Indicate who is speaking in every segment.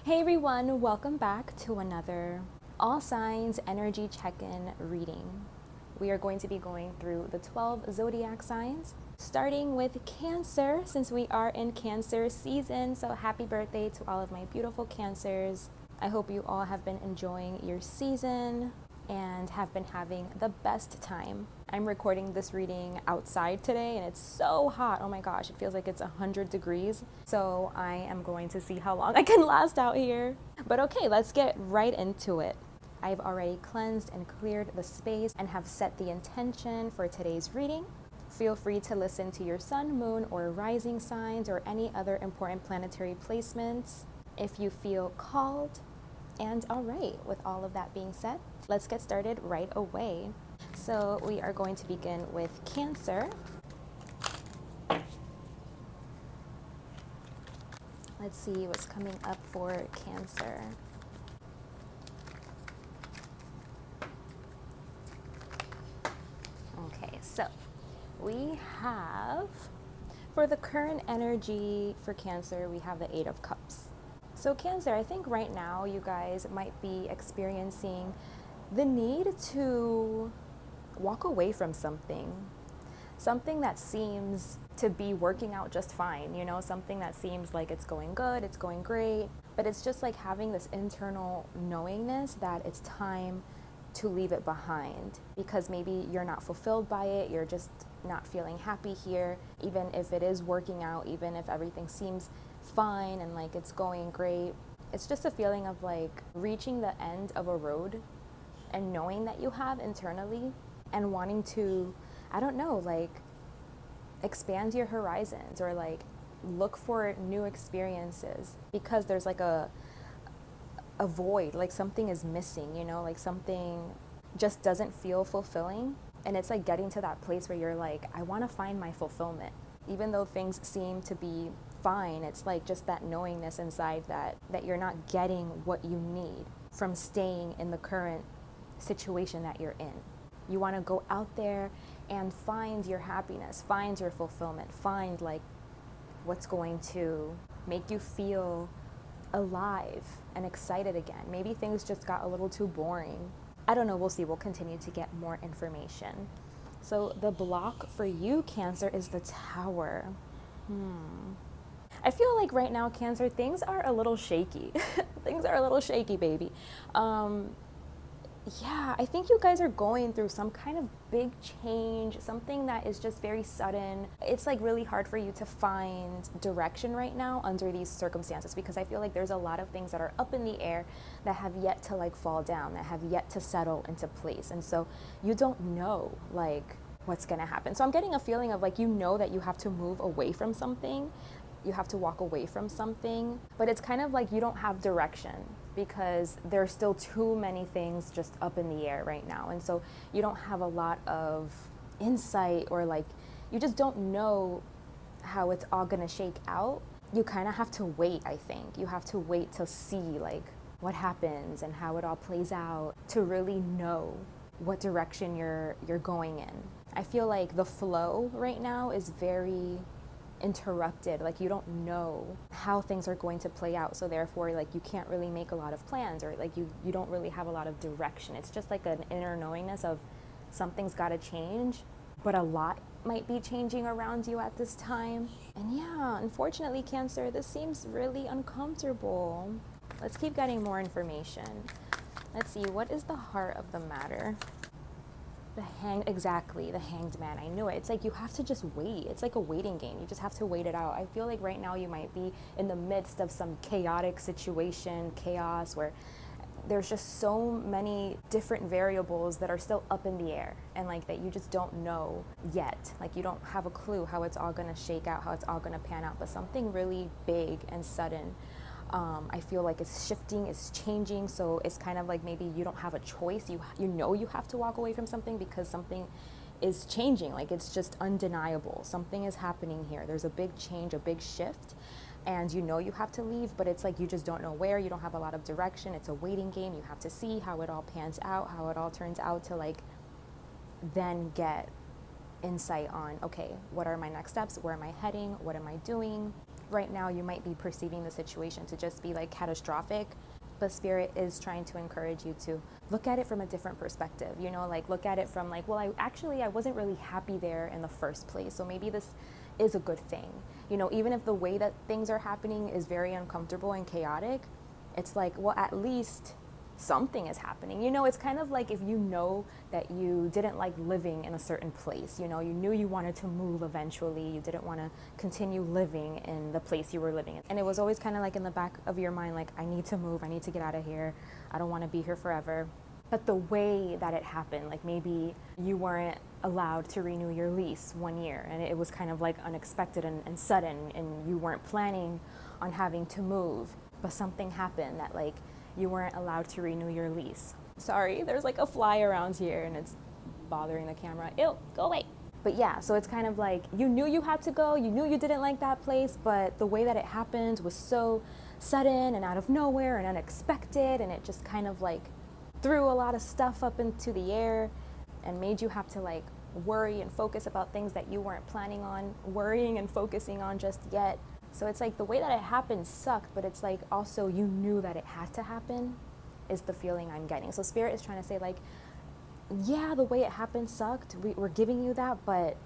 Speaker 1: Hey everyone, welcome back to another All Signs Energy Check-in reading. We are going to be going through the 12 zodiac signs, starting with Cancer, since we are in Cancer season. So happy birthday to all of my beautiful Cancers. I hope you all have been enjoying your season and have been having the best time. I'm recording this reading outside today and it's so hot. Oh my gosh, it feels like it's 100 degrees. So I am going to see how long I can last out here. But okay, let's get right into it. I've already cleansed and cleared the space and have set the intention for today's reading. Feel free to listen to your sun, moon, or rising signs or any other important planetary placements if you feel called. And all right, with all of that being said, let's get started right away. So we are going to begin with Cancer. Let's see what's coming up for Cancer. Okay, so we have, for the current energy for Cancer, we have the Eight of Cups. So Cancer, I think right now you guys might be experiencing the need to walk away from something that seems to be working out just fine, you know, something that seems like it's going good, it's going great, but it's just like having this internal knowingness that it's time to leave it behind because maybe you're not fulfilled by it, you're just not feeling happy here, even if it is working out, even if everything seems fine and like it's going great. It's just a feeling of like reaching the end of a road and knowing that you have internally and wanting to, I don't know, like expand your horizons or like look for new experiences because there's like a void, like something is missing, you know, like something just doesn't feel fulfilling. And it's like getting to that place where you're like, I want to find my fulfillment. Even though things seem to be fine, it's like just that knowingness inside that you're not getting what you need from staying in the current situation that you're in. You want to go out there and find your happiness, find your fulfillment, find like what's going to make you feel alive and excited again. Maybe things just got a little too boring. I don't know, we'll see. We'll continue to get more information. So the block for you, Cancer, is the Tower. I feel like right now, Cancer, things are a little shaky. Things are a little shaky, baby. Yeah, I think you guys are going through some kind of big change, something that is just very sudden. It's like really hard for you to find direction right now under these circumstances because I feel like there's a lot of things that are up in the air that have yet to like fall down, that have yet to settle into place. And so you don't know like what's gonna happen. So I'm getting a feeling of like, you know that you have to move away from something. You have to walk away from something, but it's kind of like you don't have direction because there's still too many things just up in the air right now. And so you don't have a lot of insight or like, you just don't know how it's all gonna shake out. You kind of have to wait, I think. You have to wait to see like what happens and how it all plays out to really know what direction you're going in. I feel like the flow right now is very interrupted. Like you don't know how things are going to play out, so therefore like you can't really make a lot of plans or like you don't really have a lot of direction. It's just like an inner knowingness of something's got to change, but a lot might be changing around you at this time. And yeah, unfortunately, Cancer, this seems really uncomfortable. Let's keep getting more information. Let's see, what is the heart of the matter? Exactly, the Hanged Man. I knew it. It's like you have to just wait. It's like a waiting game. You just have to wait it out. I feel like right now you might be in the midst of some chaotic situation, chaos, where there's just so many different variables that are still up in the air and like that you just don't know yet. Like you don't have a clue how it's all going to shake out, how it's all going to pan out, but something really big and sudden. I feel like it's shifting, it's changing, so it's kind of like maybe you don't have a choice. You know you have to walk away from something because something is changing. Like it's just undeniable. Something is happening here. There's a big change, a big shift, and you know you have to leave, but it's like you just don't know where. You don't have a lot of direction. It's a waiting game. You have to see how it all pans out, how it all turns out to like then get insight on, okay, what are my next steps? Where am I heading? What am I doing? right now you might be perceiving the situation to just be like catastrophic, but Spirit is trying to encourage you to look at it from a different perspective, you know, like look at it from like, well, I wasn't really happy there in the first place, so maybe this is a good thing. You know, even if the way that things are happening is very uncomfortable and chaotic, it's like, well, at least something is happening. You know, it's kind of like if you know that you didn't like living in a certain place, you know, you knew you wanted to move eventually, you didn't want to continue living in the place you were living in. And it was always kind of like in the back of your mind, like, I need to move, I need to get out of here, I don't want to be here forever. But the way that it happened, like maybe you weren't allowed to renew your lease 1 year and it was kind of like unexpected and sudden, and you weren't planning on having to move, but something happened that like you weren't allowed to renew your lease. Sorry, there's like a fly around here and it's bothering the camera. Ew, go away. But yeah, so it's kind of like you knew you had to go, you knew you didn't like that place, but the way that it happened was so sudden and out of nowhere and unexpected, and it just kind of like threw a lot of stuff up into the air and made you have to like worry and focus about things that you weren't planning on worrying and focusing on just yet. So it's like the way that it happened sucked, but it's like also you knew that it had to happen is the feeling I'm getting. So Spirit is trying to say like, yeah, the way it happened sucked. We're giving you that, but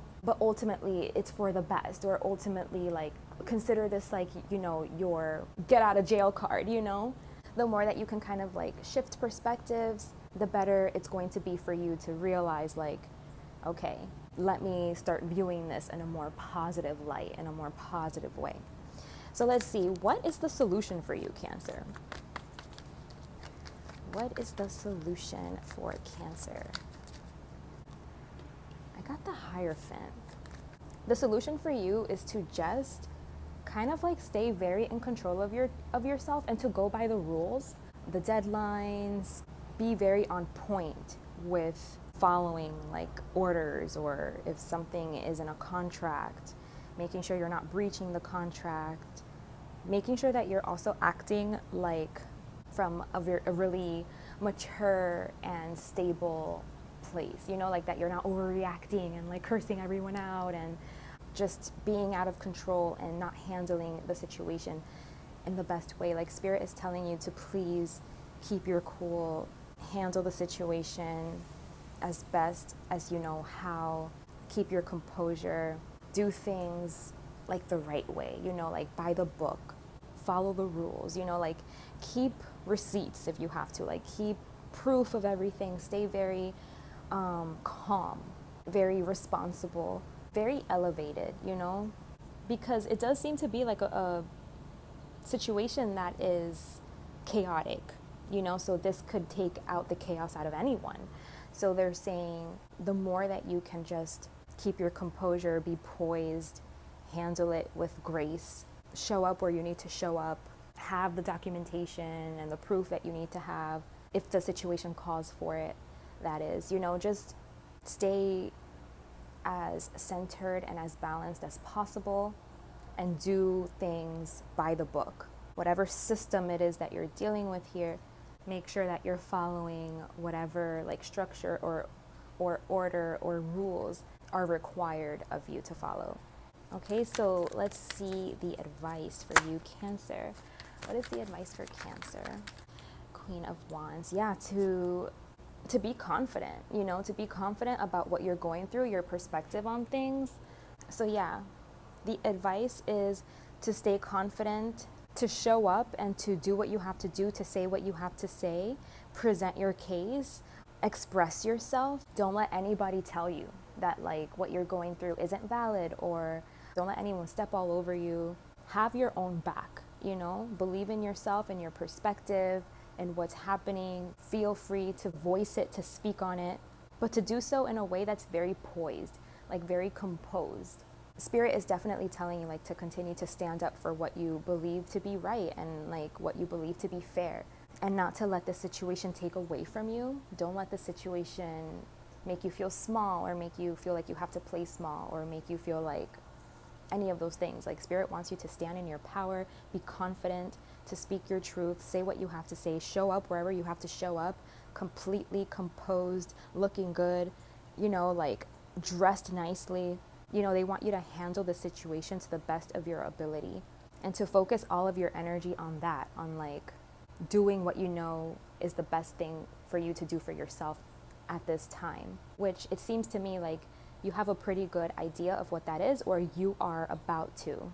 Speaker 1: ultimately it's for the best, or ultimately like consider this like, you know, your get out of jail card, you know? The more that you can kind of like shift perspectives, the better it's going to be for you to realize like, okay, let me start viewing this in a more positive light, in a more positive way. So let's see, what is the solution for you, Cancer? What is the solution for Cancer? I got the Hierophant. The solution for you is to just kind of like stay very in control of yourself and to go by the rules, the deadlines, be very on point with following like orders, or if something is in a contract, making sure you're not breaching the contract, making sure that you're also acting like from a really mature and stable place, you know, like that you're not overreacting and like cursing everyone out and just being out of control and not handling the situation in the best way. Like Spirit is telling you to please keep your cool, handle the situation as best as you know how, keep your composure, do things like the right way, you know, like by the book, follow the rules, you know, like keep receipts if you have to, like keep proof of everything, stay very calm, very responsible, very elevated, you know, because it does seem to be like a situation that is chaotic, you know, so this could take out the chaos out of anyone. So they're saying the more that you can just keep your composure, be poised, handle it with grace, show up where you need to show up, have the documentation and the proof that you need to have if the situation calls for it, that is, you know, just stay as centered and as balanced as possible and do things by the book. Whatever system it is that you're dealing with here, make sure that you're following whatever like structure or order or rules are required of you to follow. Okay, so let's see the advice for you, Cancer. What is the advice for Cancer? Queen of Wands. Yeah, to be confident, you know, to be confident about what you're going through, your perspective on things. So yeah, the advice is to stay confident, to show up and to do what you have to do, to say what you have to say, present your case, express yourself. Don't let anybody tell you that like what you're going through isn't valid, or don't let anyone step all over you. Have your own back, you know, believe in yourself and your perspective and what's happening. Feel free to voice it, to speak on it, but to do so in a way that's very poised, like very composed. Spirit is definitely telling you like to continue to stand up for what you believe to be right and like what you believe to be fair, and not to let the situation take away from you. Don't let the situation make you feel small or make you feel like you have to play small or make you feel like any of those things. Like Spirit wants you to stand in your power, be confident, to speak your truth, say what you have to say, show up wherever you have to show up, completely composed, looking good, you know, like dressed nicely. You know, they want you to handle the situation to the best of your ability. and to focus all of your energy on that, on like doing what you know is the best thing for you to do for yourself at this time, which it seems to me like you have a pretty good idea of what that is, or you are about to.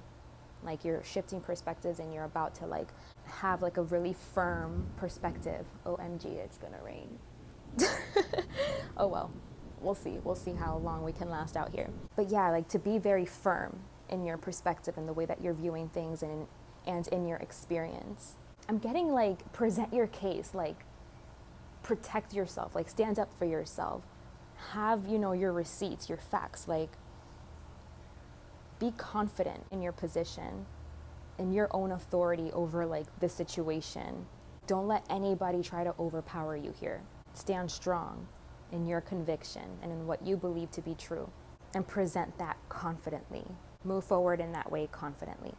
Speaker 1: Like you're shifting perspectives and you're about to like have like a really firm perspective. OMG, it's gonna rain. Oh well, we'll see how long we can last out here. But yeah, like to be very firm in your perspective and the way that you're viewing things and in your experience. I'm getting like present your case, like protect yourself, like stand up for yourself, have, you know, your receipts, your facts, like be confident in your position, in your own authority over like the situation. Don't let anybody try to overpower you here. Stand strong in your conviction and in what you believe to be true, and present that confidently. Move forward in that way confidently,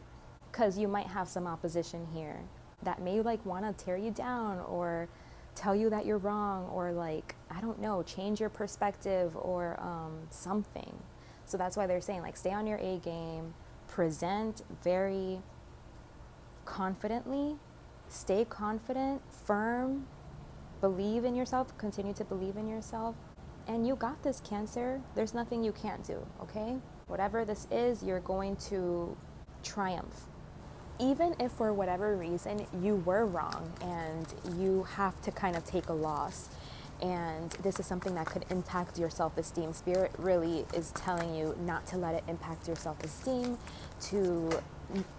Speaker 1: because you might have some opposition here that may like want to tear you down or tell you that you're wrong, or like, I don't know, change your perspective or something. So that's why they're saying like stay on your A game, present very confidently, stay confident, firm, believe in yourself, continue to believe in yourself, and you got this, Cancer. There's nothing you can't do, okay? Whatever this is, you're going to triumph. Even if for whatever reason you were wrong and you have to kind of take a loss, and this is something that could impact your self-esteem, Spirit really is telling you not to let it impact your self-esteem, to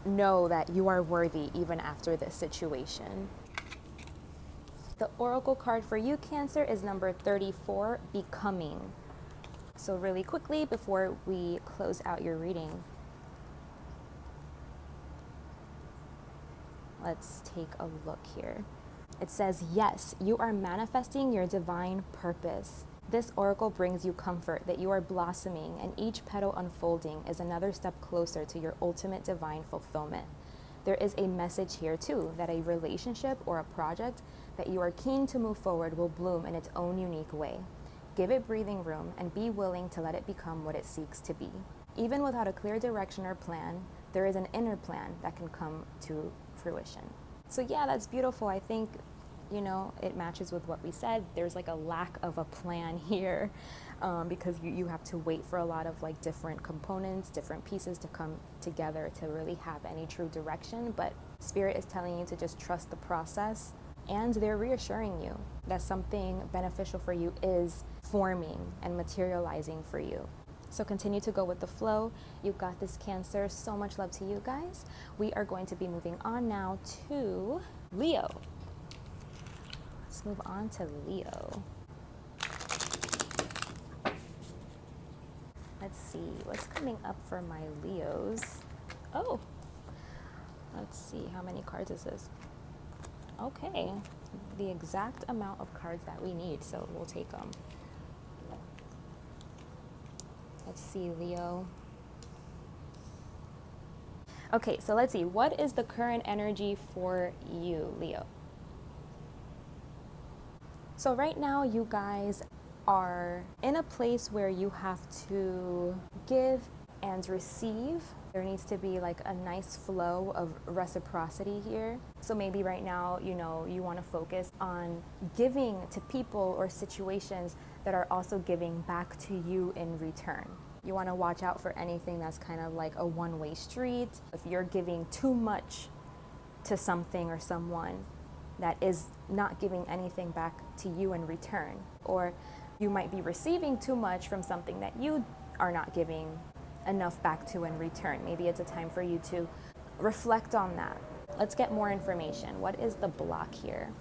Speaker 1: know that you are worthy even after this situation. The oracle card for you, Cancer, is number 34, Becoming. So really quickly before we close out your reading, let's take a look here. It says, yes, you are manifesting your divine purpose. This oracle brings you comfort that you are blossoming, and each petal unfolding is another step closer to your ultimate divine fulfillment. There is a message here too, that a relationship or a project that you are keen to move forward will bloom in its own unique way. Give it breathing room and be willing to let it become what it seeks to be. Even without a clear direction or plan, there is an inner plan that can come to fruition. So yeah, that's beautiful. I think, you know, it matches with what we said. There's like a lack of a plan here because you have to wait for a lot of like different components, different pieces to come together to really have any true direction. But Spirit is telling you to just trust the process, and they're reassuring you that something beneficial for you is forming and materializing for you. So continue to go with the flow. You got this, Cancer. So much love to you guys. We are going to be moving on now to Leo. Let's move on to Leo. Let's see what's coming up for my Leos. Oh, let's see, how many cards is this? Okay, the exact amount of cards that we need, so we'll take them. Let's see, Leo. Okay, so let's see, what is the current energy for you, Leo? So right now you guys are in a place where you have to give and receive. There needs to be like a nice flow of reciprocity here. So maybe right now, you know, you want to focus on giving to people or situations that are also giving back to you in return. You want to watch out for anything that's kind of like a one-way street. If you're giving too much to something or someone that is not giving anything back to you in return, or you might be receiving too much from something that you are not giving enough back to in return. Maybe it's a time for you to reflect on that. Let's get more information. What is the block here?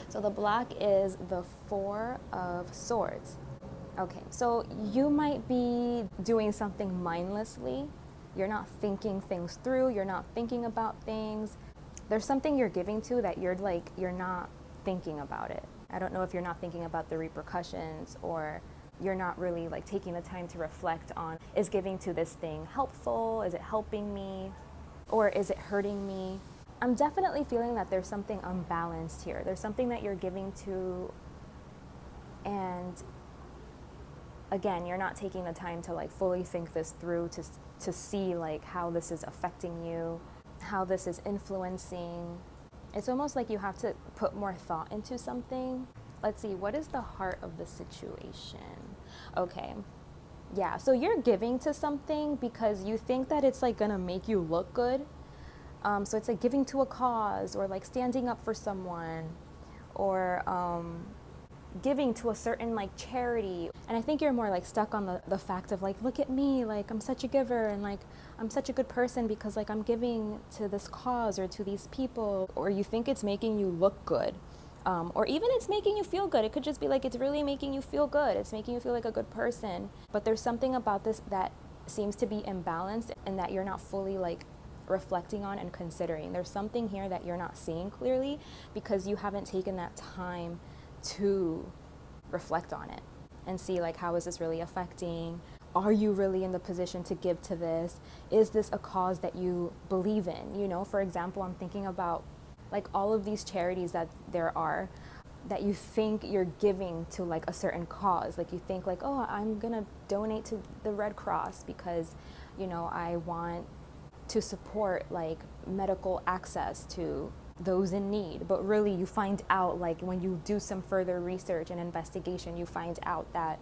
Speaker 1: So the block is the Four of Swords. Okay, so you might be doing something mindlessly. You're not thinking things through. You're not thinking about things. There's something you're giving to that you're not thinking about it. I don't know if you're not thinking about the repercussions, or you're not really like taking the time to reflect on, is giving to this thing helpful? Is it helping me? Or is it hurting me? I'm definitely feeling that there's something unbalanced here. There's something that you're giving to, and again, you're not taking the time to like fully think this through, to see like how this is affecting you, how this is influencing. It's almost like you have to put more thought into something. Let's see, what is the heart of the situation? Okay. Yeah, so you're giving to something because you think that it's like gonna make you look good. So it's like giving to a cause, or like standing up for someone, or giving to a certain like charity. And I think you're more like stuck on the fact of like, look at me, like I'm such a giver, and like I'm such a good person because like I'm giving to this cause or to these people. Or you think it's making you look good, or even it's making you feel good. It could just be like it's really making you feel good, it's making you feel like a good person. But there's something about this that seems to be imbalanced and that you're not fully like reflecting on and considering. There's something here that you're not seeing clearly because you haven't taken that time to reflect on it and see like, how is this really affecting? Are you really in the position to give to this? Is this a cause that you believe in? You know, for example, I'm thinking about like all of these charities that there are that you think you're giving to like a certain cause. Like you think like, oh, I'm gonna donate to the Red Cross because, you know, I want to support like medical access to those in need. But really you find out, like when you do some further research and investigation, you find out that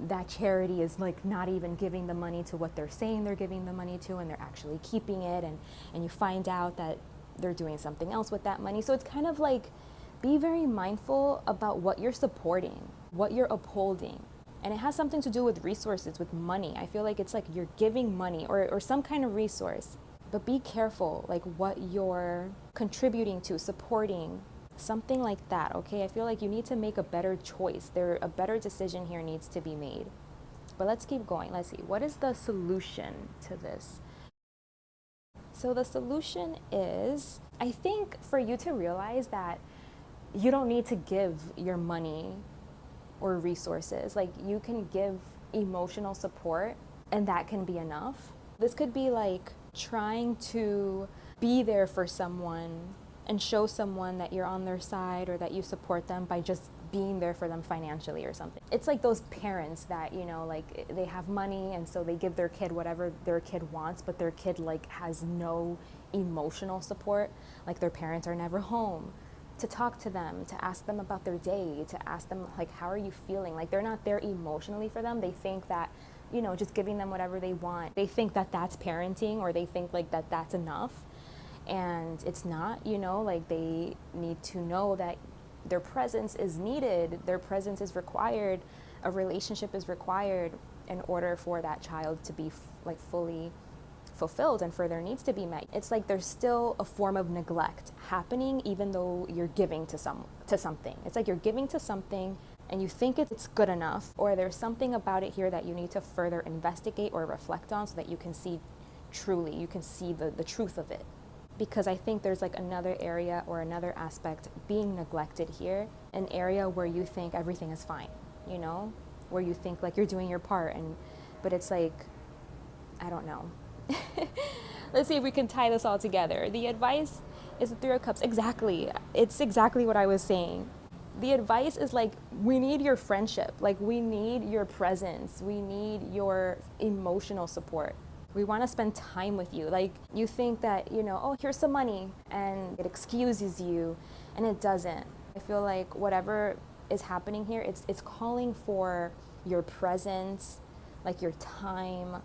Speaker 1: that charity is like not even giving the money to what they're saying they're giving the money to, and they're actually keeping it, and you find out that they're doing something else with that money. So it's kind of like, be very mindful about what you're supporting, what you're upholding. And it has something to do with resources, with money. I feel like it's like you're giving money or some kind of resource. But be careful, like what you're contributing to, supporting, something like that, okay? I feel like you need to make a better choice. A better decision here needs to be made. But let's keep going. Let's see. What is the solution to this? So the solution is, I think, for you to realize that you don't need to give your money or resources. Like you can give emotional support and that can be enough. This could be like trying to be there for someone and show someone that you're on their side or that you support them by just being there for them financially or something. It's like those parents that, you know, like they have money and so they give their kid whatever their kid wants, but their kid like has no emotional support. Like their parents are never home to talk to them, to ask them about their day, to ask them like, how are you feeling? Like they're not there emotionally for them. They think that, you know, just giving them whatever they want, they think that that's parenting, or they think like that that's enough. And it's not, you know, like they need to know that their presence is needed, their presence is required, a relationship is required in order for that child to be like fully fulfilled and for their needs to be met. It's like there's still a form of neglect happening even though you're giving to something. It's like you're giving to something and you think it's good enough, or there's something about it here that you need to further investigate or reflect on so that you can see truly, you can see the truth of it. Because I think there's like another area or another aspect being neglected here, an area where you think everything is fine, you know, where you think like you're doing your part, but it's like, I don't know. Let's see if we can tie this all together. The advice is the Three of Cups. Exactly. It's exactly what I was saying. The advice is like, we need your friendship. Like we need your presence. We need your emotional support. We want to spend time with you. Like you think that, you know, oh, here's some money and it excuses you, and it doesn't. I feel like whatever is happening here, it's calling for your presence, like your time,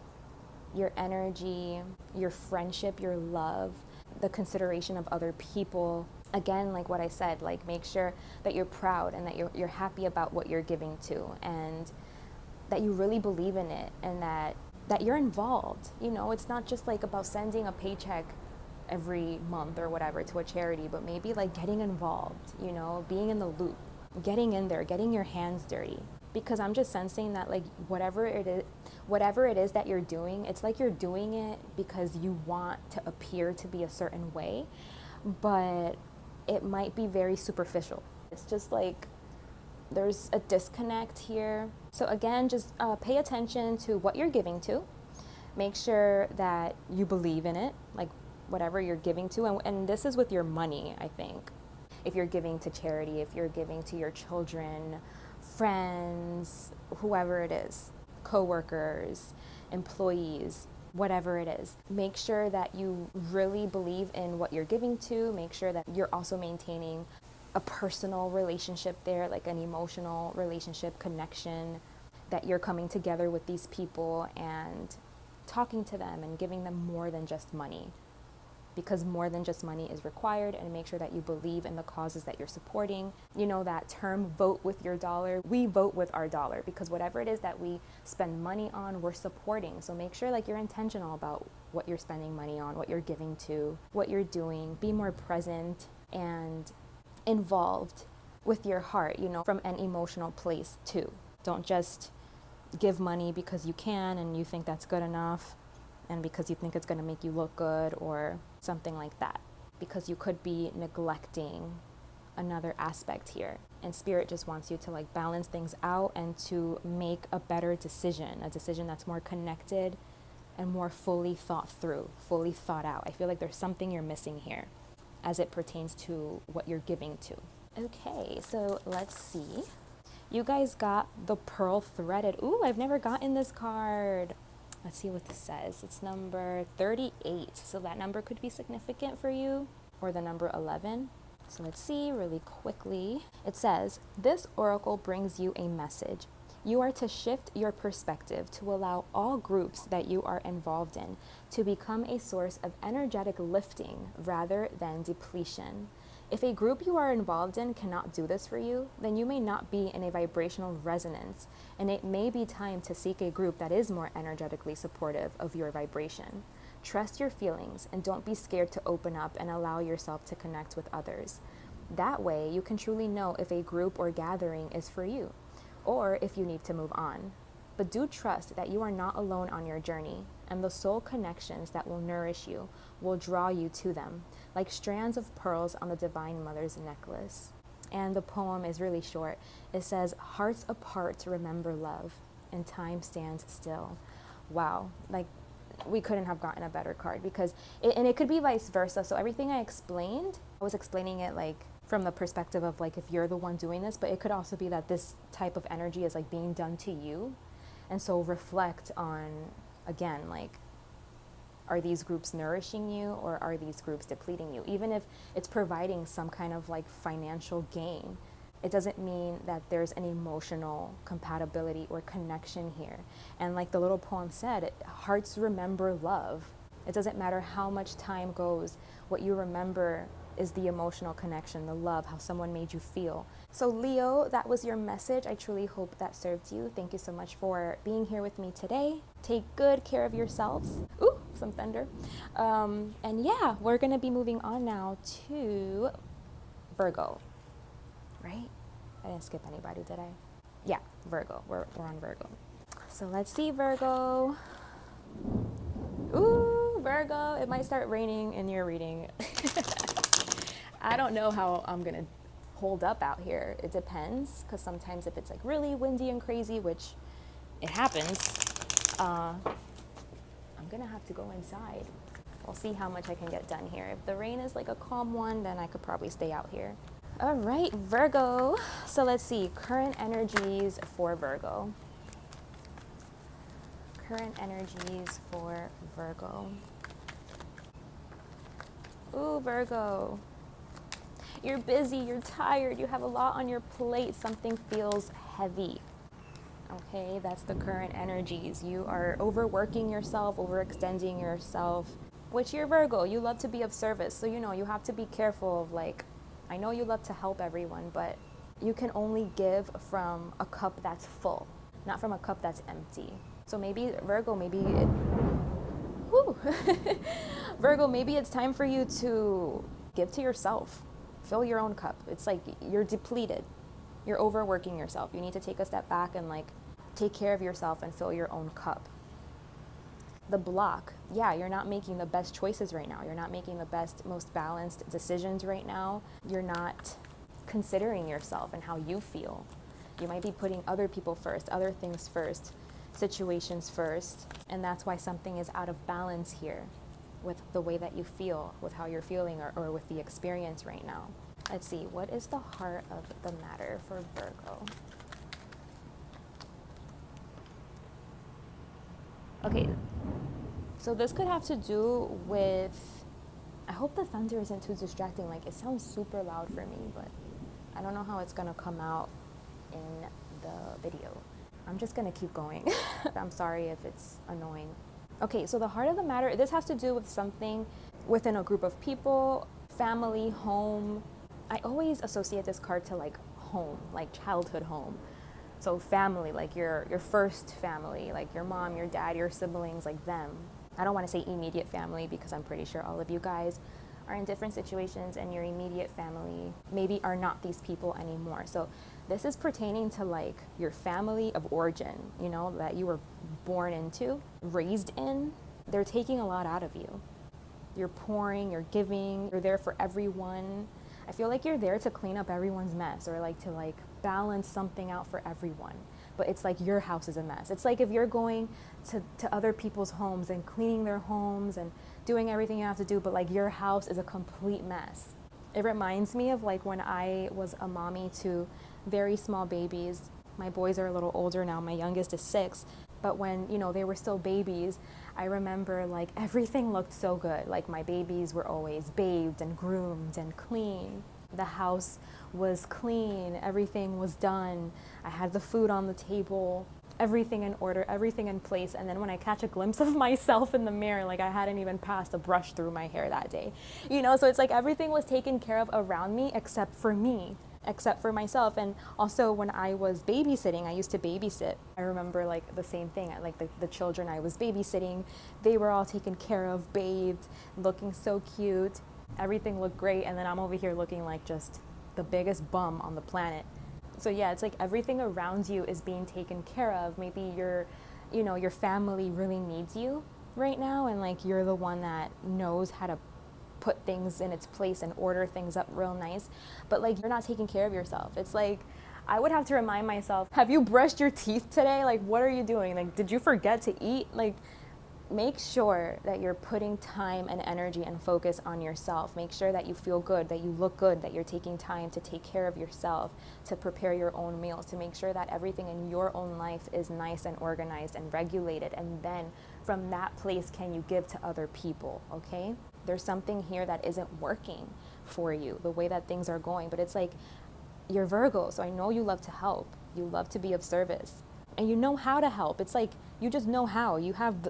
Speaker 1: your energy, your friendship, your love, the consideration of other people. Again, like what I said, like make sure that you're proud and that you're happy about what you're giving to, and that you really believe in it, and that you're involved. You know, it's not just like about sending a paycheck every month or whatever to a charity, but maybe like getting involved, you know, being in the loop, getting in there, getting your hands dirty. Because I'm just sensing that like whatever it is that you're doing, it's like you're doing it because you want to appear to be a certain way, but it might be very superficial. It's just like there's a disconnect here. So again, just pay attention to what you're giving to. Make sure that you believe in it, like whatever you're giving to. And this is with your money, I think. If you're giving to charity, if you're giving to your children, friends, whoever it is, co-workers, employees, whatever it is. Make sure that you really believe in what you're giving to. Make sure that you're also maintaining a personal relationship there, like an emotional relationship, connection, that you're coming together with these people and talking to them and giving them more than just money, because more than just money is required. And make sure that you believe in the causes that you're supporting. You know that term, vote with your dollar. We vote with our dollar, because whatever it is that we spend money on, we're supporting. So make sure like you're intentional about what you're spending money on, what you're giving to, what you're doing. Be more present and involved with your heart, you know, from an emotional place too. Don't just give money because you can and you think that's good enough, and because you think it's going to make you look good or something like that, because you could be neglecting another aspect here. And Spirit just wants you to like balance things out and to make a better decision, a decision that's more connected and more fully thought through, fully thought out. I feel like there's something you're missing here as it pertains to what you're giving to. Okay, so let's see. You guys got the Pearl Threaded. Ooh, I've never gotten this card. Let's see what this says. It's number 38. So that number could be significant for you, or the number 11. So let's see really quickly. It says, this oracle brings you a message. You are to shift your perspective to allow all groups that you are involved in to become a source of energetic lifting rather than depletion. If a group you are involved in cannot do this for you, then you may not be in a vibrational resonance, and it may be time to seek a group that is more energetically supportive of your vibration. Trust your feelings and don't be scared to open up and allow yourself to connect with others. That way, you can truly know if a group or gathering is for you, or if you need to move on. But do trust that you are not alone on your journey, and the soul connections that will nourish you will draw you to them, like strands of pearls on the Divine Mother's necklace. And the poem is really short. It says, hearts apart to remember love, and time stands still. Wow, like we couldn't have gotten a better card, because it could be vice versa. So everything I explained, I was explaining it like from the perspective of like if you're the one doing this, but it could also be that this type of energy is like being done to you. And so reflect on, again, like, are these groups nourishing you, or are these groups depleting you? Even if it's providing some kind of like financial gain, it doesn't mean that there's an emotional compatibility or connection here. And like the little poem said, hearts remember love. It doesn't matter how much time goes, what you remember is the emotional connection, the love, how someone made you feel. So Leo, that was your message. I truly hope that served you. Thank you so much for being here with me today. Take good care of yourselves. Ooh, some thunder. And yeah, we're gonna be moving on now to Virgo, right? I didn't skip anybody, did I? Yeah, Virgo, we're on Virgo. So let's see, Virgo. Ooh, Virgo, it might start raining in your reading. I don't know how I'm gonna hold up out here. It depends, because sometimes if it's like really windy and crazy, which it happens, I'm gonna have to go inside. We'll see how much I can get done here. If the rain is like a calm one, then I could probably stay out here. All right, Virgo. So let's see, current energies for Virgo. Current energies for Virgo. Ooh, Virgo. You're busy, you're tired, you have a lot on your plate, something feels heavy. Okay, that's the current energies. You are overworking yourself, overextending yourself, which you're Virgo, you love to be of service. So, you know, you have to be careful of like, I know you love to help everyone, but you can only give from a cup that's full, not from a cup that's empty. So maybe Virgo, Virgo, maybe it's time for you to give to yourself. Fill your own cup. It's like you're depleted. You're overworking yourself. You need to take a step back and like take care of yourself and fill your own cup. The block, yeah, you're not making the best choices right now. You're not making the best, most balanced decisions right now. You're not considering yourself and how you feel. You might be putting other people first, other things first, situations first, and that's why something is out of balance here with the way that you feel, with how you're feeling, or with the experience right now. Let's see, what is the heart of the matter for Virgo? Okay, So this could have to do with, I hope the thunder isn't too distracting. Like, it sounds super loud for me, but I don't know how it's gonna come out in the video. I'm just gonna keep going. I'm sorry if it's annoying. Okay, so the heart of the matter, this has to do with something within a group of people, family, home. I always associate this card to like home, like childhood home. So family, like your first family, like your mom, your dad, your siblings, like them. I don't want to say immediate family because I'm pretty sure all of you guys are in different situations and your immediate family maybe are not these people anymore. So this is pertaining to like your family of origin, you know, that you were born into, raised in. They're taking a lot out of you. You're pouring, you're giving, you're there for everyone. I feel like you're there to clean up everyone's mess or like to like balance something out for everyone. But it's like your house is a mess. It's like if you're going to other people's homes and cleaning their homes and doing everything you have to do, but like your house is a complete mess. It reminds me of like when I was a mommy to very small babies. My boys are a little older now. My youngest is 6. But when, you know, they were still babies, I remember like everything looked so good. Like my babies were always bathed and groomed and clean. The house was clean, everything was done. I had the food on the table, everything in order, everything in place. And then when I catch a glimpse of myself in the mirror, like I hadn't even passed a brush through my hair that day. You know, so it's like everything was taken care of around me except for me, except for myself. And also when I was babysitting, I used to babysit. I remember like the same thing, like the children I was babysitting, they were all taken care of, bathed, looking so cute. Everything looked great, and then I'm over here looking like just the biggest bum on the planet. So yeah, it's like everything around you is being taken care of. Maybe your family really needs you right now, and like you're the one that knows how to put things in its place and order things up real nice, but like you're not taking care of yourself. It's like I would have to remind myself, have you brushed your teeth today? Like, what are you doing? Like, did you forget to eat? Like, make sure that you're putting time and energy and focus on yourself. Make sure that you feel good, that you look good, that you're taking time to take care of yourself, to prepare your own meals, to make sure that everything in your own life is nice and organized and regulated. And then from that place can you give to other people, okay? There's something here that isn't working for you, the way that things are going. But it's like, you're Virgo, so I know you love to help. You love to be of service. And you know how to help. It's like you just know how. You have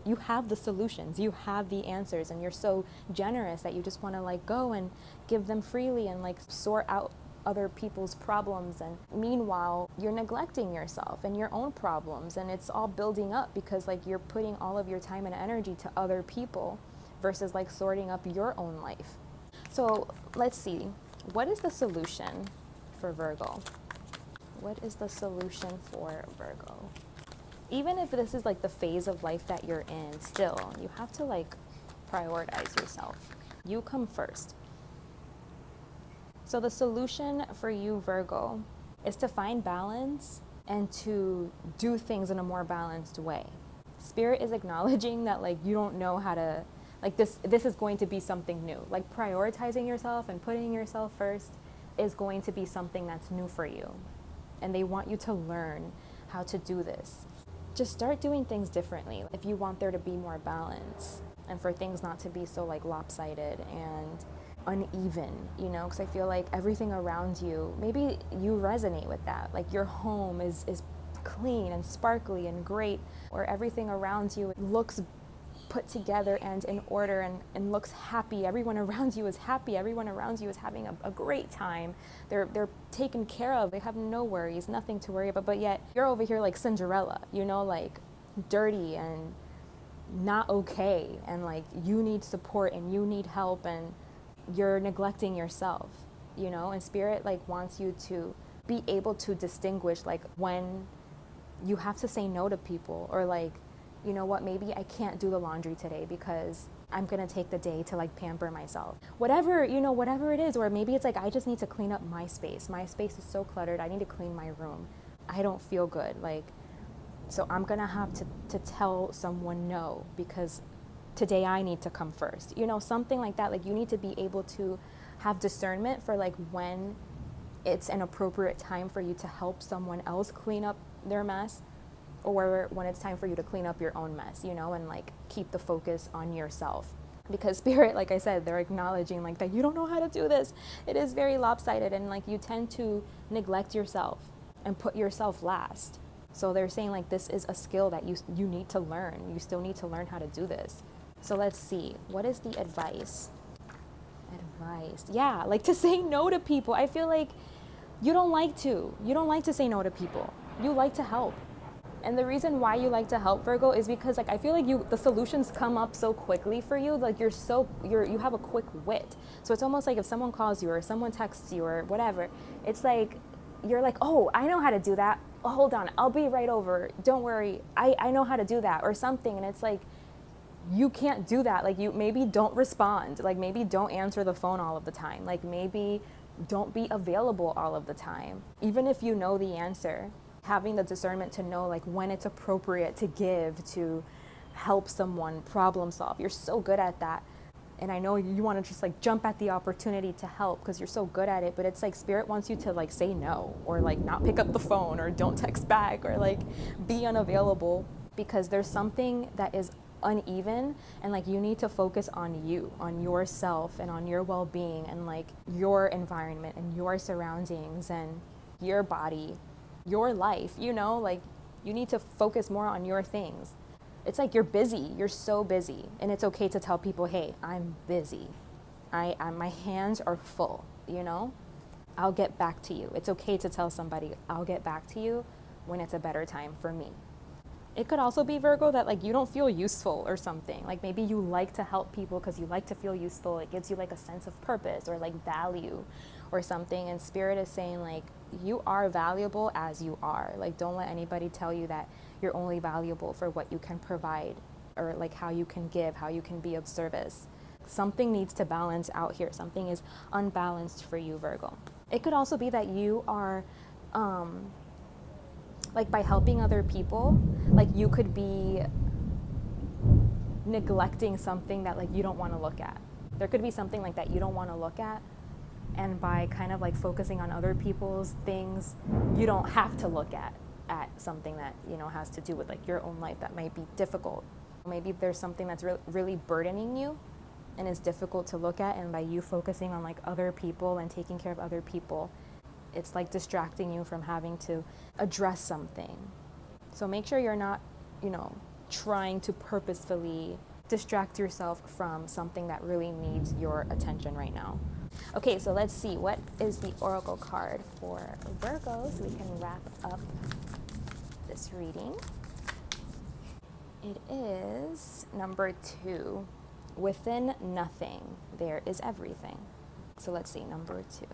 Speaker 1: the solutions. You have the answers, and you're so generous that you just want to like go and give them freely and like sort out other people's problems. And meanwhile, you're neglecting yourself and your own problems, and it's all building up because like you're putting all of your time and energy to other people versus like sorting up your own life. So let's see. What is the solution for Virgo? What is the solution for Virgo? Even if this is like the phase of life that you're in, still, you have to like prioritize yourself. You come first. So the solution for you, Virgo, is to find balance and to do things in a more balanced way. Spirit is acknowledging that like you don't know how to, like this is going to be something new. Like prioritizing yourself and putting yourself first is going to be something that's new for you. And they want you to learn how to do this. Just start doing things differently if you want there to be more balance and for things not to be so like lopsided and uneven, you know, because I feel like everything around you, maybe you resonate with that. Like your home is clean and sparkly and great, or everything around you looks put together and in order and looks happy. Everyone around you is happy. Everyone around you is having a great time. They're taken care of. They have no worries, nothing to worry about. But yet you're over here like Cinderella, you know, like dirty and not okay. And like you need support and you need help and you're neglecting yourself, you know, and Spirit like wants you to be able to distinguish like when you have to say no to people, or like, you know what, maybe I can't do the laundry today because I'm gonna take the day to like pamper myself. Whatever, you know, whatever it is, or maybe it's like I just need to clean up my space. My space is so cluttered, I need to clean my room. I don't feel good, like, so I'm gonna have to tell someone no because today I need to come first. You know, something like that. Like you need to be able to have discernment for like when it's an appropriate time for you to help someone else clean up their mess or when it's time for you to clean up your own mess, you know, and like keep the focus on yourself. Because spirit, like I said, they're acknowledging like that you don't know how to do this. It is very lopsided, and like you tend to neglect yourself and put yourself last. So they're saying like this is a skill that you need to learn. You still need to learn how to do this. So let's see, what is the advice? Yeah, like to say no to people. I feel like you don't like to say no to people. You like to help. And the reason why you like to help, Virgo, is because like I feel like the solutions come up so quickly for you. Like you have a quick wit. So it's almost like if someone calls you or someone texts you or whatever, it's like you're like, oh, I know how to do that. Oh, hold on, I'll be right over. Don't worry, I know how to do that or something. And it's like you can't do that. Like you maybe don't respond. Like maybe don't answer the phone all of the time. Like maybe don't be available all of the time. Even if you know the answer, having the discernment to know like when it's appropriate to give, to help someone problem solve. You're so good at that. And I know you want to just like jump at the opportunity to help because you're so good at it, but it's like spirit wants you to like say no or like not pick up the phone or don't text back or like be unavailable, because there's something that is uneven, and like you need to focus on you, on yourself, and on your well-being, and like your environment and your surroundings and your body, your life, you know, like you need to focus more on your things. It's like you're busy, you're so busy, and it's okay to tell people, hey, I'm busy. My hands are full, you know, I'll get back to you. It's okay to tell somebody, I'll get back to you when it's a better time for me. It could also be, Virgo, that like you don't feel useful or something. Like maybe you like to help people because you like to feel useful. It gives you like a sense of purpose or like value or something. And spirit is saying like you are valuable as you are. Like don't let anybody tell you that you're only valuable for what you can provide or like how you can give, how you can be of service. Something needs to balance out here. Something is unbalanced for you, Virgo. It could also be that you are like by helping other people, like you could be neglecting something that like you don't want to look at. There could be something like that you don't want to look at, and by kind of like focusing on other people's things, you don't have to look at something that, you know, has to do with like your own life that might be difficult. Maybe there's something that's really burdening you and is difficult to look at, and by you focusing on like other people and taking care of other people, it's like distracting you from having to address something. So make sure you're not, you know, trying to purposefully distract yourself from something that really needs your attention right now. Okay, so let's see, what is the oracle card for Virgo so we can wrap up this reading. It is number 2. Within nothing, there is everything. So let's see, number 2.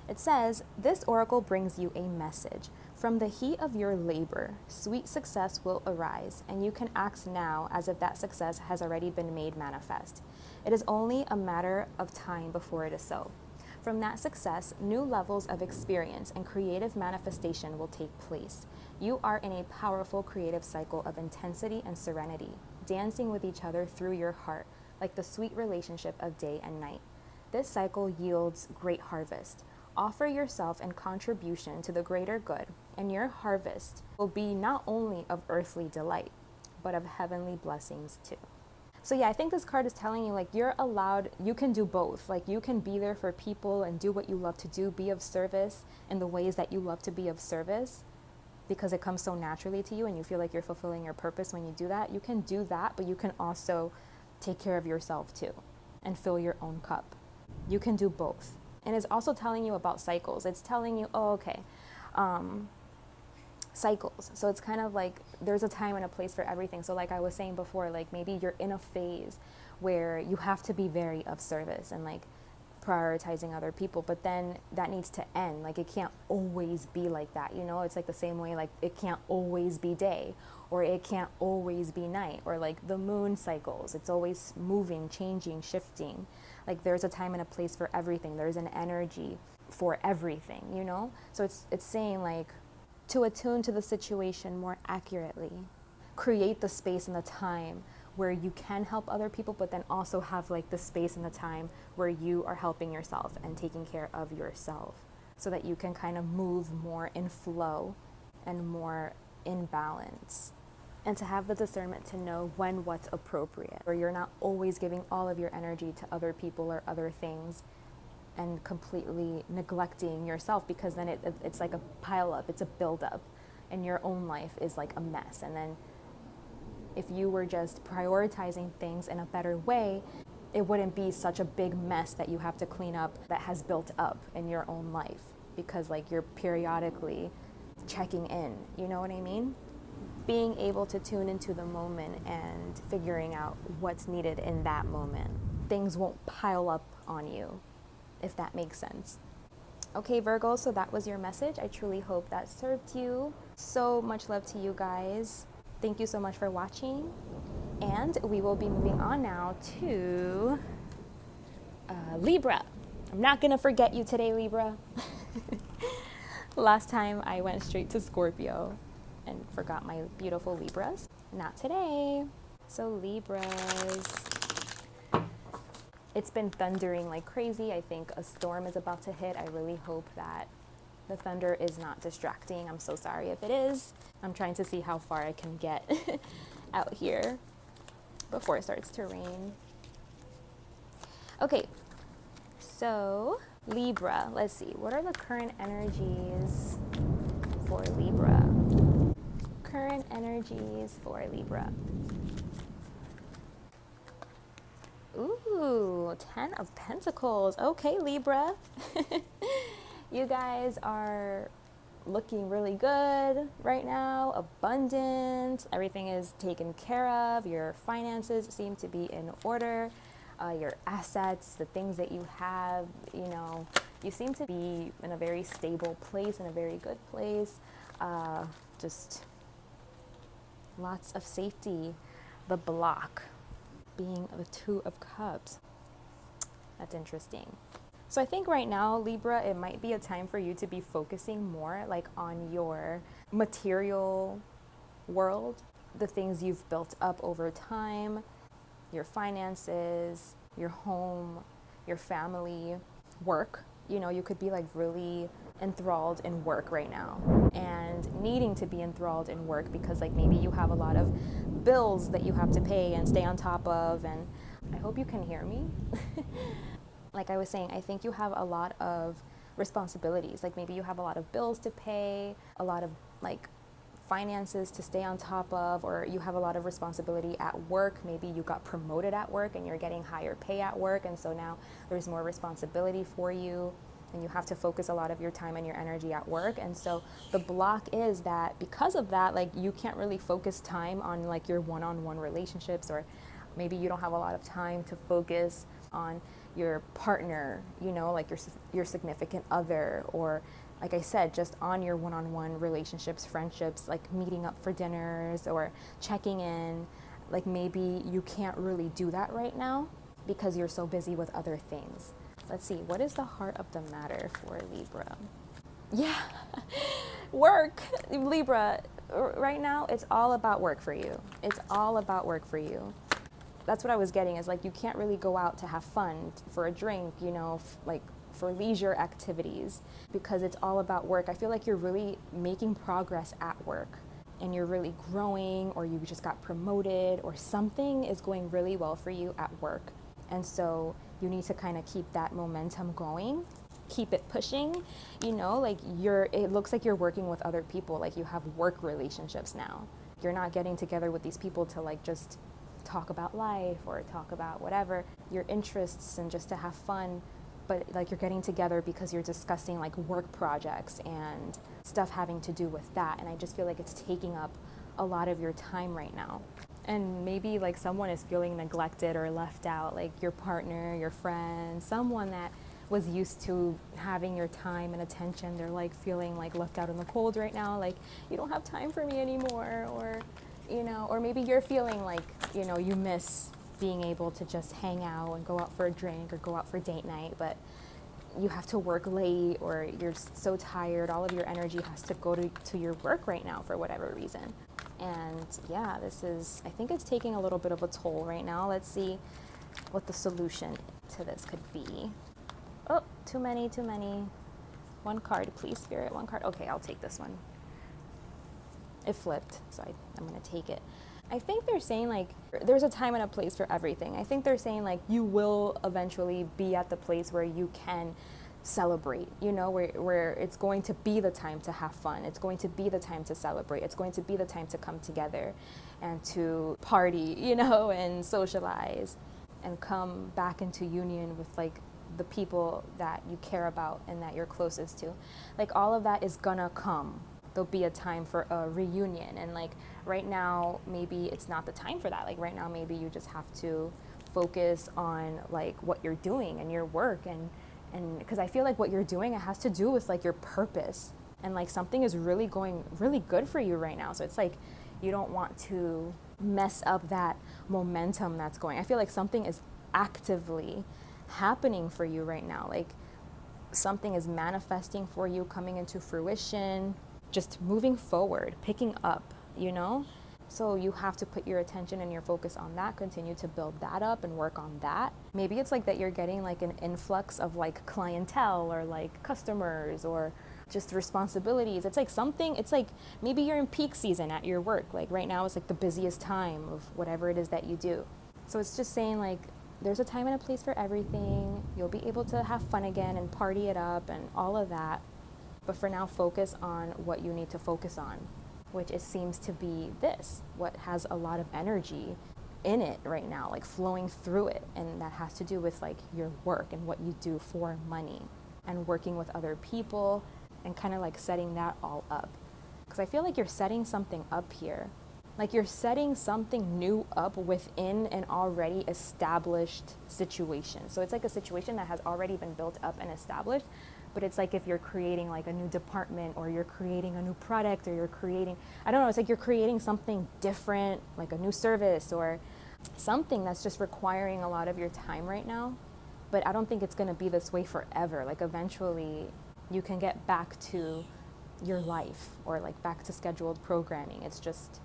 Speaker 1: It says, this oracle brings you a message. From the heat of your labor, sweet success will arise, and you can act now as if that success has already been made manifest. It is only a matter of time before it is so. From that success, new levels of experience and creative manifestation will take place. You are in a powerful creative cycle of intensity and serenity, dancing with each other through your heart, like the sweet relationship of day and night. This cycle yields great harvest. Offer yourself in contribution to the greater good, and your harvest will be not only of earthly delight, but of heavenly blessings too. So yeah, I think this card is telling you like you're allowed, you can do both. Like you can be there for people and do what you love to do, be of service in the ways that you love to be of service, because it comes so naturally to you and you feel like you're fulfilling your purpose when you do that. You can do that, but you can also take care of yourself too and fill your own cup. You can do both. And it's also telling you about cycles. It's telling you, oh, okay, cycles. So it's kind of like there's a time and a place for everything. So like I was saying before, like maybe you're in a phase where you have to be very of service and like prioritizing other people, but then that needs to end. Like it can't always be like that, you know? It's like the same way like it can't always be day, or it can't always be night, or like the moon cycles. It's always moving, changing, shifting. Like there's a time and a place for everything. There's an energy for everything, you know? So it's saying like to attune to the situation more accurately, create the space and the time where you can help other people, but then also have like the space and the time where you are helping yourself and taking care of yourself, so that you can kind of move more in flow and more in balance, and to have the discernment to know when what's appropriate, or you're not always giving all of your energy to other people or other things and completely neglecting yourself, because then it's like a pile up, it's a build up, and your own life is like a mess. And then if you were just prioritizing things in a better way, it wouldn't be such a big mess that you have to clean up that has built up in your own life, because like you're periodically checking in, you know what I mean? Being able to tune into the moment and figuring out what's needed in that moment. Things won't pile up on you, if that makes sense. Okay, Virgo, so that was your message. I truly hope that served you. So much love to you guys. Thank you so much for watching. And we will be moving on now to Libra. I'm not going to forget you today, Libra. Last time I went straight to Scorpio and forgot my beautiful Libras. Not today. So Libras. It's been thundering like crazy. I think a storm is about to hit. I really hope that the thunder is not distracting. I'm so sorry if it is. I'm trying to see how far I can get out here before it starts to rain. Okay, so Libra, let's see. What are the current energies for Libra? Current energies for Libra. Ooh, 10 of Pentacles. Okay, Libra. You guys are looking really good right now, abundant. Everything is taken care of. Your finances seem to be in order. Your assets, the things that you have, you know, you seem to be in a very stable place, in a very good place. Just lots of safety. The block being the Two of Cups. That's interesting. So I think right now, Libra, it might be a time for you to be focusing more like on your material world, the things you've built up over time, your finances, your home, your family, work. You know, you could be like really enthralled in work right now and needing to be enthralled in work because like maybe you have a lot of bills that you have to pay and stay on top of. And I hope you can hear me. Like I was saying, I think you have a lot of responsibilities. Like maybe you have a lot of bills to pay, a lot of like finances to stay on top of, or you have a lot of responsibility at work. Maybe you got promoted at work and you're getting higher pay at work, and so now there's more responsibility for you and you have to focus a lot of your time and your energy at work. And so the block is that because of that, like you can't really focus time on like your one-on-one relationships, or maybe you don't have a lot of time to focus on your partner, you know, like your significant other, or like I said, just on your one-on-one relationships, friendships, like meeting up for dinners or checking in. Like maybe you can't really do that right now because you're so busy with other things. Let's see, what is the heart of the matter for Libra? Yeah, work. Libra, right now it's all about work for you. It's all about work for you. That's what I was getting, is like you can't really go out to have fun, for a drink, you know, like for leisure activities, because it's all about work. I feel like you're really making progress at work and you're really growing, or you just got promoted, or something is going really well for you at work. And so you need to kind of keep that momentum going, keep it pushing, you know, like it looks like you're working with other people, like you have work relationships now. You're not getting together with these people to like just talk about life or talk about whatever, your interests, and just to have fun, but like you're getting together because you're discussing like work projects and stuff having to do with that. And I just feel like it's taking up a lot of your time right now. And maybe like someone is feeling neglected or left out, like your partner, your friend, someone that was used to having your time and attention. They're like feeling like left out in the cold right now, like you don't have time for me anymore, or you know, or maybe you're feeling like, you know, you miss being able to just hang out and go out for a drink or go out for date night, but you have to work late, or you're so tired, all of your energy has to go to your work right now for whatever reason. And yeah, I think it's taking a little bit of a toll right now. Let's see what the solution to this could be. Oh, too many. One card, please, Spirit, one card. Okay, I'll take this one. It flipped, so I'm going to take it. I think they're saying like there's a time and a place for everything. I think they're saying like you will eventually be at the place where you can celebrate, you know, where it's going to be the time to have fun. It's going to be the time to celebrate. It's going to be the time to come together and to party, you know, and socialize and come back into union with like the people that you care about and that you're closest to. Like all of that is gonna come. There'll be a time for a reunion, and like right now maybe it's not the time for that. Like right now maybe you just have to focus on like what you're doing and your work, and because I feel like what you're doing, it has to do with like your purpose, and like something is really going really good for you right now. So it's like you don't want to mess up that momentum that's going. I feel like something is actively happening for you right now. Like something is manifesting for you, coming into fruition, just moving forward, picking up, you know? So you have to put your attention and your focus on that, continue to build that up and work on that. Maybe it's like that you're getting like an influx of like clientele or like customers or just responsibilities. It's like something, it's like maybe you're in peak season at your work. Like right now is like the busiest time of whatever it is that you do. So it's just saying like there's a time and a place for everything. You'll be able to have fun again and party it up and all of that. But for now, focus on what you need to focus on, which it seems to be this, what has a lot of energy in it right now, like flowing through it. And that has to do with like your work and what you do for money and working with other people and kind of like setting that all up. Because I feel like you're setting something up here. Like you're setting something new up within an already established situation. So it's like a situation that has already been built up and established. But it's like if you're creating like a new department or you're creating a new product or you're creating, I don't know, it's like you're creating something different, like a new service or something that's just requiring a lot of your time right now. But I don't think it's going to be this way forever. Like eventually you can get back to your life or like back to scheduled programming. It's just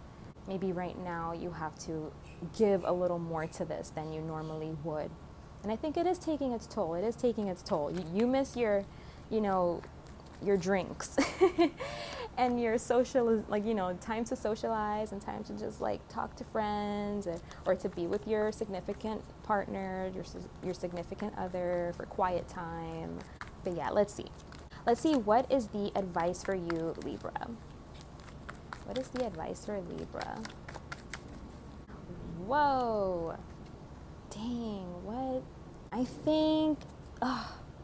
Speaker 1: maybe right now you have to give a little more to this than you normally would. And I think it is taking its toll. It is taking its toll. You miss your, you know, your drinks and your social, like, you know, time to socialize and time to just like talk to friends or to be with your significant partner, your significant other for quiet time. But yeah, let's see. Let's see, what is the advice for you, Libra? What is the advice for Libra? Whoa. Dang, what? I think,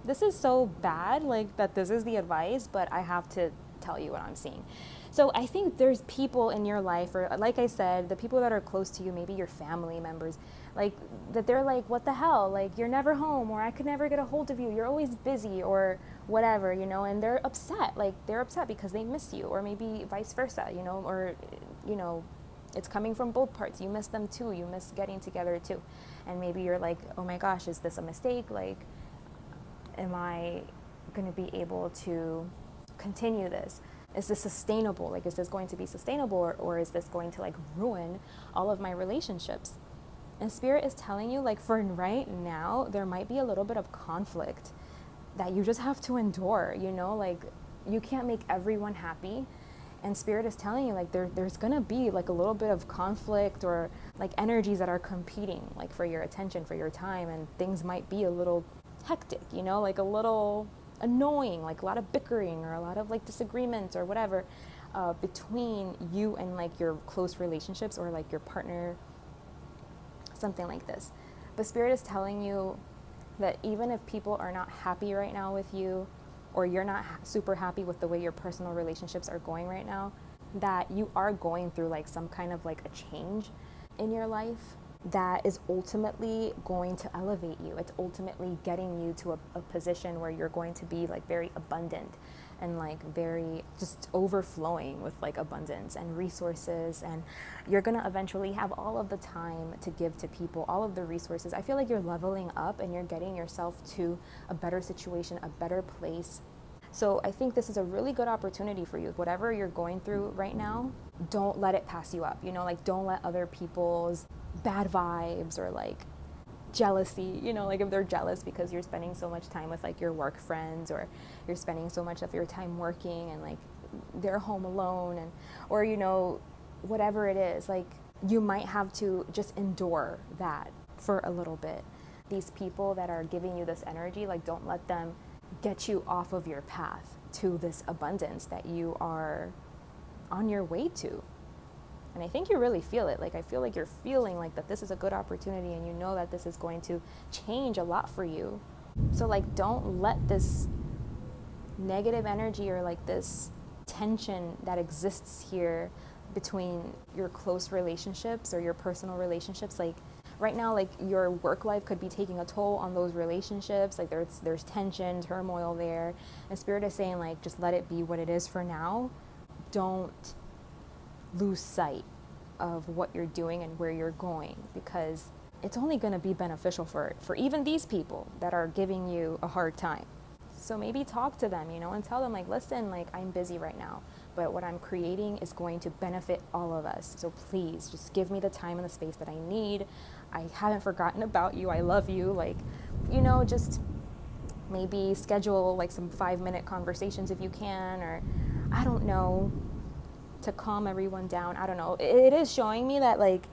Speaker 1: this is so bad, like that this is the advice, but I have to tell you what I'm seeing. So I think there's people in your life, or like I said, the people that are close to you, maybe your family members, like that they're like, what the hell? Like you're never home, or I could never get a hold of you. You're always busy or whatever, you know, and they're upset. Like they're upset because they miss you, or maybe vice versa, you know, or, you know, it's coming from both parts. You miss them too. You miss getting together too. And maybe you're like, oh my gosh, is this a mistake? Like, am I going to be able to continue this? Is this sustainable? Like, is this going to be sustainable, or is this going to like ruin all of my relationships? And Spirit is telling you, like, for right now, there might be a little bit of conflict that you just have to endure, you know, like you can't make everyone happy. And Spirit is telling you, like, there's going to be like a little bit of conflict or like energies that are competing, like for your attention, for your time, and things might be a little hectic, you know, like a little annoying, like a lot of bickering or a lot of like disagreements or whatever between you and like your close relationships or like your partner, something like this. But Spirit is telling you that even if people are not happy right now with you, or you're not super happy with the way your personal relationships are going right now, that you are going through like some kind of like a change in your life that is ultimately going to elevate you. It's ultimately getting you to a position where you're going to be like very abundant and like very just overflowing with like abundance and resources, and you're gonna eventually have all of the time to give to people, all of the resources. I feel like you're leveling up and you're getting yourself to a better situation, a better place. So I think this is a really good opportunity for you. Whatever you're going through right now, don't let it pass you up, you know, like don't let other people's bad vibes or like jealousy, you know, like if they're jealous because you're spending so much time with like your work friends, or you're spending so much of your time working and like they're home alone, and or you know, whatever it is, like you might have to just endure that for a little bit. These people that are giving you this energy, like don't let them get you off of your path to this abundance that you are on your way to. And I think you really feel it. Like I feel like you're feeling like that this is a good opportunity, and you know that this is going to change a lot for you. So like don't let this negative energy or like this tension that exists here between your close relationships or your personal relationships, like right now, like your work life could be taking a toll on those relationships. Like there's tension, turmoil there, and Spirit is saying like just let it be what it is for now. Don't lose sight of what you're doing and where you're going, because it's only going to be beneficial for even these people that are giving you a hard time. So maybe talk to them, you know, and tell them like, listen, like I'm busy right now, but what I'm creating is going to benefit all of us. So please just give me the time and the space that I need. I haven't forgotten about you. I love you. Like, you know, just maybe schedule like some 5-minute conversations if you can, or I don't know, to calm everyone down. I don't know. It is showing me that like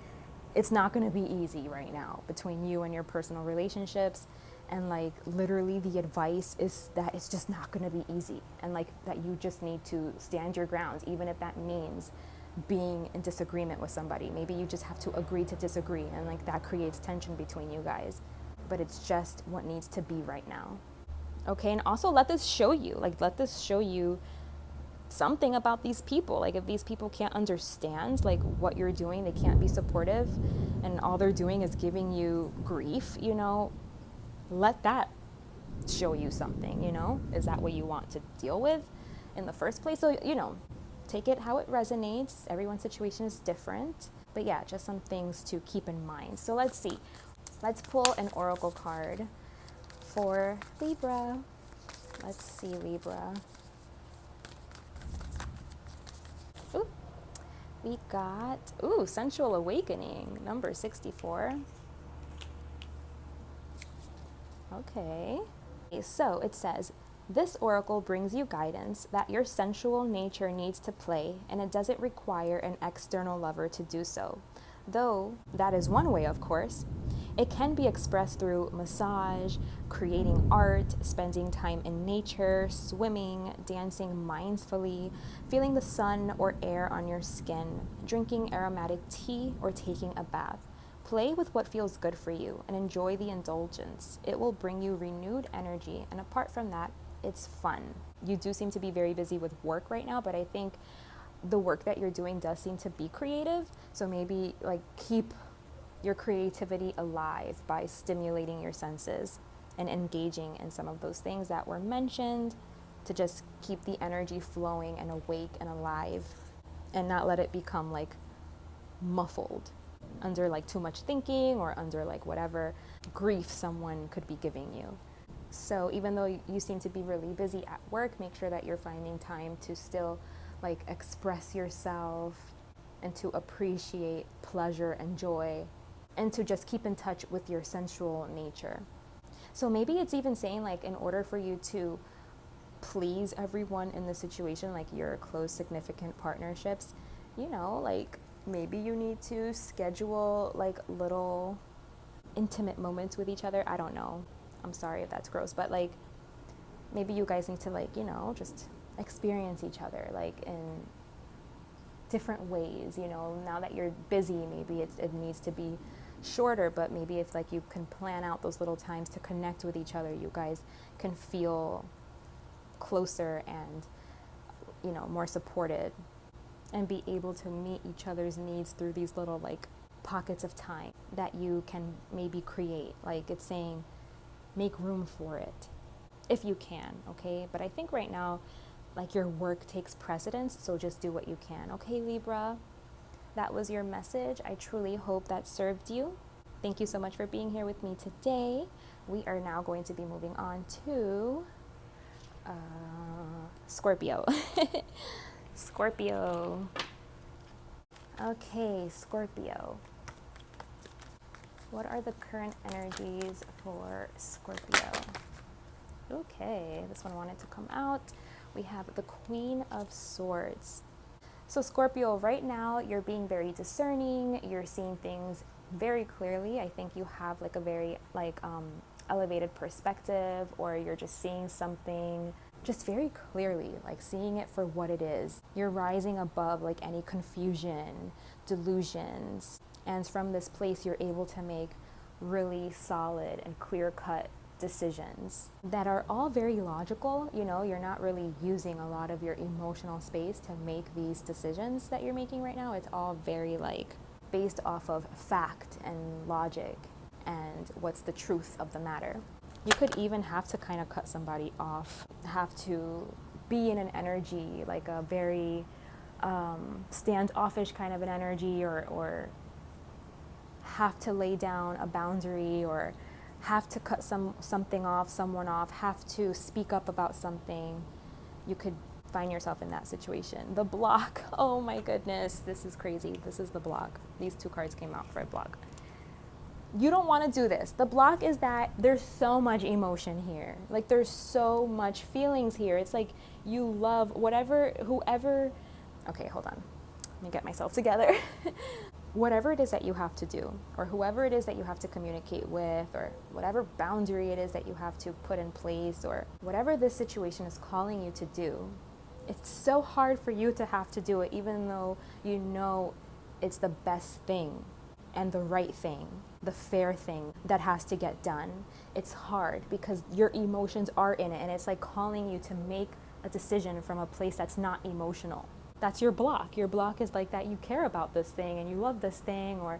Speaker 1: it's not going to be easy right now between you and your personal relationships, and like literally the advice is that it's just not going to be easy, and like that you just need to stand your grounds, even if that means being in disagreement with somebody. Maybe you just have to agree to disagree, and like that creates tension between you guys, but it's just what needs to be right now. Okay. And also let this show you something about these people. Like if these people can't understand like what you're doing, they can't be supportive, and all they're doing is giving you grief, you know, let that show you something, you know. Is that what you want to deal with in the first place? So, you know, take it how it resonates. Everyone's situation is different, but yeah, just some things to keep in mind. So let's see. Let's pull an oracle card for Libra. Let's see, Libra. Ooh, we got, Sensual Awakening, number 64. Okay. So it says, this oracle brings you guidance that your sensual nature needs to play, and it doesn't require an external lover to do so. Though that is one way, of course. It can be expressed through massage, creating art, spending time in nature, swimming, dancing mindfully, feeling the sun or air on your skin, drinking aromatic tea, or taking a bath. Play with what feels good for you and enjoy the indulgence. It will bring you renewed energy, and apart from that, it's fun. You do seem to be very busy with work right now, but I think the work that you're doing does seem to be creative. So maybe like keep your creativity alive by stimulating your senses and engaging in some of those things that were mentioned, to just keep the energy flowing and awake and alive, and not let it become like muffled under like too much thinking, or under like whatever grief someone could be giving you. So even though you seem to be really busy at work, make sure that you're finding time to still like express yourself, and to appreciate pleasure and joy, and to just keep in touch with your sensual nature. So maybe it's even saying like, in order for you to please everyone in the situation, like your close significant partnerships, you know, like maybe you need to schedule like little intimate moments with each other. I don't know. I'm sorry if that's gross, but like maybe you guys need to like, you know, just experience each other like in different ways, you know. Now that you're busy, maybe it needs to be shorter, but maybe if like you can plan out those little times to connect with each other, you guys can feel closer and, you know, more supported, and be able to meet each other's needs through these little like pockets of time that you can maybe create. Like it's saying, make room for it if you can, okay? But I think right now, like your work takes precedence, so just do what you can. Okay, Libra, that was your message. I truly hope that served you. Thank you so much for being here with me today. We are now going to be moving on to Scorpio. Scorpio. Okay, Scorpio. What are the current energies for Scorpio? Okay, this one wanted to come out. We have the Queen of Swords. So Scorpio, right now you're being very discerning. You're seeing things very clearly. I think you have like a very elevated perspective, or you're just seeing something just very clearly, like seeing it for what it is. You're rising above like any confusion, delusions. And from this place, you're able to make really solid and clear-cut decisions that are all very logical. You know, you're not really using a lot of your emotional space to make these decisions that you're making right now. It's all very like based off of fact and logic and what's the truth of the matter. You could even have to kind of cut somebody off, have to be in an energy, like a very standoffish kind of an energy, or have to lay down a boundary, or have to cut something off, someone off, have to speak up about something. You could find yourself in that situation. The block, oh my goodness, this is crazy. This is the block. These two cards came out for a block. You don't want to do this. The block is that there's so much emotion here. Like there's so much feelings here. It's like you love whoever, okay, hold on. Let me get myself together. Whatever it is that you have to do, or whoever it is that you have to communicate with, or whatever boundary it is that you have to put in place, or whatever this situation is calling you to do, it's so hard for you to have to do it, even though you know it's the best thing and the right thing, the fair thing that has to get done. It's hard because your emotions are in it, and it's like calling you to make a decision from a place that's not emotional. That's your block. Your block is like that you care about this thing and you love this thing, or,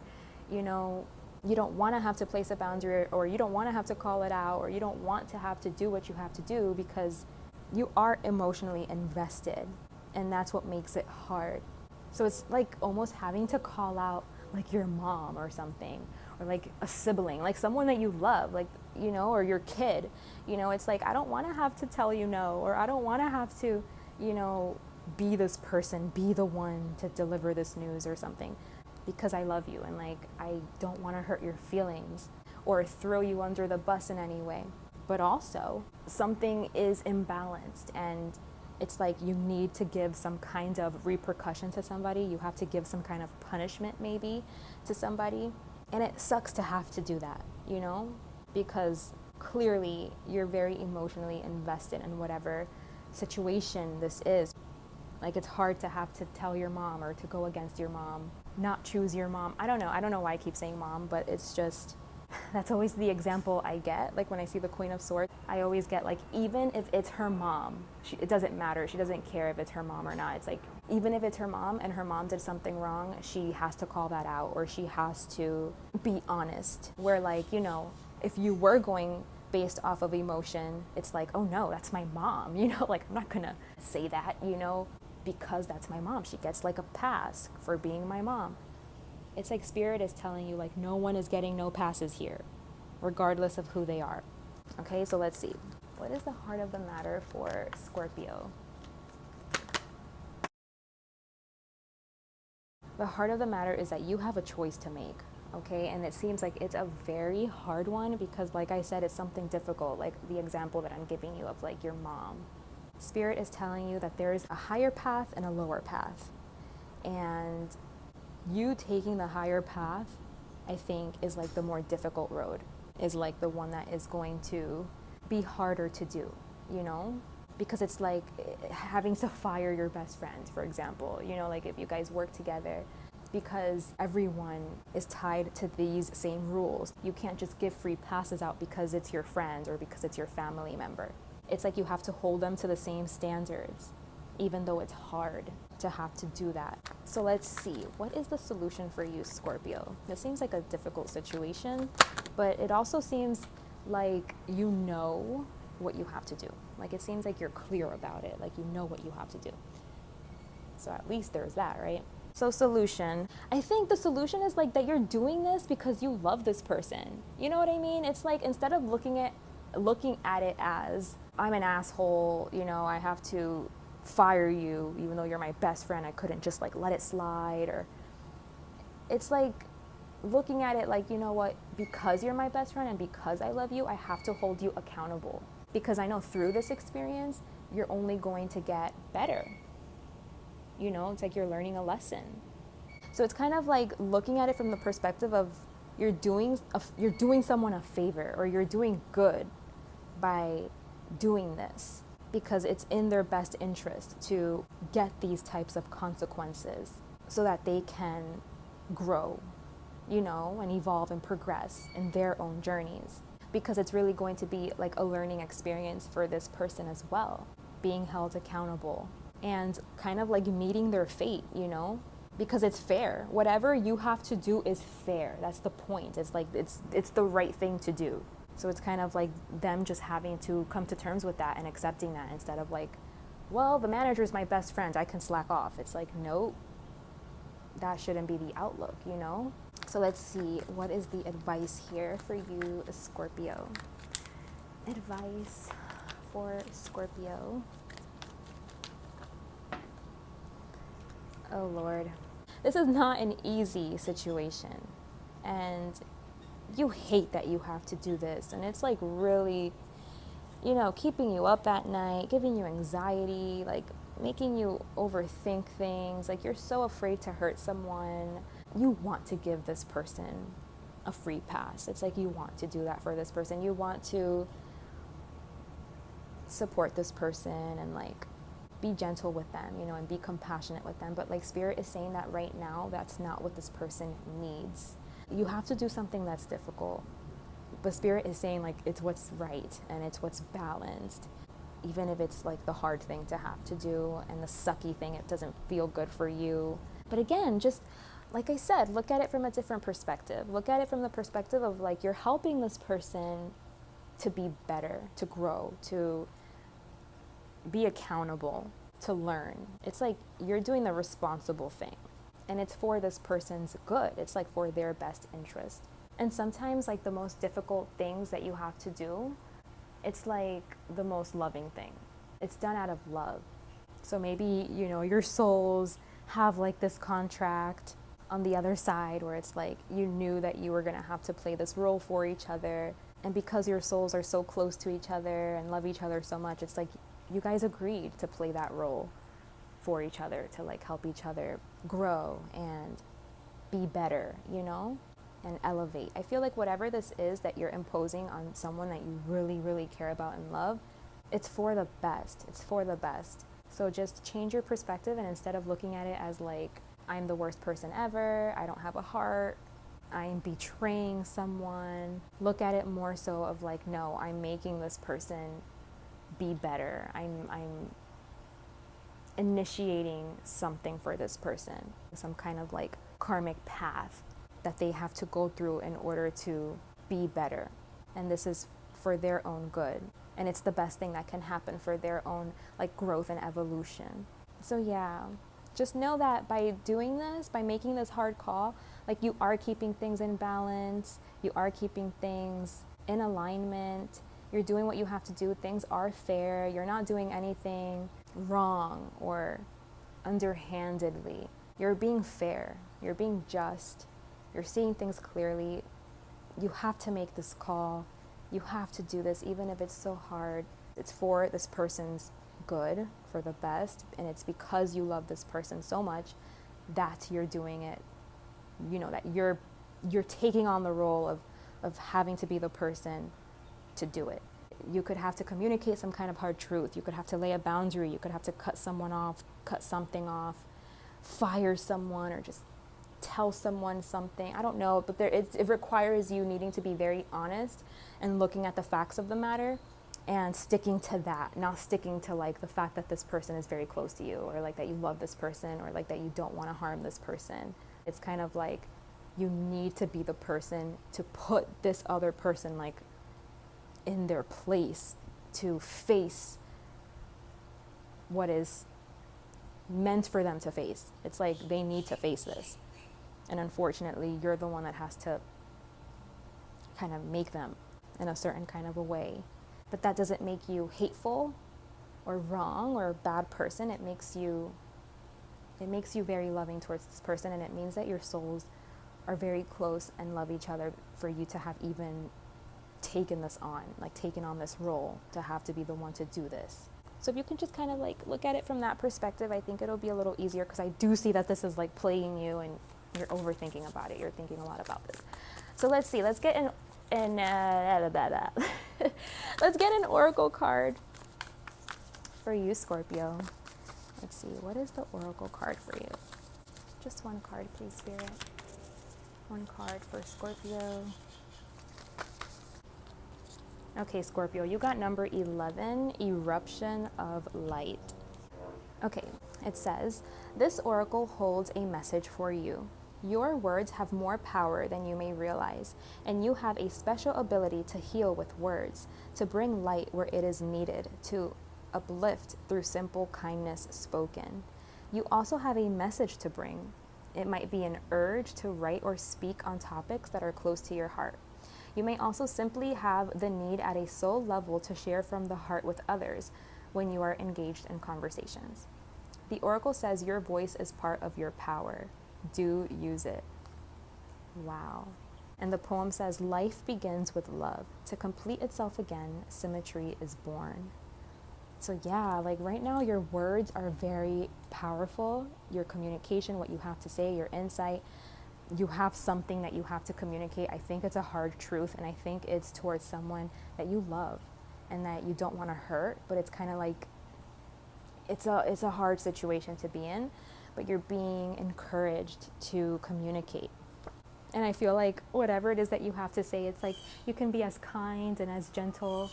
Speaker 1: you know, you don't want to have to place a boundary, or you don't want to have to call it out, or you don't want to have to do what you have to do because you are emotionally invested, and that's what makes it hard. So it's like almost having to call out like your mom or something, or like a sibling, like someone that you love, like, you know, or your kid. You know, it's like, I don't want to have to tell you no, or I don't want to have to, you know, be this person, be the one to deliver this news or something, because I love you and like I don't want to hurt your feelings or throw you under the bus in any way. But also something is imbalanced, and it's like you need to give some kind of repercussion to somebody. You have to give some kind of punishment maybe to somebody, and it sucks to have to do that, you know, because clearly you're very emotionally invested in whatever situation this is. Like it's hard to have to tell your mom, or to go against your mom, not choose your mom. I don't know why I keep saying mom, but it's just, that's always the example I get. Like when I see the Queen of Swords, I always get like, even if it's her mom, it doesn't matter. She doesn't care if it's her mom or not. It's like, even if it's her mom and her mom did something wrong, she has to call that out, or she has to be honest. Where like, you know, if you were going based off of emotion, it's like, oh no, that's my mom, you know, like I'm not gonna say that, you know, because that's my mom. She gets like a pass for being my mom. It's like Spirit is telling you like no one is getting no passes here, regardless of who they are. Okay, so let's see. What is the heart of the matter for Scorpio? The heart of the matter is that you have a choice to make, okay? And it seems like it's a very hard one because, like I said, it's something difficult, like the example that I'm giving you of like your mom. Spirit is telling you that there's a higher path and a lower path. And you taking the higher path, I think, is like the more difficult road, is like the one that is going to be harder to do, you know? Because it's like having to fire your best friend, for example, you know, like if you guys work together, because everyone is tied to these same rules. You can't just give free passes out because it's your friend or because it's your family member. It's like you have to hold them to the same standards, even though it's hard to have to do that. So let's see, what is the solution for you, Scorpio? This seems like a difficult situation, but it also seems like you know what you have to do. Like it seems like you're clear about it, like you know what you have to do. So at least there's that, right? So solution, I think the solution is like that you're doing this because you love this person. You know what I mean? It's like instead of looking at it as I'm an asshole, you know, I have to fire you even though you're my best friend, I couldn't just like let it slide, or it's like looking at it like, you know what, because you're my best friend and because I love you, I have to hold you accountable. Because I know through this experience, you're only going to get better. You know, it's like you're learning a lesson. So it's kind of like looking at it from the perspective of you're doing someone a favor, or you're doing good by doing this, because it's in their best interest to get these types of consequences so that they can grow, you know, and evolve and progress in their own journeys. Because it's really going to be like a learning experience for this person as well, being held accountable and kind of like meeting their fate, you know, because it's fair. Whatever you have to do is fair. That's the point. It's like it's the right thing to do. So it's kind of like them just having to come to terms with that and accepting that, instead of like, well, the manager's my best friend, I can slack off. It's like, nope, that shouldn't be the outlook, you know? So let's see, what is the advice here for you, Scorpio? Advice for Scorpio. Oh, Lord. This is not an easy situation. And you hate that you have to do this. And it's like really, you know, keeping you up at night, giving you anxiety, like making you overthink things. Like you're so afraid to hurt someone. You want to give this person a free pass. It's like you want to do that for this person. You want to support this person and like be gentle with them, you know, and be compassionate with them. But like Spirit is saying that right now, that's not what this person needs. You have to do something that's difficult. But Spirit is saying like it's what's right and it's what's balanced. Even if it's like the hard thing to have to do and the sucky thing, it doesn't feel good for you. But again, just like I said, look at it from a different perspective. Look at it from the perspective of like you're helping this person to be better, to grow, to be accountable, to learn. It's like you're doing the responsible thing. And it's for this person's good. It's like for their best interest. And sometimes like the most difficult things that you have to do, it's like the most loving thing. It's done out of love. So maybe, you know, your souls have like this contract on the other side where it's like you knew that you were going to have to play this role for each other. And because your souls are so close to each other and love each other so much, it's like you guys agreed to play that role for each other, to like help each other grow and be better, you know, and elevate. I feel like whatever this is that you're imposing on someone that you really, really care about and love, it's for the best. It's for the best. So just change your perspective, and instead of looking at it as like, I'm the worst person ever, I don't have a heart, I'm betraying someone, look at it more so of like, no, I'm making this person be better. I'm initiating something for this person, some kind of like karmic path that they have to go through in order to be better. And this is for their own good. And it's the best thing that can happen for their own like growth and evolution. So yeah, just know that by doing this, by making this hard call, like you are keeping things in balance, you are keeping things in alignment, you're doing what you have to do, things are fair, you're not doing anything wrong or underhandedly. You're being fair, you're being just, you're seeing things clearly. You have to make this call, you have to do this even if it's so hard. It's for this person's good, for the best, and it's because you love this person so much that you're doing it. You know, that you're taking on the role of having to be the person to do it. You could have to communicate some kind of hard truth. You could have to lay a boundary. You could have to cut someone off, cut something off, fire someone, or just tell someone something. I don't know, but it requires you needing to be very honest and looking at the facts of the matter and sticking to that, not sticking to like the fact that this person is very close to you, or like that you love this person, or like that you don't want to harm this person. It's kind of like you need to be the person to put this other person like in their place to face what is meant for them to face. It's like they need to face this. And unfortunately, you're the one that has to kind of make them in a certain kind of a way. But that doesn't make you hateful or wrong or a bad person. It makes you very loving towards this person, and it means that your souls are very close and love each other for you to have even taken this on, like taken on this role to have to be the one to do this. So if you can just kind of like look at it from that perspective, I think it'll be a little easier, because I do see that this is like playing you and you're overthinking about it. You're thinking a lot about this. So let's see. Let's get let's get an oracle card for you, Scorpio. Let's see. What is the oracle card for you? Just one card, please, Spirit. One card for Scorpio. Okay, Scorpio, you got number 11, Eruption of Light. Okay, it says, this oracle holds a message for you. Your words have more power than you may realize, and you have a special ability to heal with words, to bring light where it is needed, to uplift through simple kindness spoken. You also have a message to bring. It might be an urge to write or speak on topics that are close to your heart. You may also simply have the need at a soul level to share from the heart with others when you are engaged in conversations. The oracle says your voice is part of your power. Do use it. Wow. And the poem says, life begins with love. To complete itself again, symmetry is born. So yeah, like right now your words are very powerful. Your communication, what you have to say, your insight, you have something that you have to communicate. I think it's a hard truth, and I think it's towards someone that you love and that you don't want to hurt, but it's kind of like it's a hard situation to be in, but you're being encouraged to communicate. And I feel like whatever it is that you have to say, it's like you can be as kind and as gentle,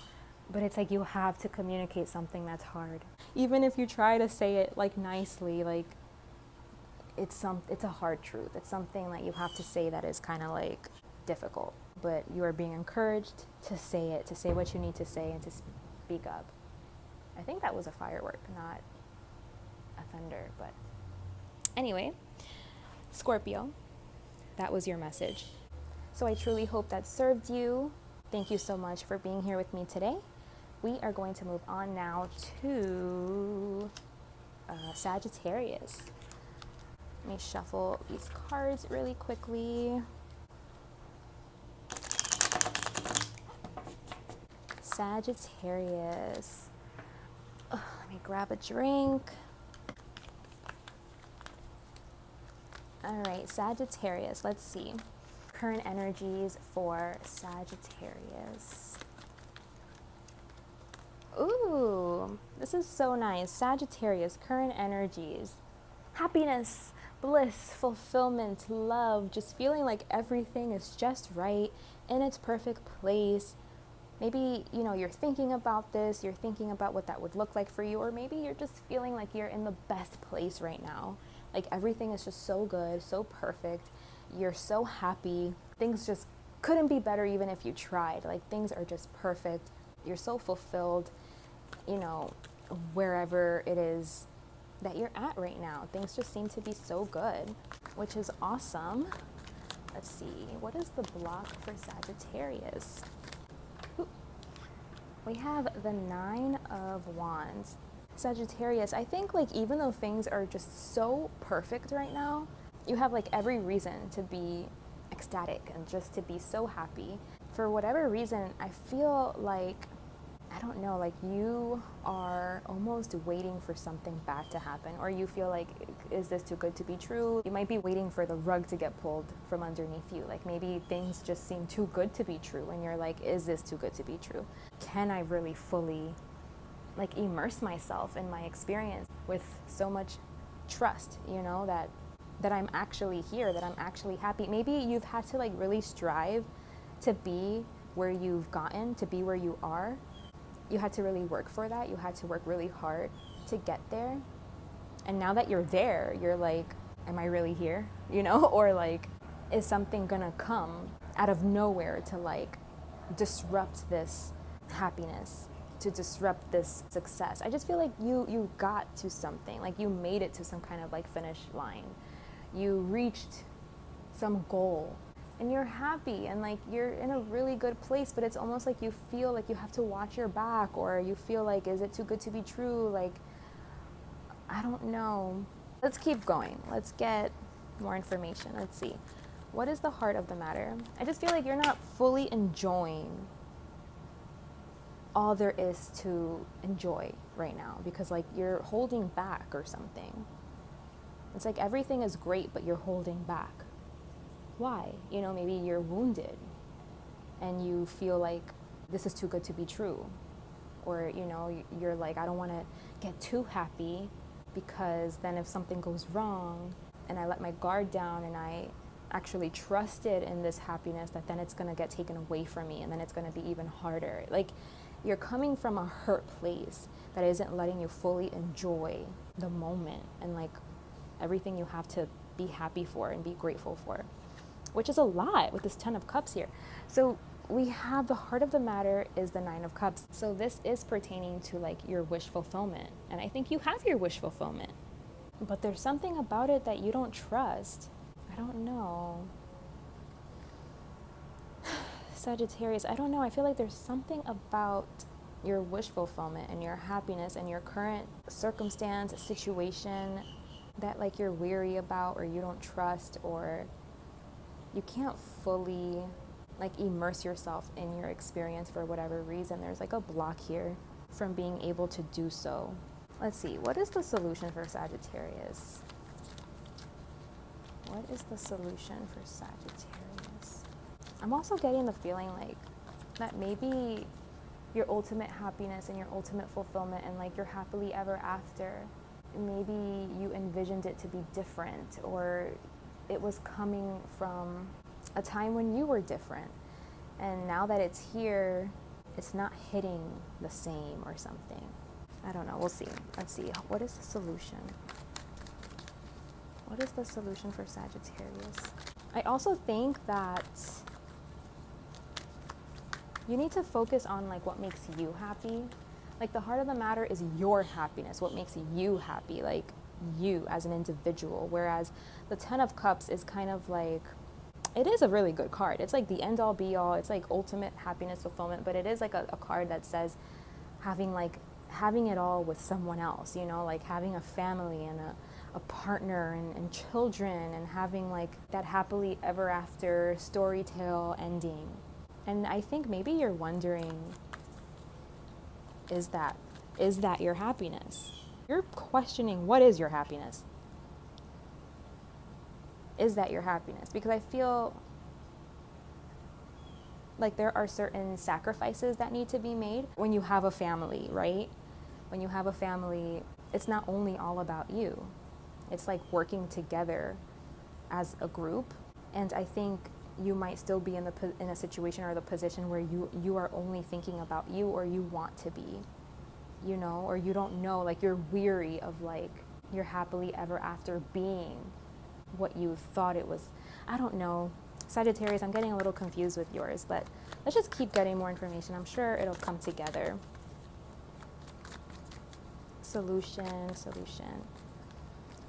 Speaker 1: but it's like you have to communicate something that's hard. Even if you try to say it like nicely, like it's a hard truth. It's something that you have to say that is kind of like difficult, but you are being encouraged to say it, to say what you need to say, and to speak up. I think that was a firework, not a thunder, but anyway, Scorpio, that was your message. So I truly hope that served you. Thank you so much for being here with me today. We are going to move on now to Sagittarius. Let me shuffle these cards really quickly. Sagittarius. Let me grab a drink. All right, Sagittarius, let's see. Current energies for Sagittarius. Ooh, this is so nice. Sagittarius, current energies. Happiness, bliss, fulfillment, love, just feeling like everything is just right, in its perfect place. Maybe, you're thinking about this, you're thinking about what that would look like for you, or maybe you're just feeling like you're in the best place right now. Like everything is just so good, so perfect. You're so happy. Things just couldn't be better even if you tried. Like things are just perfect. You're so fulfilled, wherever it is that you're at right now. Things just seem to be so good, which is awesome. Let's see, what is the block for Sagittarius? Ooh. We have the 9 of Wands. Sagittarius, I think like even though things are just so perfect right now, you have like every reason to be ecstatic and just to be so happy. For whatever reason, I feel like, I don't know, like you are almost waiting for something bad to happen, or you feel like, is this too good to be true? You might be waiting for the rug to get pulled from underneath you. Like maybe things just seem too good to be true, and you're like, is this too good to be true? Can I really fully like immerse myself in my experience with so much trust, that I'm actually here, that I'm actually happy? Maybe you've had to like really strive to be where you've gotten, to be where you are. You had to really work for that. You had to work really hard to get there. And now that you're there, you're like, am I really here? Or like, is something gonna come out of nowhere to like disrupt this happiness, to disrupt this success? I just feel like you got to something, like you made it to some kind of like finish line. You reached some goal and you're happy and like you're in a really good place, but it's almost like you feel like you have to watch your back, or you feel like, is it too good to be true? Like, I don't know. Let's keep going. Let's get more information. Let's see. What is the heart of the matter? I just feel like you're not fully enjoying all there is to enjoy right now, because like you're holding back or something. It's like everything is great, but you're holding back. Why? You know, maybe you're wounded and you feel like this is too good to be true. Or, you know, you're like, I don't want to get too happy, because then if something goes wrong and I let my guard down and I actually trusted in this happiness, that then it's going to get taken away from me, and then it's going to be even harder. Like, you're coming from a hurt place that isn't letting you fully enjoy the moment and like everything you have to be happy for and be grateful for, which is a lot with this 10 of Cups here. So we have the heart of the matter is the 9 of Cups. So this is pertaining to like your wish fulfillment. And I think you have your wish fulfillment, but there's something about it that you don't trust. I don't know. Sagittarius, I don't know. I feel like there's something about your wish fulfillment and your happiness and your current circumstance, situation that like you're weary about, or you don't trust, or you can't fully like immerse yourself in your experience for whatever reason. There's like a block here from being able to do so. Let's see, what is the solution for Sagittarius? What is the solution for Sagittarius? I'm also getting the feeling like that maybe your ultimate happiness and your ultimate fulfillment and like your happily ever after, maybe you envisioned it to be different, or it was coming from a time when you were different, and now that it's here, it's not hitting the same or something. I don't know, we'll see. Let's see, what is the solution? What is the solution for Sagittarius? I also think that you need to focus on like what makes you happy. Like the heart of the matter is your happiness, what makes you happy, like you as an individual. Whereas the 10 of Cups is kind of like, it is a really good card. It's like the end all be all. It's like ultimate happiness fulfillment, but it is like a card that says having it all with someone else, you know, like having a family and a partner and children, and having like that happily ever after story tale ending. And I think maybe you're wondering, is that your happiness? You're questioning, what is your happiness? Is that your happiness? Because I feel like there are certain sacrifices that need to be made when you have a family, right? When you have a family, it's not only all about you. It's like working together as a group. And I think you might still be in a situation or the position where you are only thinking about you, or you want to be, you know, or you don't know, like you're weary of like your happily ever after being what you thought it was. I don't know. Sagittarius, I'm getting a little confused with yours, but let's just keep getting more information. I'm sure it'll come together. Solution.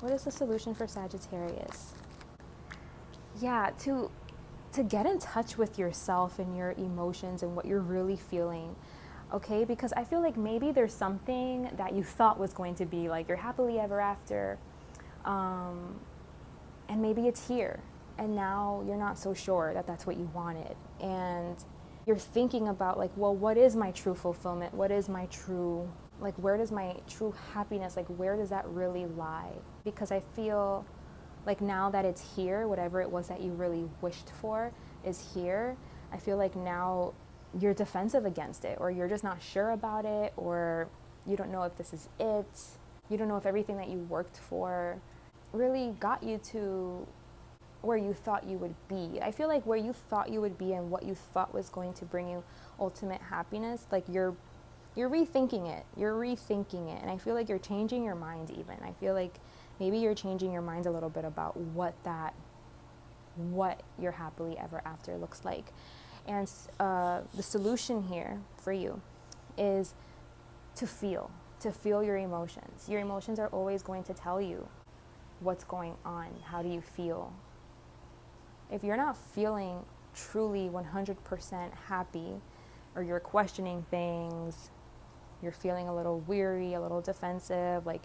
Speaker 1: What is the solution for Sagittarius? Yeah, to get in touch with yourself and your emotions and what you're really feeling, okay? Because I feel like maybe there's something that you thought was going to be like your happily ever after, and maybe it's here, and now you're not so sure that that's what you wanted, and you're thinking about like, well, what is my true fulfillment? What is my true, like, where does my true happiness, like, where does that really lie? Because I feel like now that it's here, whatever it was that you really wished for is here, I feel like now you're defensive against it, or you're just not sure about it, or you don't know if this is it. You don't know if everything that you worked for really got you to where you thought you would be. I feel like where you thought you would be and what you thought was going to bring you ultimate happiness, like you're rethinking it. And I feel like you're changing your mind even. I feel like maybe you're changing your mind a little bit about what your happily ever after looks like. And the solution here for you is to feel your emotions. Your emotions are always going to tell you what's going on. How do you feel? If you're not feeling truly 100% happy, or you're questioning things, you're feeling a little weary, a little defensive, like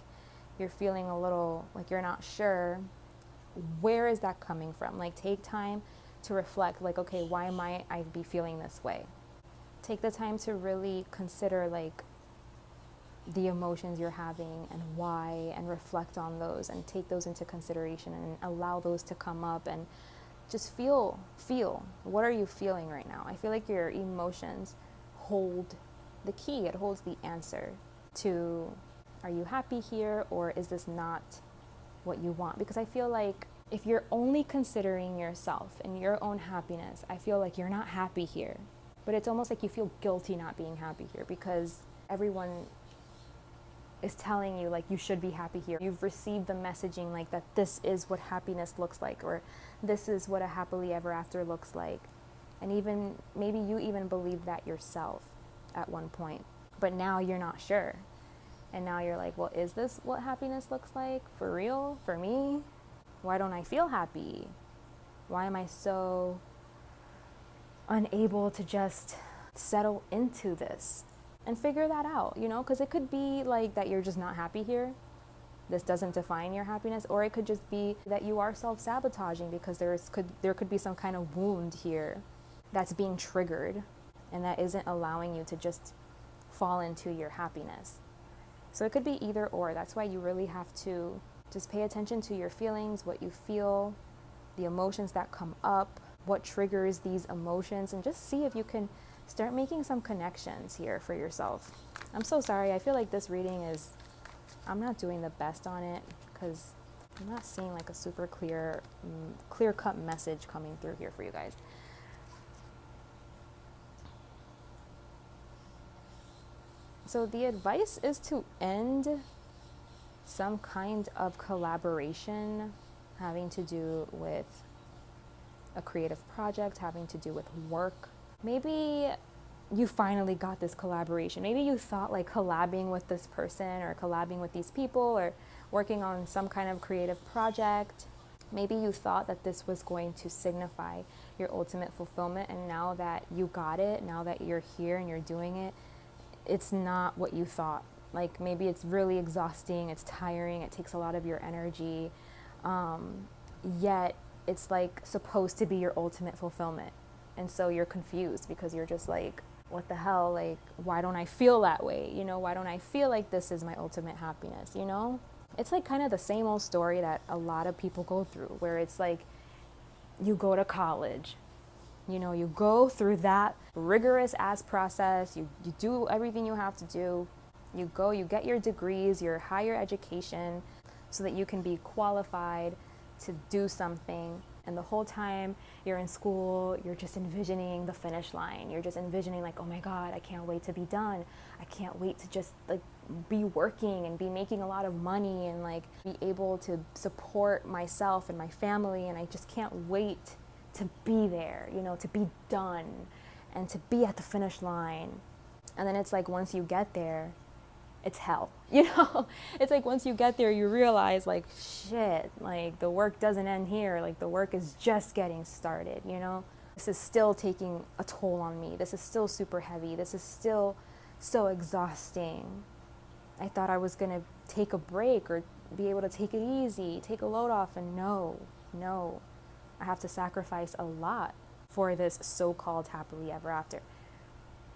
Speaker 1: you're feeling a little like you're not sure, where is that coming from? Like, take time to reflect, like, okay, why might I be feeling this way? Take the time to really consider, like, the emotions you're having and why, and reflect on those and take those into consideration and allow those to come up, and just feel what are you feeling right now. I feel like your emotions hold the key. It holds the answer to, are you happy here, or is this not what you want? Because I feel like if you're only considering yourself and your own happiness, I feel like you're not happy here. But it's almost like you feel guilty not being happy here, because everyone is telling you, like, you should be happy here. You've received the messaging, like, that this is what happiness looks like, or this is what a happily ever after looks like. And even maybe you even believe that yourself at one point, but now you're not sure. And now you're like, well, is this what happiness looks like for real, for me? Why don't I feel happy? Why am I so unable to just settle into this and figure that out, you know? Because it could be like that you're just not happy here. This doesn't define your happiness. Or it could just be that you are self-sabotaging because there could be some kind of wound here that's being triggered and that isn't allowing you to just fall into your happiness. So it could be either or. That's why you really have to just pay attention to your feelings, what you feel, the emotions that come up, what triggers these emotions, and just see if you can start making some connections here for yourself. I'm so sorry. I feel like this reading I'm not doing the best on it because I'm not seeing like a super clear-cut message coming through here for you guys. So the advice is to end some kind of collaboration having to do with a creative project, having to do with work. Maybe you finally got this collaboration. Maybe you thought like collabing with this person or collabing with these people or working on some kind of creative project. Maybe you thought that this was going to signify your ultimate fulfillment, and now that you got it, now that you're here and you're doing it, it's not what you thought. Like, maybe it's really exhausting, it's tiring, it takes a lot of your energy, yet it's like supposed to be your ultimate fulfillment. And so you're confused because you're just like, what the hell? Like, why don't I feel that way? You know, why don't I feel like this is my ultimate happiness? You know, it's like kind of the same old story that a lot of people go through, where it's like you go to college, you know, you go through that rigorous ass process, you do everything you have to do, you go, you get your degrees, your higher education, so that you can be qualified to do something. And the whole time you're in school, you're just envisioning the finish line. You're just envisioning like, oh my God, I can't wait to be done. I can't wait to just like be working and be making a lot of money and like be able to support myself and my family. And I just can't wait to be there, you know, to be done and to be at the finish line. And then it's like, once you get there, it's hell, you know? It's like once you get there, you realize like, shit, like the work doesn't end here. Like the work is just getting started, you know? This is still taking a toll on me. This is still super heavy. This is still so exhausting. I thought I was gonna take a break or be able to take it easy, take a load off, and no, I have to sacrifice a lot for this so-called happily ever after.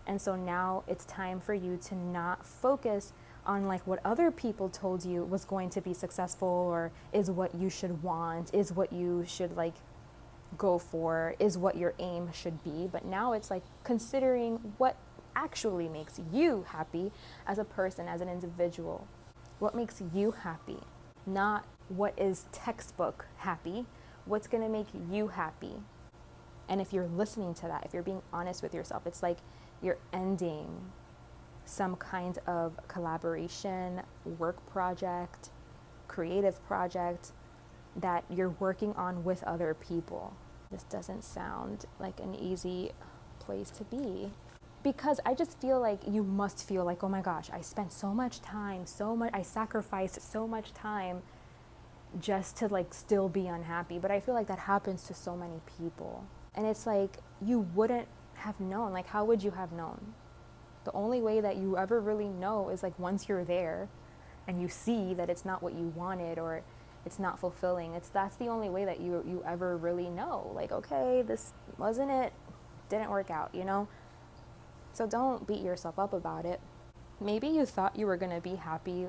Speaker 1: And so now it's time for you to not focus on like what other people told you was going to be successful, or is what you should want, is what you should like go for, is what your aim should be. But now it's like considering what actually makes you happy as a person, as an individual. What makes you happy, not what is textbook happy. What's going to make you happy? And if you're listening to that, if you're being honest with yourself, it's like you're ending some kind of collaboration, work project, creative project that you're working on with other people. This doesn't sound like an easy place to be, because I just feel like you must feel like, oh my gosh, I spent so much time, I sacrificed so much time just to like still be unhappy. But I feel like that happens to so many people. And it's like, you wouldn't have known. Like, how would you have known? The only way that you ever really know is like once you're there and you see that it's not what you wanted, or it's not fulfilling. That's the only way that you ever really know, like, okay, this wasn't it, didn't work out, you know? So don't beat yourself up about it. Maybe you thought you were going to be happy,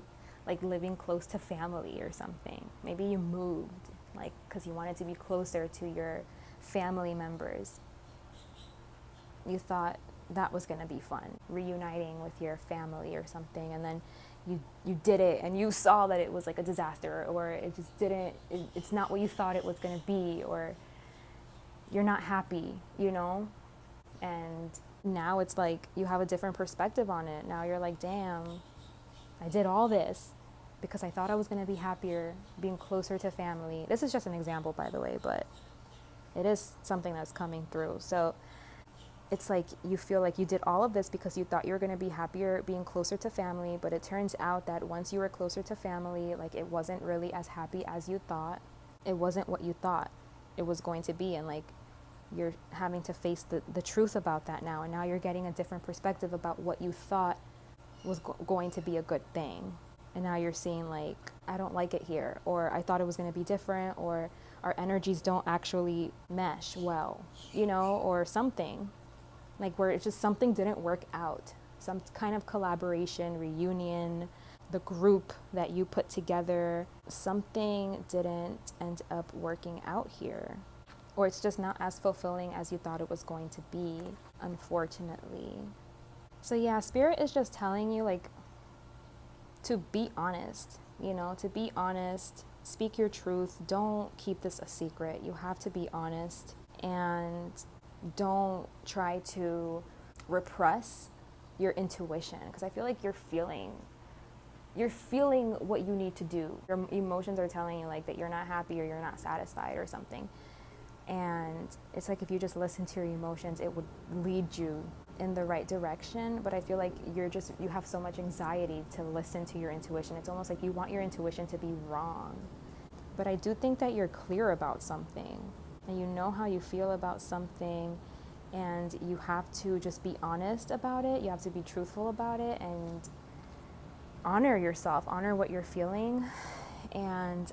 Speaker 1: like living close to family or something. Maybe you moved, like, because you wanted to be closer to your family members. You thought that was going to be fun, reuniting with your family or something, and then you did it and you saw that it was like a disaster, or it just didn't, it's not what you thought it was going to be, or you're not happy, you know? And now it's like you have a different perspective on it. Now you're like, damn, I did all this because I thought I was going to be happier being closer to family. This is just an example, by the way, but it is something that's coming through. So it's like you feel like you did all of this because you thought you were going to be happier being closer to family, but it turns out that once you were closer to family, like it wasn't really as happy as you thought. It wasn't what you thought it was going to be, and like you're having to face the truth about that now, and now you're getting a different perspective about what you thought was going to be a good thing. And now you're seeing like, I don't like it here, or I thought it was going to be different, or our energies don't actually mesh well, you know, or something. Like where it's just something didn't work out. Some kind of collaboration, reunion, the group that you put together, something didn't end up working out here. Or it's just not as fulfilling as you thought it was going to be, unfortunately. So yeah, Spirit is just telling you like to be honest, you know, to be honest, speak your truth. Don't keep this a secret. You have to be honest, and don't try to repress your intuition, because I feel like you're feeling what you need to do. Your emotions are telling you like that you're not happy or you're not satisfied or something. And it's like if you just listen to your emotions, it would lead you in the right direction. But I feel like you have so much anxiety to listen to your intuition. It's almost like you want your intuition to be wrong. But I do think that you're clear about something, and you know how you feel about something, and you have to just be honest about it. You have to be truthful about it and honor yourself, honor what you're feeling, and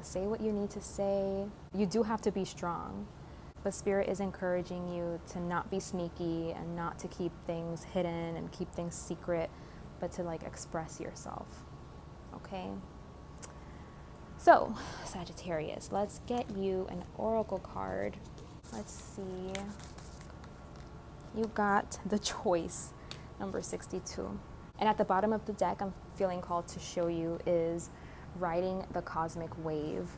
Speaker 1: say what you need to say. You do have to be strong, but Spirit is encouraging you to not be sneaky and not to keep things hidden and keep things secret, but to like express yourself. Okay? So, Sagittarius, let's get you an oracle card. Let's see. You got the choice, number 62. And at the bottom of the deck, I'm feeling called to show you is riding the cosmic wave.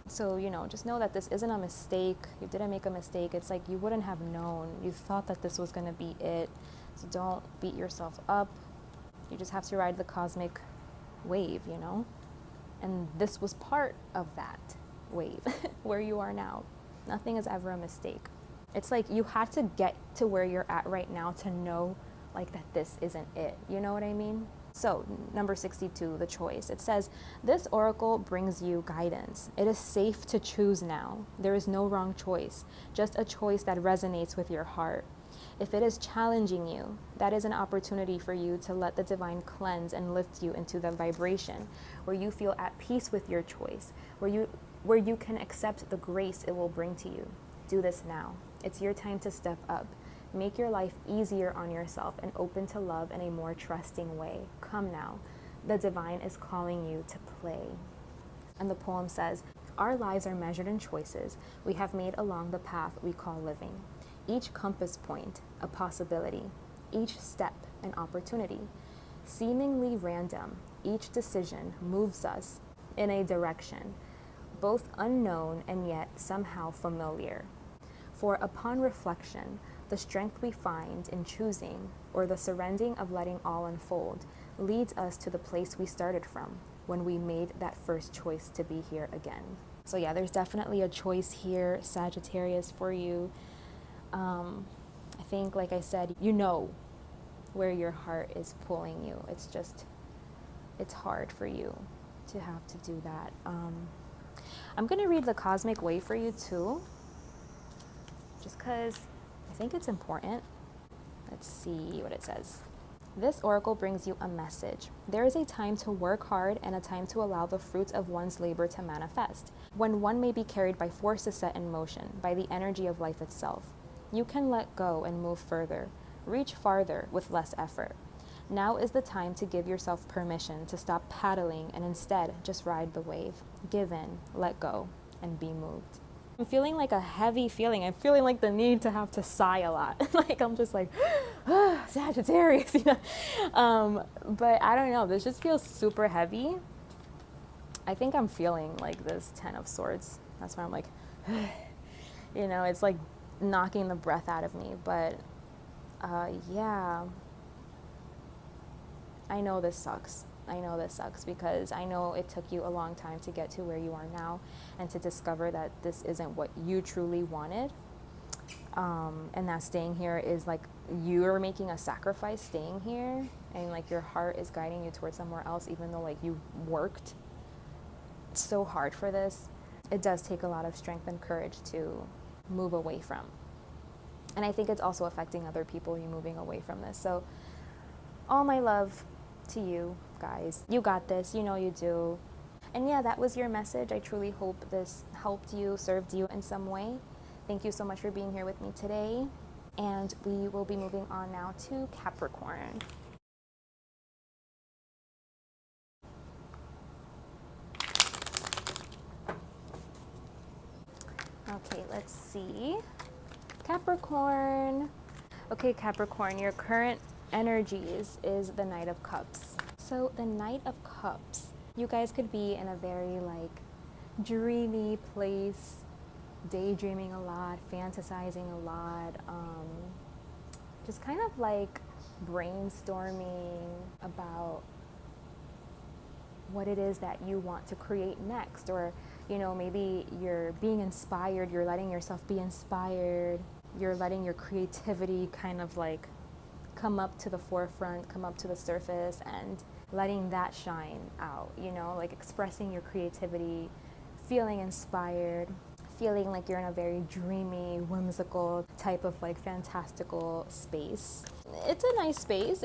Speaker 1: So, you know, just know that this isn't a mistake. You didn't make a mistake. It's like you wouldn't have known. You thought that this was going to be it. So don't beat yourself up. You just have to ride the cosmic wave, you know? And this was part of that wave, where you are now. Nothing is ever a mistake. It's like you had to get to where you're at right now to know like that this isn't it. You know what I mean? So, number 62, the choice. It says, this oracle brings you guidance. It is safe to choose now. There is no wrong choice, just a choice that resonates with your heart. If it is challenging you, that is an opportunity for you to let the divine cleanse and lift you into the vibration where you feel at peace with your choice, where you can accept the grace it will bring to you. Do this now. It's your time to step up. Make your life easier on yourself and open to love in a more trusting way. Come now. The divine is calling you to play. And the poem says, our lives are measured in choices we have made along the path we call living. Each compass point, a possibility. Each step, an opportunity. Seemingly random, each decision moves us in a direction, both unknown and yet somehow familiar. For upon reflection, the strength we find in choosing, or the surrendering of letting all unfold, leads us to the place we started from when we made that first choice to be here again. So yeah, there's definitely a choice here, Sagittarius, for you. I think, like I said, you know where your heart is pulling you. It's hard for you to have to do that. I'm going to read the cosmic wave for you too, just because I think it's important. Let's see what it says. This oracle brings you a message. There is a time to work hard and a time to allow the fruits of one's labor to manifest, when one may be carried by forces set in motion, by the energy of life itself. You can let go and move further, reach farther with less effort. Now is the time to give yourself permission to stop paddling and instead just ride the wave. Give in, let go, and be moved. I'm feeling like a heavy feeling. I'm feeling like the need to have to sigh a lot. Like I'm just like, Sagittarius, you know. But I don't know. This just feels super heavy. I think I'm feeling like this Ten of Swords. That's why I'm like, you know, it's like knocking the breath out of me. But yeah. I know this sucks. I know this sucks because I know it took you a long time to get to where you are now and to discover that this isn't what you truly wanted. And that staying here is like you're making a sacrifice staying here, and like your heart is guiding you towards somewhere else, even though like you worked so hard for this. It does take a lot of strength and courage to move away from. And I think it's also affecting other people, you moving away from this. So all my love to you guys. You got this. You know you do. And yeah, that was your message. I truly hope this helped you, served you in some way. Thank you so much for being here with me today. And we will be moving on now to Capricorn. Okay, let's see. Capricorn. Okay, Capricorn, your current energies is the Knight of Cups. So the Knight of Cups, you guys could be in a very like dreamy place, daydreaming a lot, fantasizing a lot, just kind of like brainstorming about what it is that you want to create next. Or, you know, maybe you're being inspired, you're letting yourself be inspired, you're letting your creativity kind of like come up to the forefront, come up to the surface, and letting that shine out, you know, like expressing your creativity, feeling inspired, feeling like you're in a very dreamy, whimsical type of like fantastical space. It's a nice space.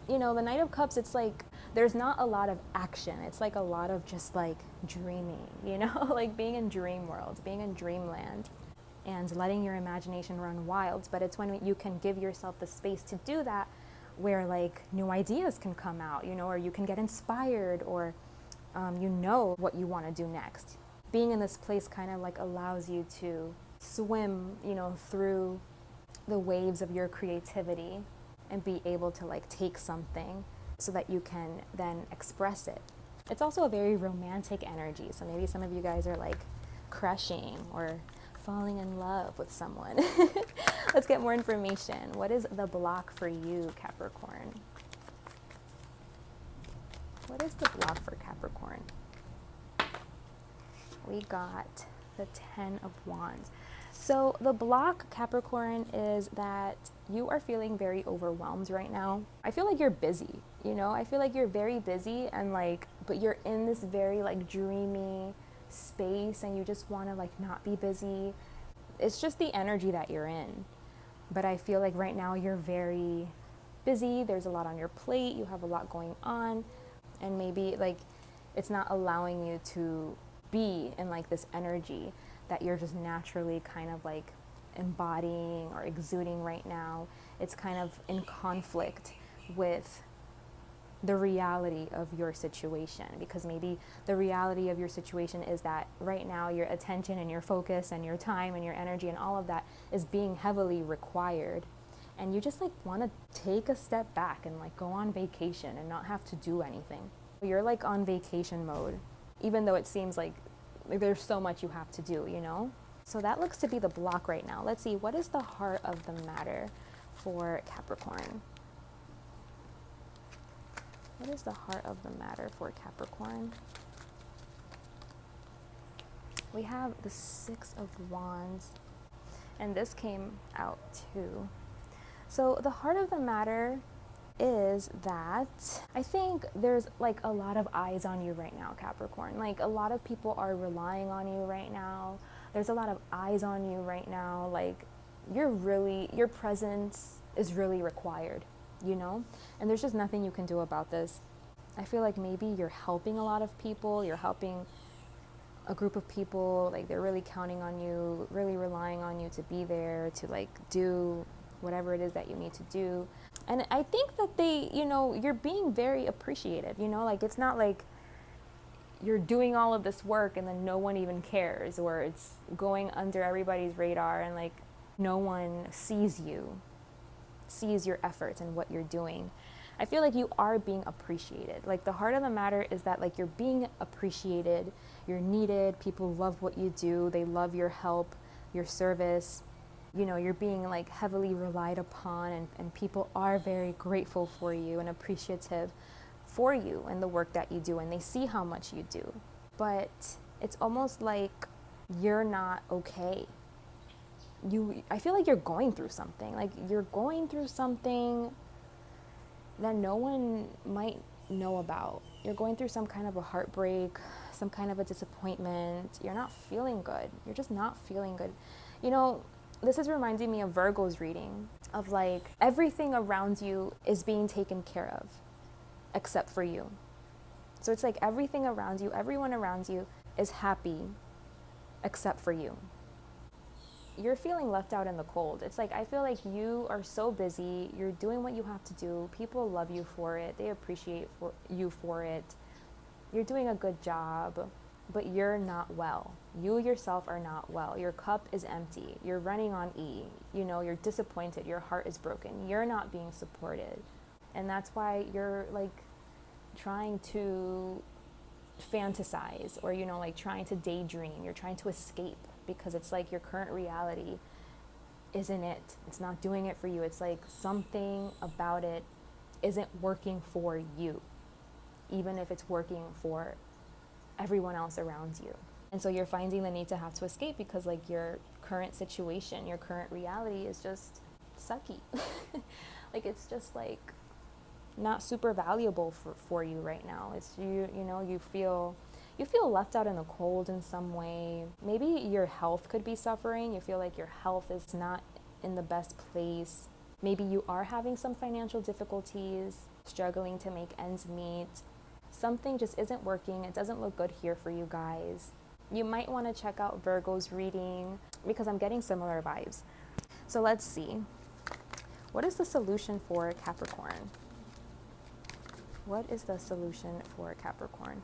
Speaker 1: You know, the Knight of Cups, it's like there's not a lot of action. It's like a lot of just like dreaming, you know, like being in dream world, being in dreamland, and letting your imagination run wild. But it's when you can give yourself the space to do that where like new ideas can come out, you know, or you can get inspired, or you know what you want to do next. Being in this place kind of like allows you to swim, you know, through the waves of your creativity and be able to like take something so that you can then express it. It's also a very romantic energy. So maybe some of you guys are like crushing or falling in love with someone. Let's get more information. What is the block for you, Capricorn? What is the block for Capricorn? We got the Ten of Wands. So the block, Capricorn, is that you are feeling very overwhelmed right now. I feel like you're busy, you know? I feel like you're very busy and like, but you're in this very like dreamy space and you just want to like not be busy. It's just the energy that you're in. But I feel like right now you're very busy. There's a lot on your plate. You have a lot going on. And maybe like it's not allowing you to be in like this energy that you're just naturally kind of like embodying or exuding right now. It's kind of in conflict with the reality of your situation, because maybe the reality of your situation is that right now your attention and your focus and your time and your energy and all of that is being heavily required, and you just like want to take a step back and like go on vacation and not have to do anything. You're like on vacation mode, even though it seems like there's so much you have to do, you know? So that looks to be the block right now. Let's see, what is the heart of the matter for Capricorn? What is the heart of the matter for Capricorn? We have the Six of Wands, and this came out too. So the heart of the matter is that I think there's like a lot of eyes on you right now, Capricorn. Like a lot of people are relying on you right now. There's a lot of eyes on you right now. Like your presence is really required. you know? And there's just nothing you can do about this. I feel like maybe you're helping a lot of people, you're helping a group of people, like they're really counting on you, really relying on you to be there, to like do whatever it is that you need to do. And I think that they, you know, you're being very appreciated, you know, like it's not like you're doing all of this work and then no one even cares, or it's going under everybody's radar and like no one sees your efforts and what you're doing. I feel like you are being appreciated. Like the heart of the matter is that like you're being appreciated, you're needed, people love what you do, they love your help, your service. You know, you're being like heavily relied upon, and people are very grateful for you and appreciative for you and the work that you do, and they see how much you do. But it's almost like you're not okay. I feel like you're going through something. Like you're going through something that no one might know about. You're going through some kind of a heartbreak, some kind of a disappointment. You're not feeling good. You're just not feeling good. You know, this is reminding me of Virgo's reading of like everything around you is being taken care of except for you. So it's like everything around you, everyone around you is happy except for you. You're feeling left out in the cold. It's like, I feel like you are so busy. You're doing what you have to do. People love you for it. They appreciate you for it. You're doing a good job, but you're not well. You yourself are not well. Your cup is empty. You're running on E. You know, you're disappointed. Your heart is broken. You're not being supported. And that's why you're like trying to fantasize, or, you know, like trying to daydream. You're trying to escape, because it's like your current reality isn't it. It's not doing it for you. It's like something about it isn't working for you, even if it's working for everyone else around you. And so you're finding the need to have to escape because like your current situation, your current reality is just sucky. Like it's just like not super valuable for you right now. It's you know, you feel left out in the cold in some way. Maybe your health could be suffering. You feel like your health is not in the best place. Maybe you are having some financial difficulties, struggling to make ends meet. Something just isn't working. It doesn't look good here for you guys. You might want to check out Virgo's reading because I'm getting similar vibes. So let's see. What is the solution for Capricorn? What is the solution for Capricorn?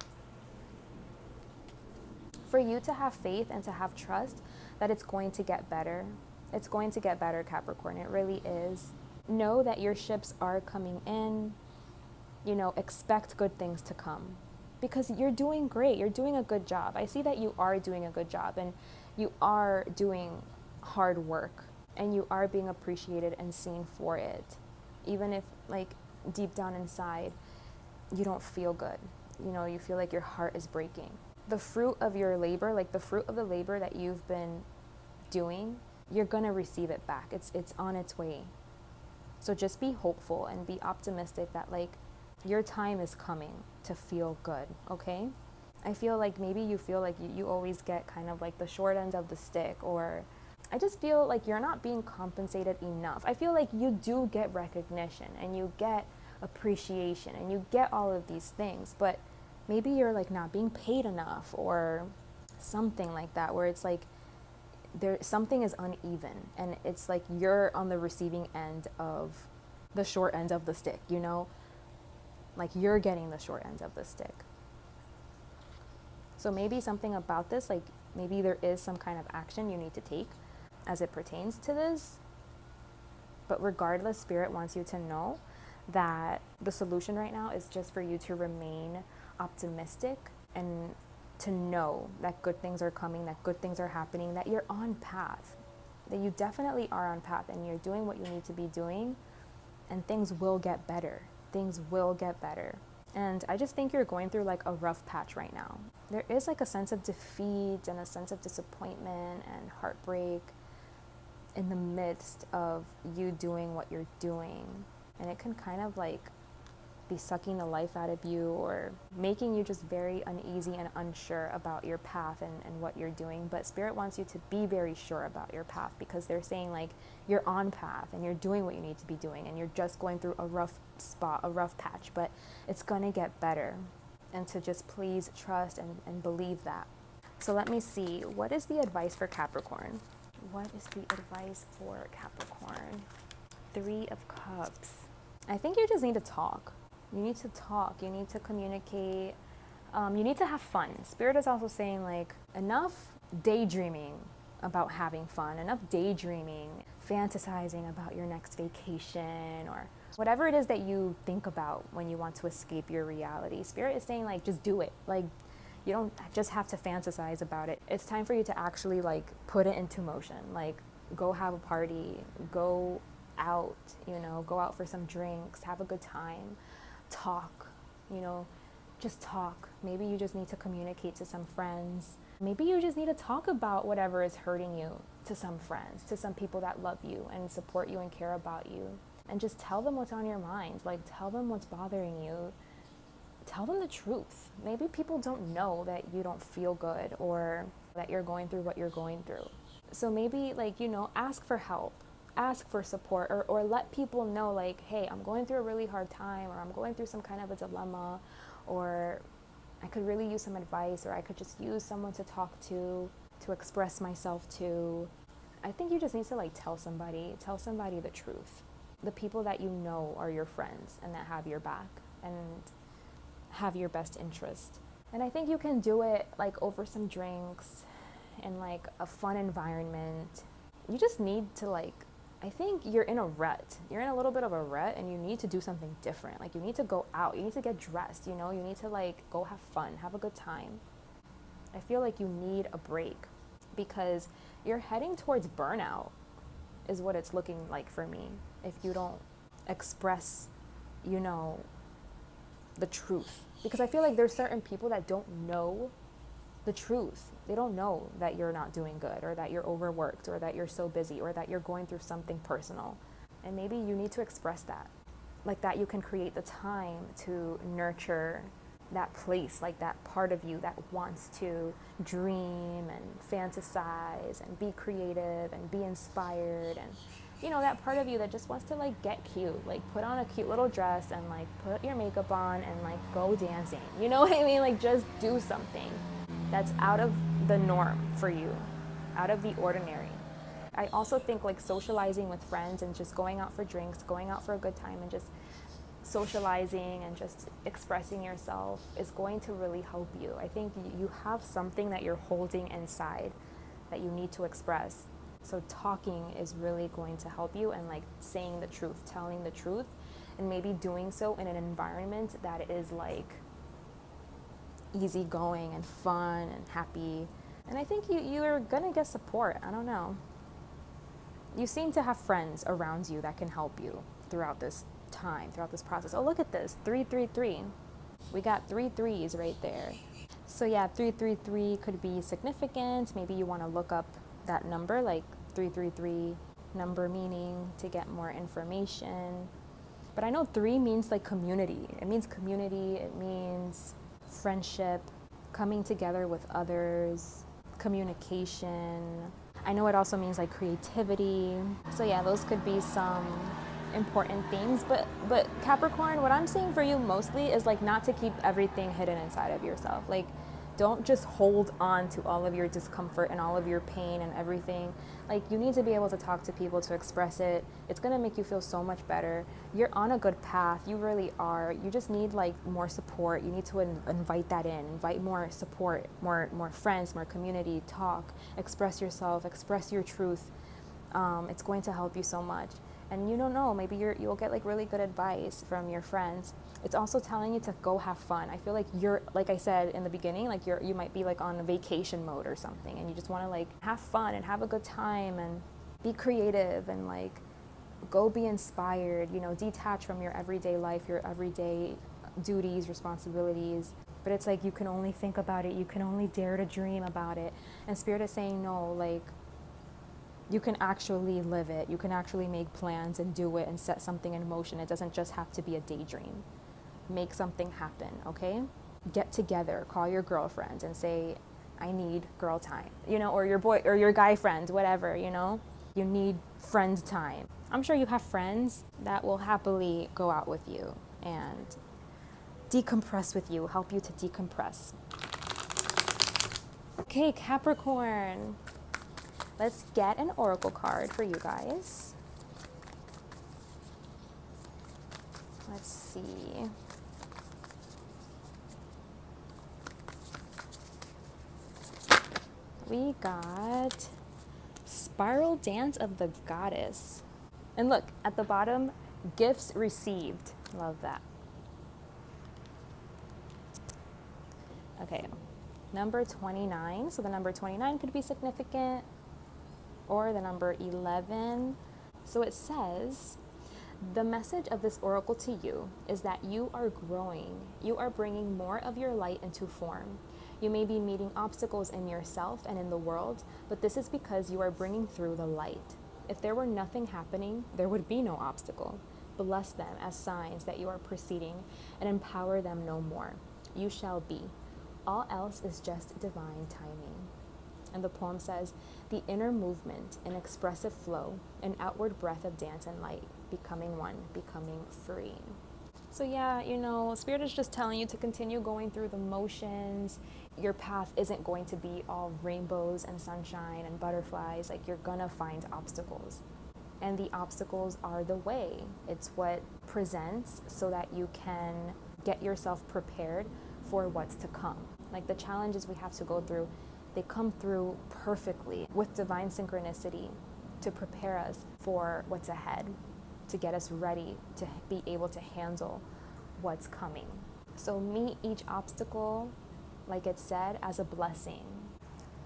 Speaker 1: For you to have faith and to have trust that it's going to get better. It's going to get better, Capricorn. It really is. Know that your ships are coming in. You know, expect good things to come because you're doing great. You're doing a good job. I see that you are doing a good job and you are doing hard work and you are being appreciated and seen for it. Even if like deep down inside, you don't feel good. You know, you feel like your heart is breaking. The fruit of your labor, like the fruit of the labor that you've been doing, you're going to receive it back. It's on its way. So just be hopeful and be optimistic that like your time is coming to feel good, okay? I feel like maybe you feel like you always get kind of like the short end of the stick, or I just feel like you're not being compensated enough. I feel like you do get recognition and you get appreciation and you get all of these things, but maybe you're like not being paid enough or something like that, where it's like something is uneven and it's like you're on the receiving end of the short end of the stick, you know? Like you're getting the short end of the stick. So maybe something about this, like maybe there is some kind of action you need to take as it pertains to this. But regardless, Spirit wants you to know that the solution right now is just for you to remain optimistic and to know that good things are coming, that good things are happening, that you're on path, that you definitely are on path and you're doing what you need to be doing, and things will get better. Things will get better. And I just think you're going through like a rough patch right now. There is like a sense of defeat and a sense of disappointment and heartbreak in the midst of you doing what you're doing. And it can kind of like be sucking the life out of you or making you just very uneasy and unsure about your path and what you're doing. But Spirit wants you to be very sure about your path, because they're saying like you're on path and you're doing what you need to be doing, and you're just going through a rough spot, a rough patch, but it's going to get better. And to just please trust and believe that. So let me see, what is the advice for Capricorn? What is the advice for Capricorn? 3 of Cups. I think you just need to talk. You need to talk. You need to communicate. You need to have fun. Spirit is also saying like enough daydreaming about having fun, enough daydreaming, fantasizing about your next vacation or whatever it is that you think about when you want to escape your reality. Spirit is saying like just do it. Like you don't just have to fantasize about it. It's time for you to actually like put it into motion. Like go have a party, go out, go out for some drinks, have a good time, talk, just talk. Maybe you just need to communicate to some friends. Maybe you just need to talk about whatever is hurting you to some friends, to some people that love you and support you and care about you. And just tell them what's on your mind. Like tell them what's bothering you. Tell them the truth. Maybe people don't know that you don't feel good or that you're going through what you're going through. So maybe ask for help. Ask for support or let people know like, hey, I'm going through a really hard time, or I'm going through some kind of a dilemma, or I could really use some advice, or I could just use someone to talk to express myself to. I think you just need to like tell somebody the truth. The people that you know are your friends and that have your back and have your best interest. And I think you can do it like over some drinks in like a fun environment. You just need to I think you're in a rut. You're in a little bit of a rut and you need to do something different. Like you need to go out. You need to get dressed, you need to go have fun, have a good time. I feel like you need a break because you're heading towards burnout is what it's looking like for me. If you don't express, the truth. Because I feel like there's certain people that don't know the truth. They don't know that you're not doing good, or that you're overworked, or that you're so busy, or that you're going through something personal. And maybe you need to express that. Like that you can create the time to nurture that place, like that part of you that wants to dream and fantasize and be creative and be inspired, and that part of you that just wants to get cute, put on a cute little dress and put your makeup on and go dancing. You know what I mean? Just do something that's out of the norm for you, out of the ordinary. I also think socializing with friends and just going out for drinks, going out for a good time and just socializing and just expressing yourself is going to really help you. I think you have something that you're holding inside that you need to express. So talking is really going to help you, and saying the truth, telling the truth, and maybe doing so in an environment that is easygoing and fun and happy. And I think you're gonna get support. I don't know. You seem to have friends around you that can help you throughout this time, throughout this process. Oh, look at this, 333. We got 3 threes right there. So yeah, 333 could be significant. Maybe you want to look up that number, 333 number meaning, to get more information. But I know 3 means community. It means community. It means friendship, coming together with others, communication. I know it also means creativity. So yeah, those could be some important themes, but Capricorn, what I'm saying for you mostly is not to keep everything hidden inside of yourself. Don't just hold on to all of your discomfort and all of your pain and everything. You need to be able to talk to people, to express it. It's going to make you feel so much better. You're on a good path. You really are. You just need more support. You need to invite that in. Invite more support, more friends, more community. Talk, express yourself, express your truth. It's going to help you so much. And you don't know, maybe you'll get really good advice from your friends. It's also telling you to go have fun. I feel like you're, like I said in the beginning, you might be on a vacation mode or something, and you just want to have fun and have a good time and be creative and go be inspired, detach from your everyday life, your everyday duties, responsibilities. But it's you can only think about it, you can only dare to dream about it. And Spirit is saying no, you can actually live it. You can actually make plans and do it and set something in motion. It doesn't just have to be a daydream. make something happen, okay? Get together, call your girlfriend and say, I need girl time, you know, or your boy or your guy friend, whatever, you know, you need friend time. I'm sure you have friends that will happily go out with you and decompress with you, help you to decompress. Okay, Capricorn, let's get an oracle card for you guys. Let's see. We got Spiral Dance of the Goddess. And look, at the bottom, gifts received. Love that. Okay, number 29. So the number 29 could be significant, or the number 11. So it says, the message of this oracle to you is that you are growing. You are bringing more of your light into form. You may be meeting obstacles in yourself and in the world, but this is because you are bringing through the light. If there were nothing happening, there would be no obstacle. Bless them as signs that you are proceeding and empower them no more. You shall be. All else is just divine timing. And the poem says, the inner movement, an expressive flow, an outward breath of dance and light, becoming one, becoming free. So yeah, you know, Spirit is just telling you to continue going through the motions. Your path isn't going to be all rainbows and sunshine and butterflies. Like, you're gonna find obstacles. And the obstacles are the way. It's what presents so that you can get yourself prepared for what's to come. Like, the challenges we have to go through, they come through perfectly with divine synchronicity to prepare us for what's ahead, to get us ready to be able to handle what's coming. So meet each obstacle, like it said, as a blessing.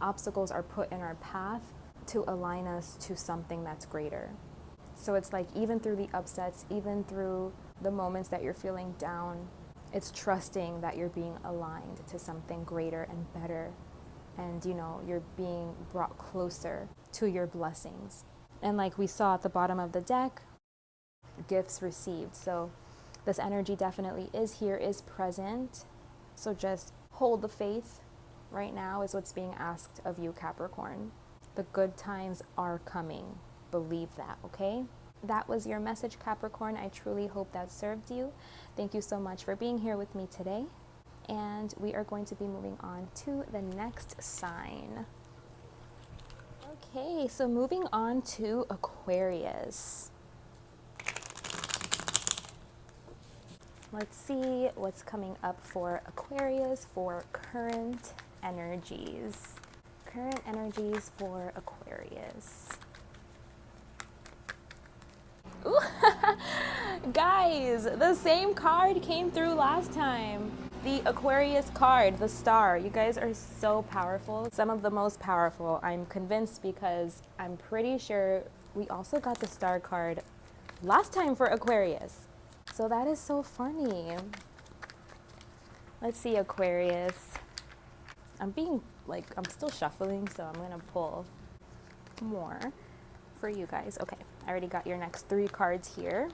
Speaker 1: Obstacles are put in our path to align us to something that's greater. So it's like, even through the upsets, even through the moments that you're feeling down, it's trusting that you're being aligned to something greater and better. And, you know, you're being brought closer to your blessings. And like we saw at the bottom of the deck, gifts received. So this energy definitely is here, is present. So just hold the faith right now is what's being asked of you, Capricorn. The good times are coming. Believe that, okay? That was your message, Capricorn. I truly hope that served you. Thank you so much for being here with me today. And we are going to be moving on to the next sign. Okay, so moving on to Aquarius. Let's see what's coming up for Aquarius for current energies. Current energies for Aquarius. Ooh, guys, the same card came through last time. The Aquarius card, the star. You guys are so powerful. Some of the most powerful, I'm convinced, because I'm pretty sure we also got the star card last time for Aquarius. So that is so funny. Let's see, Aquarius. I'm still shuffling, so I'm gonna pull more for you guys. Okay, I already got your next 3 cards here.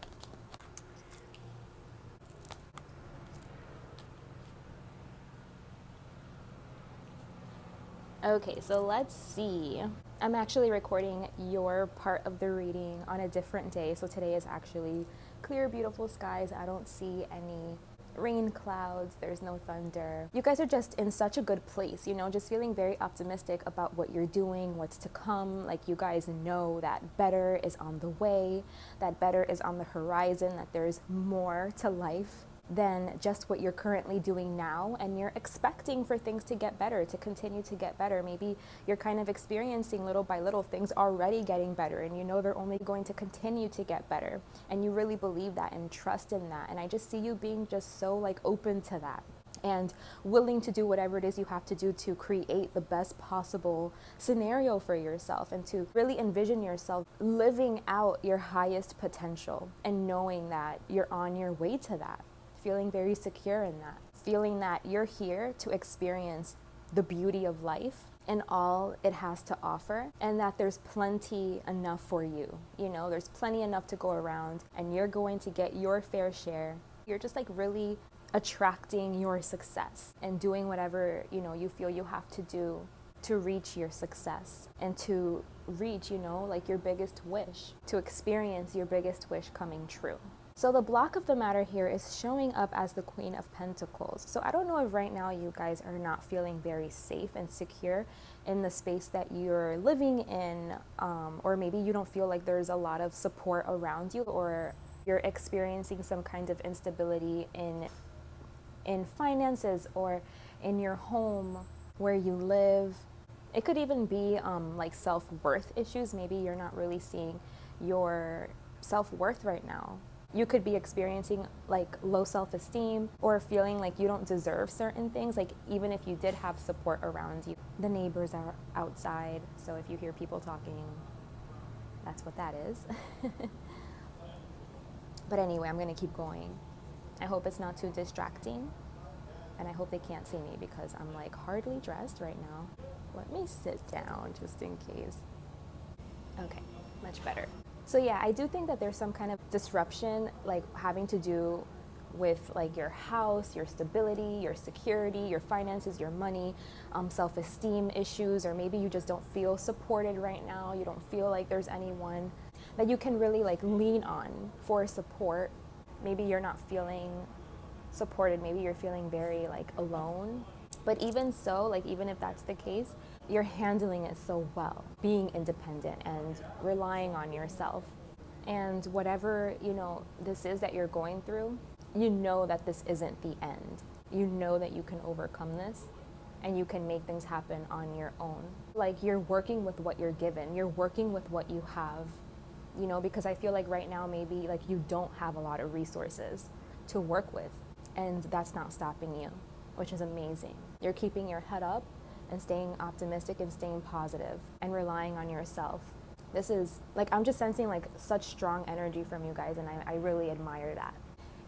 Speaker 1: Okay, so let's see. I'm actually recording your part of the reading on a different day. So today is actually clear, beautiful skies. I don't see any rain clouds. There's no thunder. You guys are just in such a good place, you know, just feeling very optimistic about what you're doing, what's to come. Like, you guys know that better is on the way, that better is on the horizon, that there's more to life than just what you're currently doing now, and you're expecting for things to get better, to continue to get better. Maybe you're kind of experiencing little by little things already getting better, and you know they're only going to continue to get better, and you really believe that and trust in that. And I just see you being just so like open to that and willing to do whatever it is you have to do to create the best possible scenario for yourself, and to really envision yourself living out your highest potential and knowing that you're on your way to that. Feeling very secure in that, feeling that you're here to experience the beauty of life and all it has to offer, and that there's plenty enough for you. You know, there's plenty enough to go around, and you're going to get your fair share. You're just like really attracting your success and doing whatever, you feel you have to do to reach your success and to reach, like your biggest wish, to experience your biggest wish coming true. So the block of the matter here is showing up as the Queen of Pentacles. So I don't know if right now you guys are not feeling very safe and secure in the space that you're living in, or maybe you don't feel like there's a lot of support around you, or you're experiencing some kind of instability in finances or in your home where you live. It could even be like self-worth issues. Maybe you're not really seeing your self-worth right now. You could be experiencing like low self-esteem or feeling like you don't deserve certain things, like even if you did have support around you. The neighbors are outside, so if you hear people talking, that's what that is. But anyway, I'm going to keep going. I hope it's not too distracting, and I hope they can't see me because I'm like hardly dressed right now. Let me sit down just in case. Okay, much better. So yeah, I do think that there's some kind of disruption, like having to do with like your house, your stability, your security, your finances, your money, self-esteem issues, or maybe you just don't feel supported right now. You don't feel like there's anyone that you can really like lean on for support. Maybe you're not feeling supported. Maybe you're feeling very like alone. But even so, like even if that's the case, you're handling it so well, being independent and relying on yourself. And whatever, this is that you're going through, you know that this isn't the end. You know that you can overcome this and you can make things happen on your own. Like you're working with what you're given. You're working with what you have, because I feel like right now maybe like you don't have a lot of resources to work with, and that's not stopping you, which is amazing. You're keeping your head up and staying optimistic and staying positive and relying on yourself. This is like, I'm just sensing like such strong energy from you guys, and I really admire that.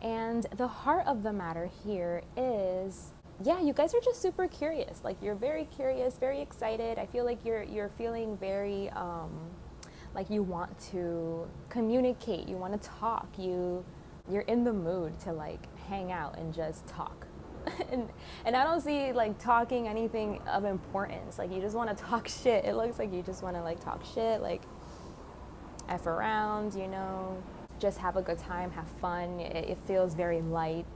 Speaker 1: And the heart of the matter here is, yeah, you guys are just super curious. Like you're very curious, very excited. I feel like you're feeling very like you want to communicate, you want to talk, you're in the mood to like hang out and just talk. and I don't see like talking anything of importance. Like you just want to talk shit. It looks like you just want to like talk shit, like F around, just have a good time, have fun. It feels very light.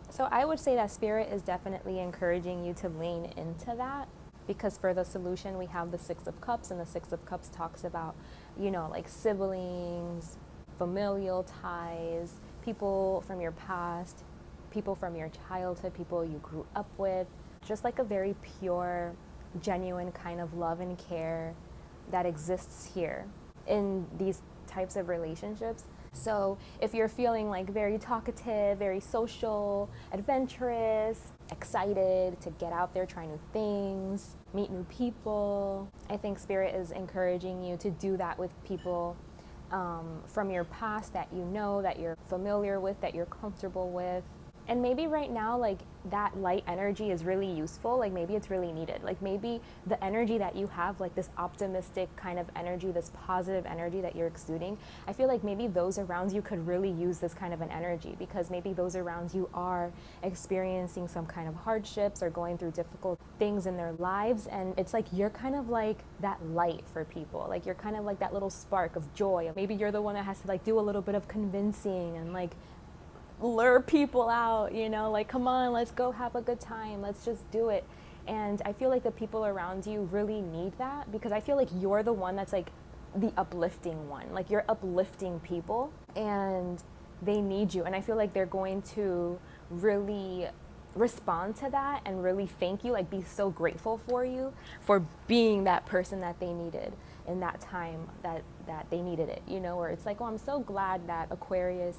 Speaker 1: So I would say that Spirit is definitely encouraging you to lean into that, because for the solution we have the Six of Cups, and the Six of Cups talks about, like siblings, familial ties, people from your past, people from your childhood, people you grew up with, just like a very pure, genuine kind of love and care that exists here in these types of relationships. So if you're feeling like very talkative, very social, adventurous, excited to get out there, try new things, meet new people, I think Spirit is encouraging you to do that with people from your past that that you're familiar with, that you're comfortable with. And maybe right now, like that light energy is really useful. Like maybe it's really needed. Like maybe the energy that you have, like this optimistic kind of energy, this positive energy that you're exuding, I feel like maybe those around you could really use this kind of an energy, because maybe those around you are experiencing some kind of hardships or going through difficult things in their lives. And it's like you're kind of like that light for people. Like you're kind of like that little spark of joy. Maybe you're the one that has to like do a little bit of convincing and like lure people out, like, come on, let's go have a good time, let's just do it. And I feel like the people around you really need that, because I feel like you're the one that's like the uplifting one. Like you're uplifting people and they need you, and I feel like they're going to really respond to that and really thank you, like be so grateful for you for being that person that they needed in that time that they needed it, where it's like, oh, I'm so glad that Aquarius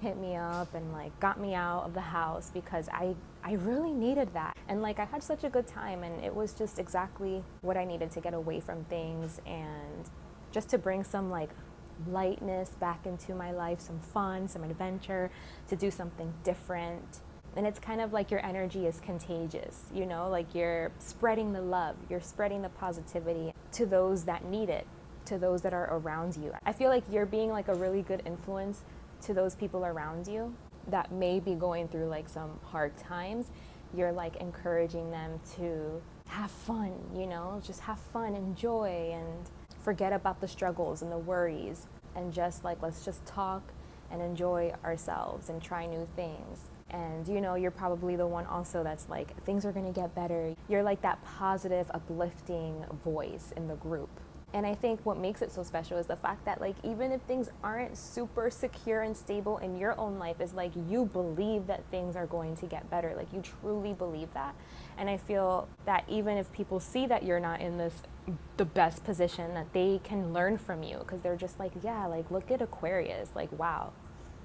Speaker 1: hit me up and like got me out of the house, because I really needed that. And like I had such a good time, and it was just exactly what I needed to get away from things and just to bring some like lightness back into my life, some fun, some adventure, to do something different. And it's kind of like your energy is contagious, like you're spreading the love, you're spreading the positivity to those that need it, to those that are around you. I feel like you're being like a really good influence to those people around you, that may be going through like some hard times, you're like encouraging them to have fun, you know, just have fun, enjoy, and forget about the struggles and the worries, and just like, let's just talk and enjoy ourselves and try new things. And you know, you're probably the one also that's like, things are gonna get better. You're like that positive, uplifting voice in the group. And I think what makes it so special is the fact that like, even if things aren't super secure and stable in your own life, is like, you believe that things are going to get better. Like, you truly believe that. And I feel that even if people see that you're not in the best position, that they can learn from you, because they're just like, yeah, like, look at Aquarius, like, wow.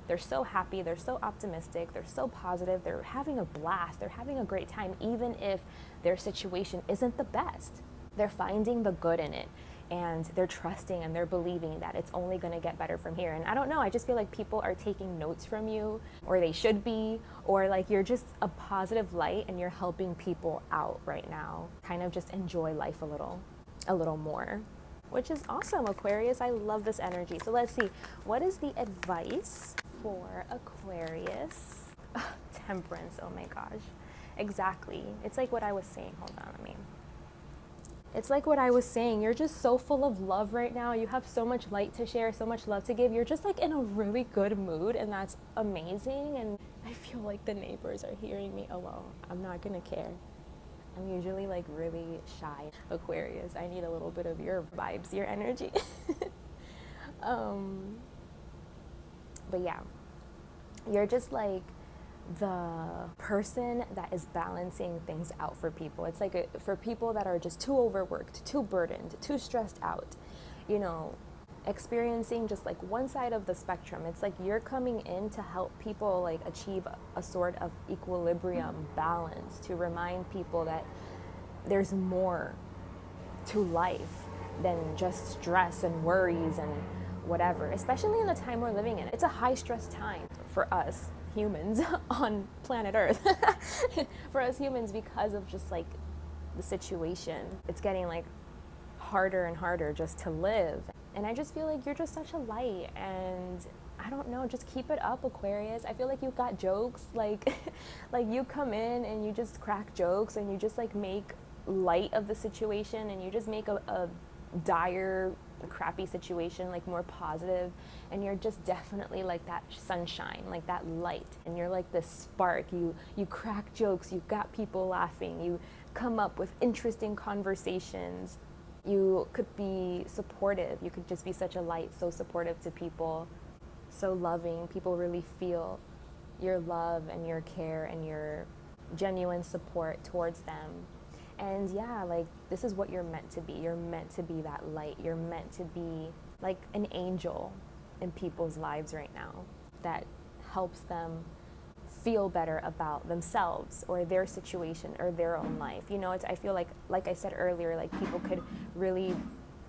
Speaker 1: They're so happy, they're so optimistic, they're so positive, they're having a blast, they're having a great time, even if their situation isn't the best. They're finding the good in it, and they're trusting and they're believing that it's only going to get better from here. And I don't know, I just feel like people are taking notes from you, or they should be, or like, you're just a positive light and you're helping people out right now. Kind of just enjoy life a little more, which is awesome, Aquarius. I love this energy. So let's see, what is the advice for Aquarius? Temperance, oh my gosh. Exactly. It's like what I was saying. Hold on, it's like what I was saying. You're just so full of love right now. You have so much light to share, so much love to give. You're just like in a really good mood, and that's amazing. And I feel like the neighbors are hearing me. Oh well, I'm not gonna care. I'm usually like really shy. Aquarius, I need a little bit of your vibes, your energy. But yeah, you're just like the person that is balancing things out for people. It's like for people that are just too overworked, too burdened, too stressed out, you know, experiencing just like one side of the spectrum. It's like you're coming in to help people like achieve a sort of equilibrium, balance, to remind people that there's more to life than just stress and worries and whatever, especially in the time we're living in. It's a high stress time for us humans on planet Earth. For us humans, because of just like the situation, it's getting like harder and harder just to live. And I just feel like you're just such a light, and I don't know, just keep it up, Aquarius. I feel like you've got jokes, like like you come in and you just crack jokes, and you just like make light of the situation, and you just make a dire, crappy situation like more positive. And you're just definitely like that sunshine, like that light, and you're like this spark. You crack jokes, you got people laughing, you come up with interesting conversations. You could be supportive. You could just be such a light, so supportive to people, so loving. People really feel your love and your care and your genuine support towards them. And yeah, like, this is what you're meant to be. You're meant to be that light. You're meant to be like an angel in people's lives right now that helps them feel better about themselves or their situation or their own life. You know, I feel like I said earlier, like people could really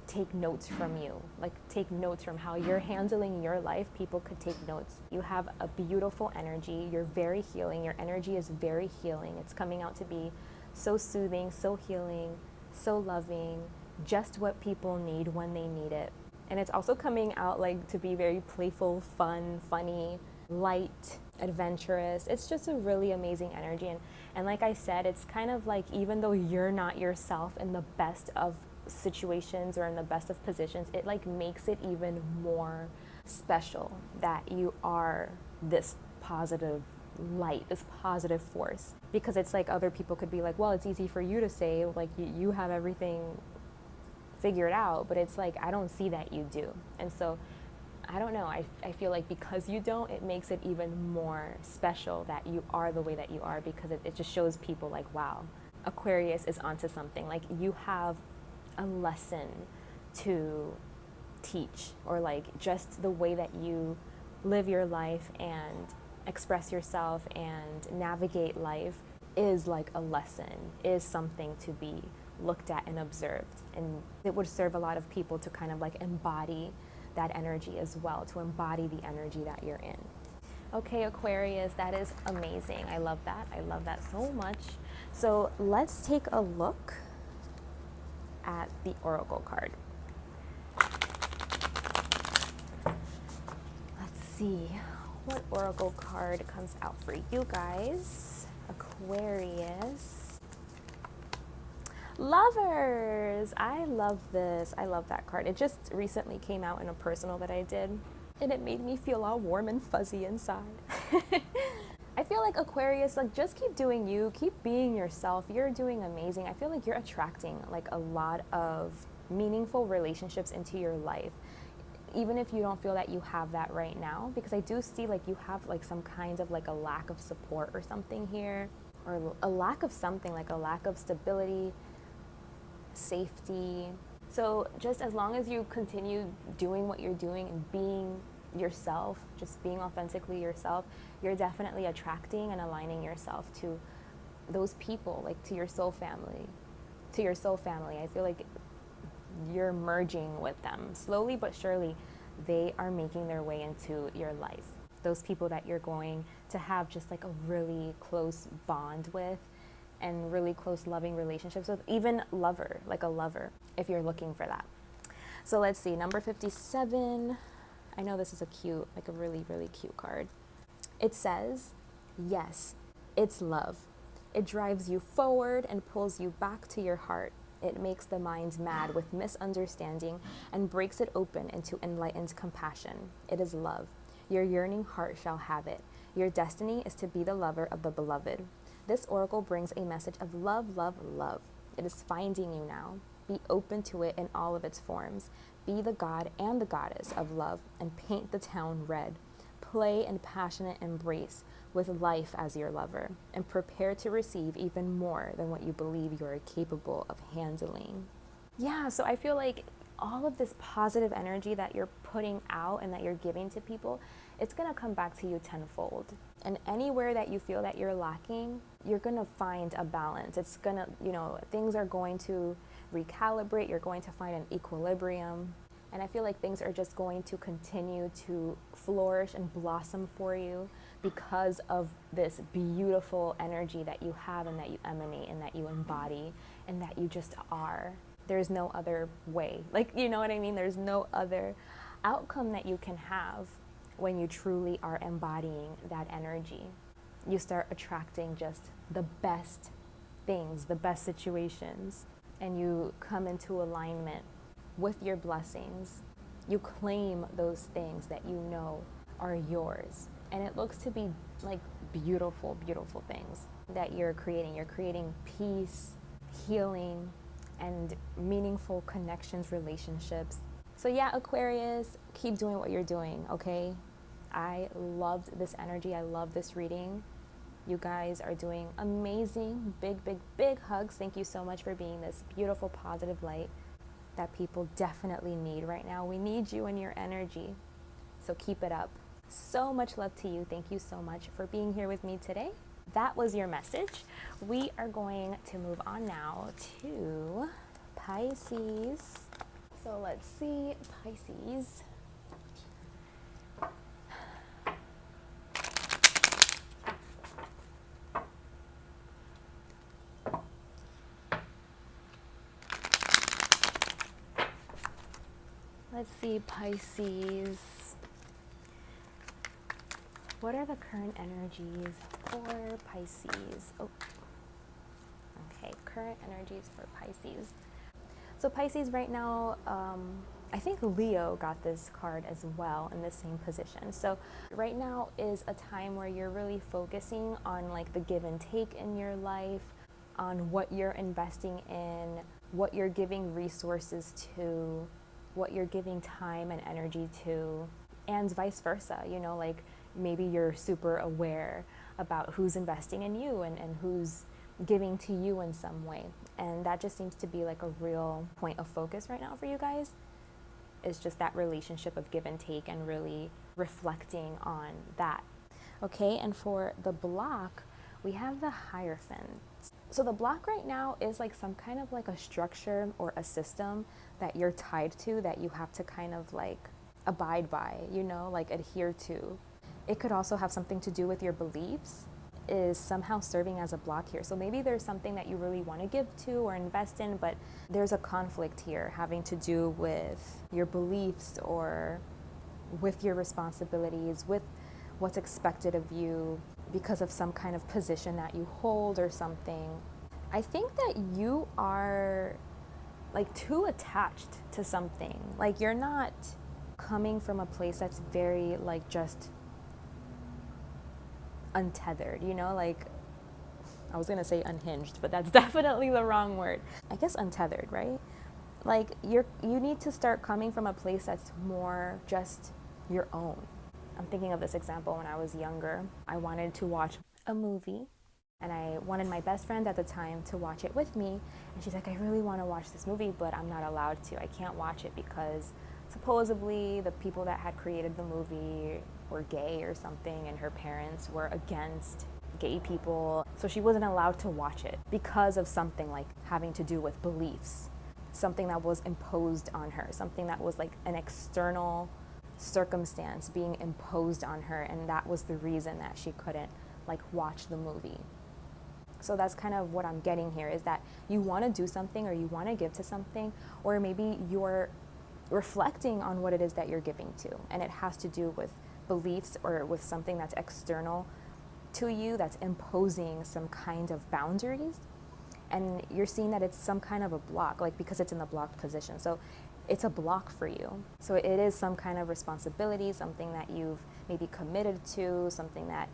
Speaker 1: take notes from you, like take notes from how you're handling your life. People could take notes. You have a beautiful energy. You're very healing. Your energy is very healing. It's coming out to be so soothing, so healing, so loving, just what people need when they need it. And it's also coming out like to be very playful, fun, funny, light, adventurous. It's just a really amazing energy. And like I said, it's kind of like, even though you're not yourself in the best of situations or in the best of positions, it like makes it even more special that you are this positive light, this positive force. Because it's like, other people could be like, well, it's easy for you to say, like you have everything figured out, but it's like, I don't see that you do. And so I don't know, I feel like because you don't, it makes it even more special that you are the way that you are, because it just shows people like, wow, Aquarius is onto something. Like, you have a lesson to teach, or like just the way that you live your life and express yourself and navigate life is like a lesson, is something to be looked at and observed. And it would serve a lot of people to kind of like embody that energy as well, to embody the energy that you're in. Okay, Aquarius, that is amazing. I love that. I love that so much. So let's take a look at the Oracle card. Let's see. What oracle card comes out for you guys? Aquarius. Lovers. I love this. I love that card. It just recently came out in a personal that I did, and it made me feel all warm and fuzzy inside. I feel like Aquarius, like, just keep doing you, keep being yourself. You're doing amazing. I feel like you're attracting like a lot of meaningful relationships into your life, even if you don't feel that you have that right now, because I do see like you have like some kind of like a lack of support or something here, or a lack of something, like a lack of stability, safety. So just as long as you continue doing what you're doing and being yourself, just being authentically yourself, you're definitely attracting and aligning yourself to those people, like to your soul family. I feel like you're merging with them. Slowly but surely, they are making their way into your life. Those people that you're going to have just like a really close bond with, and really close loving relationships with, even like a lover, if you're looking for that. So let's see, number 57. I know this is like a really, really cute card. It says, yes, it's love. It drives you forward and pulls you back to your heart. It makes the mind mad with misunderstanding and breaks it open into enlightened compassion. It is love. Your yearning heart shall have it. Your destiny is to be the lover of the beloved. This oracle brings a message of love, love, love. It is finding you now. Be open to it in all of its forms. Be the god and the goddess of love and paint the town red. Play in passionate embrace with life as your lover, and prepare to receive even more than what you believe you are capable of handling. Yeah, so I feel like all of this positive energy that you're putting out and that you're giving to people, it's going to come back to you tenfold. And anywhere that you feel that you're lacking, you're going to find a balance. It's going to, things are going to recalibrate. You're going to find an equilibrium. And I feel like things are just going to continue to flourish and blossom for you because of this beautiful energy that you have and that you emanate and that you embody and that you just are. There's no other way. Like, you know what I mean? There's no other outcome that you can have when you truly are embodying that energy. You start attracting just the best things, the best situations, and you come into alignment with your blessings. You claim those things that you know are yours. And it looks to be like beautiful, beautiful things that you're creating. You're creating peace, healing, and meaningful connections, relationships. So yeah, Aquarius, keep doing what you're doing, okay? I loved this energy. I love this reading. You guys are doing amazing. Big, big, big hugs. Thank you so much for being this beautiful, positive light that people definitely need right now. We need you and your energy. So keep it up. So much love to you. Thank you so much for being here with me today. That was your message. We are going to move on now to Pisces. So let's see, Pisces. Let's see, Pisces. What are the current energies for Pisces? Oh, okay, current energies for Pisces. So Pisces right now, I think Leo got this card as well in the same position. So right now is a time where you're really focusing on like the give and take in your life, on what you're investing in, what you're giving resources to, what you're giving time and energy to, and vice versa. Like maybe you're super aware about who's investing in you and who's giving to you in some way. And that just seems to be like a real point of focus right now for you guys. It's just that relationship of give and take and really reflecting on that. Okay, and for the block, we have the Hierophant. So the block right now is like some kind of like a structure or a system that you're tied to, that you have to kind of like abide by, like adhere to. It could also have something to do with your beliefs, is somehow serving as a block here. So maybe there's something that you really want to give to or invest in, but there's a conflict here having to do with your beliefs or with your responsibilities, with what's expected of you because of some kind of position that you hold or something. I think that you are like too attached to something. Like you're not coming from a place that's very like just untethered, you know, like I was gonna say unhinged, but that's definitely the wrong word. I guess untethered, right? Like you need to start coming from a place that's more just your own. I'm thinking of this example when I was younger. I wanted to watch a movie and I wanted my best friend at the time to watch it with me. And she's like, I really want to watch this movie, but I'm not allowed to. I can't watch it because supposedly the people that had created the movie were gay or something, and her parents were against gay people. So she wasn't allowed to watch it because of something like having to do with beliefs, something that was imposed on her, something that was like an external circumstance being imposed on her, and that was the reason that she couldn't like watch the movie. So that's kind of what I'm getting here, is that you want to do something or you want to give to something, or maybe you're reflecting on what it is that you're giving to, and it has to do with beliefs or with something that's external to you that's imposing some kind of boundaries, and you're seeing that it's some kind of a block, like because it's in the blocked position. So it's a block for you. So it is some kind of responsibility, something that you've maybe committed to, something that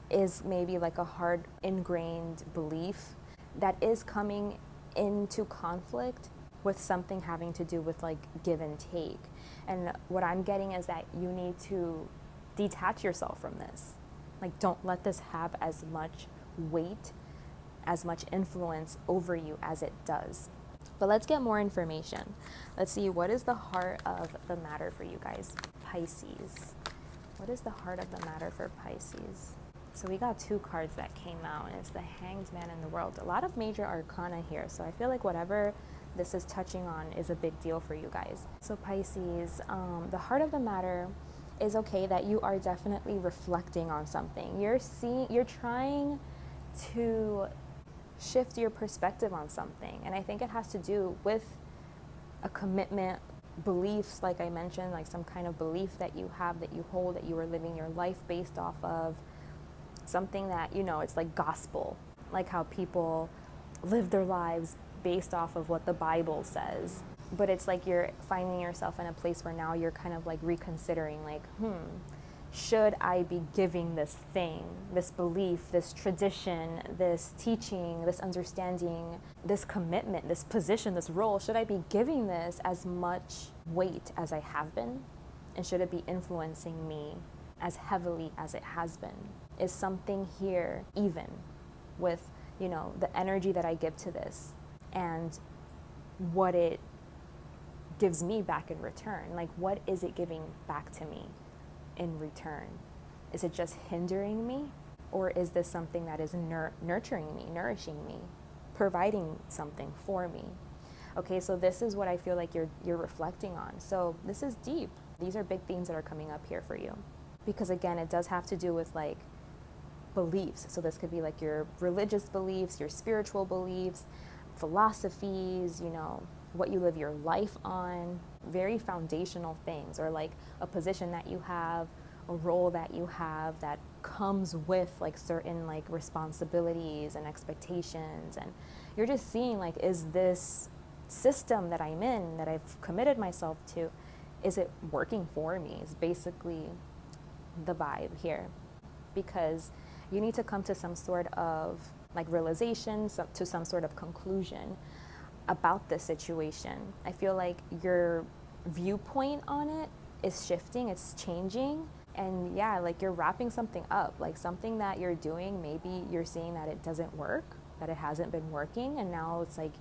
Speaker 1: is maybe like a hard ingrained belief that is coming into conflict with something having to do with like give and take. And what I'm getting is that you need to detach yourself from this. Like, don't let this have as much weight, as much influence over you as it does. But let's get more information. Let's see, what is the heart of the matter for you guys? Pisces. What is the heart of the matter for Pisces? So we got two cards that came out, and it's the Hanged Man in the World. A lot of major arcana here, so I feel like whatever this is touching on is a big deal for you guys. So Pisces, the heart of the matter is, okay, that you are definitely reflecting on something. You're trying to shift your perspective on something, and I think it has to do with a commitment, beliefs, like I mentioned, like some kind of belief that you have, that you hold, that you are living your life based off of, something that, you know, it's like gospel, like how people live their lives based off of what the Bible says. But it's like you're finding yourself in a place where now you're kind of like reconsidering, like, should I be giving this thing, this belief, this tradition, this teaching, this understanding, this commitment, this position, this role, should I be giving this as much weight as I have been? And should it be influencing me as heavily as it has been? Is something here even with, you know, the energy that I give to this and what it gives me back in return? Like, what is it giving back to me in return? Is it just hindering me, or is this something that is nurturing me, nourishing me, providing something for me? Okay, so this is what I feel like you're reflecting on. So this is deep. These are big themes that are coming up here for you, because again, it does have to do with like beliefs. So this could be like your religious beliefs, your spiritual beliefs, philosophies, you know, what you live your life on, very foundational things, or like a position that you have, a role that you have that comes with like certain like responsibilities and expectations. And you're just seeing, like, is this system that I'm in, that I've committed myself to, is it working for me? Is basically the vibe here, because you need to come to some sort of like realization, to some sort of conclusion about this situation. I feel like your viewpoint on it is shifting, it's changing, and yeah, like you're wrapping something up, like something that you're doing, maybe you're seeing that it doesn't work, that it hasn't been working, and now it's like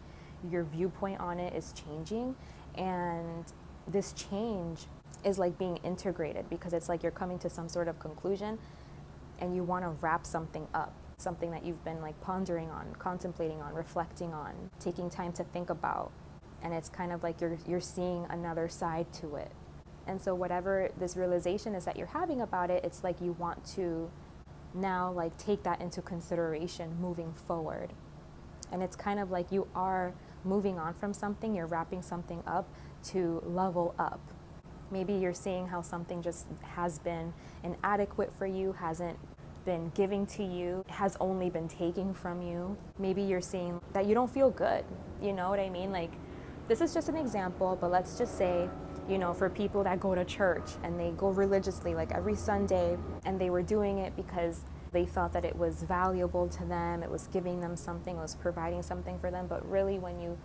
Speaker 1: your viewpoint on it is changing, and this change is like being integrated, because it's like you're coming to some sort of conclusion and you want to wrap something up, something that you've been like pondering on, contemplating on, reflecting on, taking time to think about. And it's kind of like you're seeing another side to it. And so whatever this realization is that you're having about it, it's like you want to now like take that into consideration moving forward. And it's kind of like you are moving on from something, you're wrapping something up to level up Maybe you're seeing how something just has been inadequate for you, hasn't been giving to you, has only been taking from you. Maybe you're seeing that you don't feel good. You know what I mean? Like, this is just an example, but let's just say, you know, for people that go to church and they go religiously, like every Sunday, and they were doing it because they thought that it was valuable to them, it was giving them something, it was providing something for them. But really, when you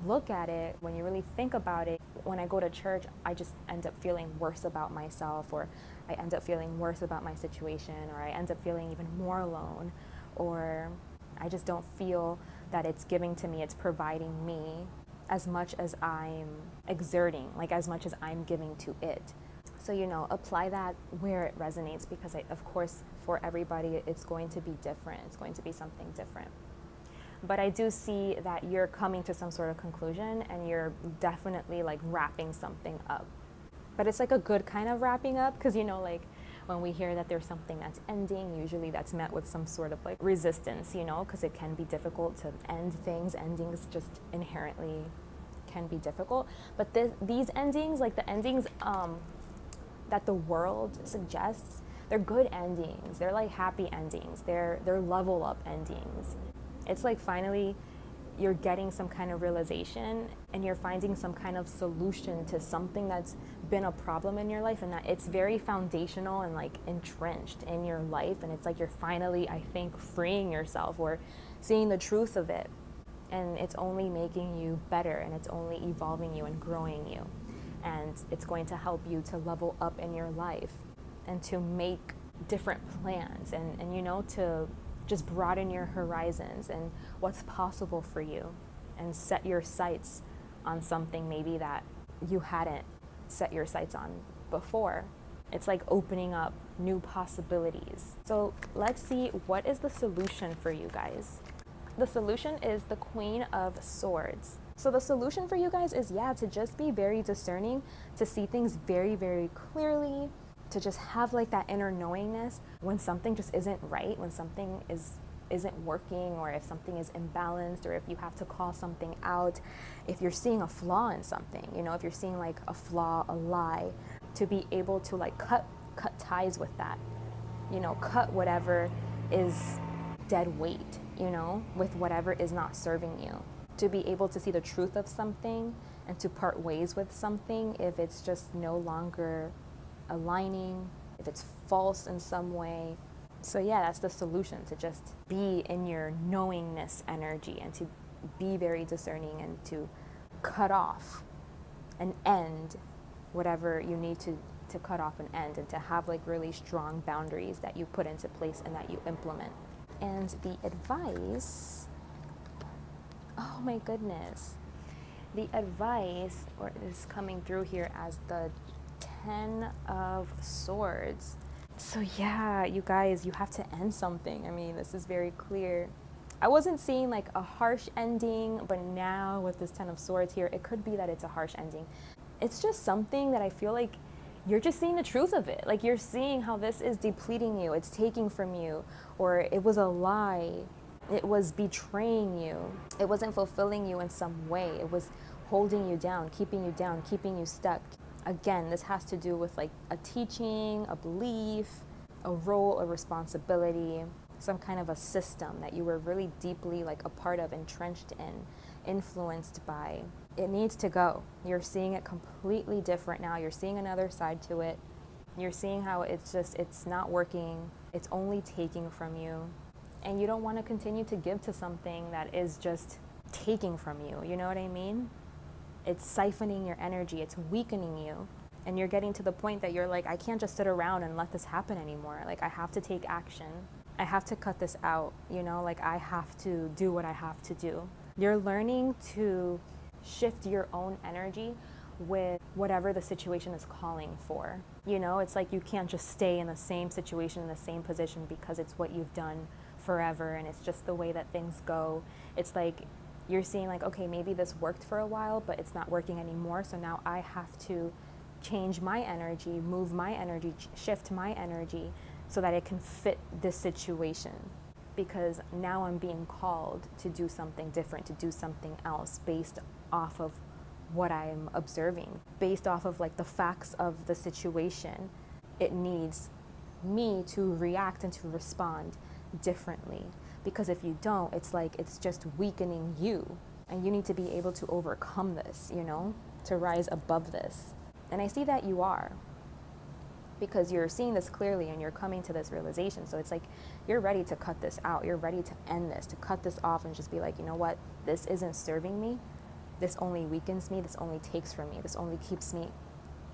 Speaker 1: look at it, when you really think about it, when I go to church, I just end up feeling worse about myself, or I end up feeling worse about my situation, or I end up feeling even more alone, or I just don't feel that it's giving to me, it's providing me as much as I'm exerting, like as much as I'm giving to it. So, you know, apply that where it resonates, because of course, for everybody, it's going to be different. It's going to be something different. But I do see that you're coming to some sort of conclusion, and you're definitely like wrapping something up. But it's like a good kind of wrapping up, because, you know, like when we hear that there's something that's ending, usually that's met with some sort of like resistance, you know, because it can be difficult to end things. Endings just inherently can be difficult. But these endings, like the endings that the world suggests, they're good endings. They're like happy endings. They're level up endings. It's like finally you're getting some kind of realization, and you're finding some kind of solution to something that's been a problem in your life, and that it's very foundational and like entrenched in your life. And it's like you're finally, I think, freeing yourself or seeing the truth of it. And it's only making you better, and it's only evolving you and growing you. And it's going to help you to level up in your life and to make different plans, and you know, to just broaden your horizons and what's possible for you, and set your sights on something maybe that you hadn't set your sights on before. It's like opening up new possibilities. So let's see, what is the solution for you guys? The solution is the Queen of Swords. So the solution for you guys is, to just be very discerning, to see things very, very clearly, to just have like that inner knowingness when something just isn't right, when something isn't working, or if something is imbalanced, or if you have to call something out, if you're seeing a flaw in something, you know, if you're seeing like a flaw, a lie, to be able to like cut ties with that, you know, cut whatever is dead weight, you know, with whatever is not serving you, to be able to see the truth of something and to part ways with something if it's just no longer aligning, if it's false in some way. So that's the solution, to just be in your knowingness energy, and to be very discerning, and to cut off and end whatever you need to cut off and end, and to have like really strong boundaries that you put into place and that you implement. And the advice, oh my goodness, the advice is coming through here as the 10 of Swords. So you guys, you have to end something. I mean, this is very clear. I wasn't seeing like a harsh ending, but now with this 10 of Swords here, it could be that it's a harsh ending. It's just something that I feel like you're just seeing the truth of it. Like, you're seeing how this is depleting you, it's taking from you, or it was a lie, it was betraying you, it wasn't fulfilling you in some way, it was holding you down, keeping you stuck. Again, this has to do with like a teaching, a belief, a role, a responsibility, some kind of a system that you were really deeply like a part of, entrenched in, influenced by. It needs to go. You're seeing it completely different now. You're seeing another side to it. You're seeing how it's not working. It's only taking from you. And you don't want to continue to give to something that is just taking from you. You know what I mean? It's siphoning your energy. It's weakening you. And you're getting to the point that you're like, I can't just sit around and let this happen anymore. Like, I have to take action. I have to cut this out. You know, like, I have to do what I have to do. You're learning to shift your own energy with whatever the situation is calling for. You know, it's like you can't just stay in the same situation, in the same position, because it's what you've done forever and it's just the way that things go. It's like you're seeing like, okay, maybe this worked for a while, but it's not working anymore. So now I have to change my energy, move my energy, shift my energy so that it can fit this situation. Because now I'm being called to do something different, to do something else based off of what I'm observing. Based off of like the facts of the situation, it needs me to react and to respond differently. Because if you don't, it's like it's just weakening you. And you need to be able to overcome this, you know, to rise above this. And I see that you are, because you're seeing this clearly and you're coming to this realization. So it's like you're ready to cut this out. You're ready to end this, to cut this off and just be like, you know what? This isn't serving me. This only weakens me. This only takes from me. This only keeps me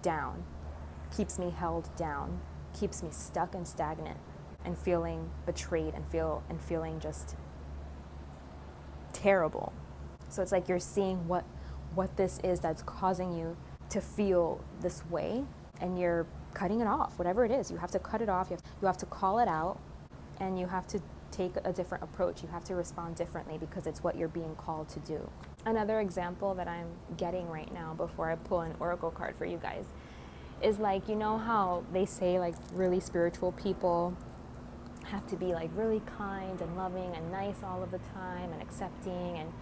Speaker 1: down, keeps me held down, keeps me stuck and stagnant and feeling betrayed and feeling just terrible. So it's like you're seeing what this is that's causing you to feel this way, and you're cutting it off. Whatever it is, you have to cut it off. You have to call it out, and you have to take a different approach. You have to respond differently because it's what you're being called to do. Another example that I'm getting right now before I pull an oracle card for you guys is like, you know how they say like really spiritual people have to be like really kind and loving and nice all of the time and accepting, and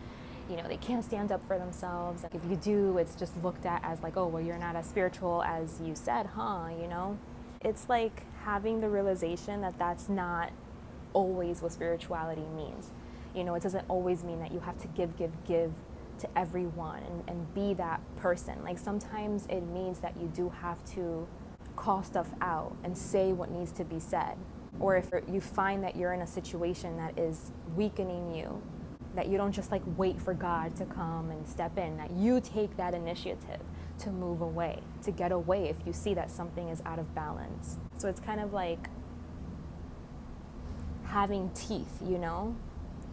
Speaker 1: you know, they can't stand up for themselves. If you do, it's just looked at as like, oh, well, you're not as spiritual as you said, huh? You know, it's like having the realization that that's not always what spirituality means. You know, it doesn't always mean that you have to give to everyone and be that person. Like sometimes it means that you do have to call stuff out and say what needs to be said. Or if you find that you're in a situation that is weakening you, that you don't just like wait for God to come and step in, that you take that initiative to move away, to get away if you see that something is out of balance. So it's kind of like having teeth, you know?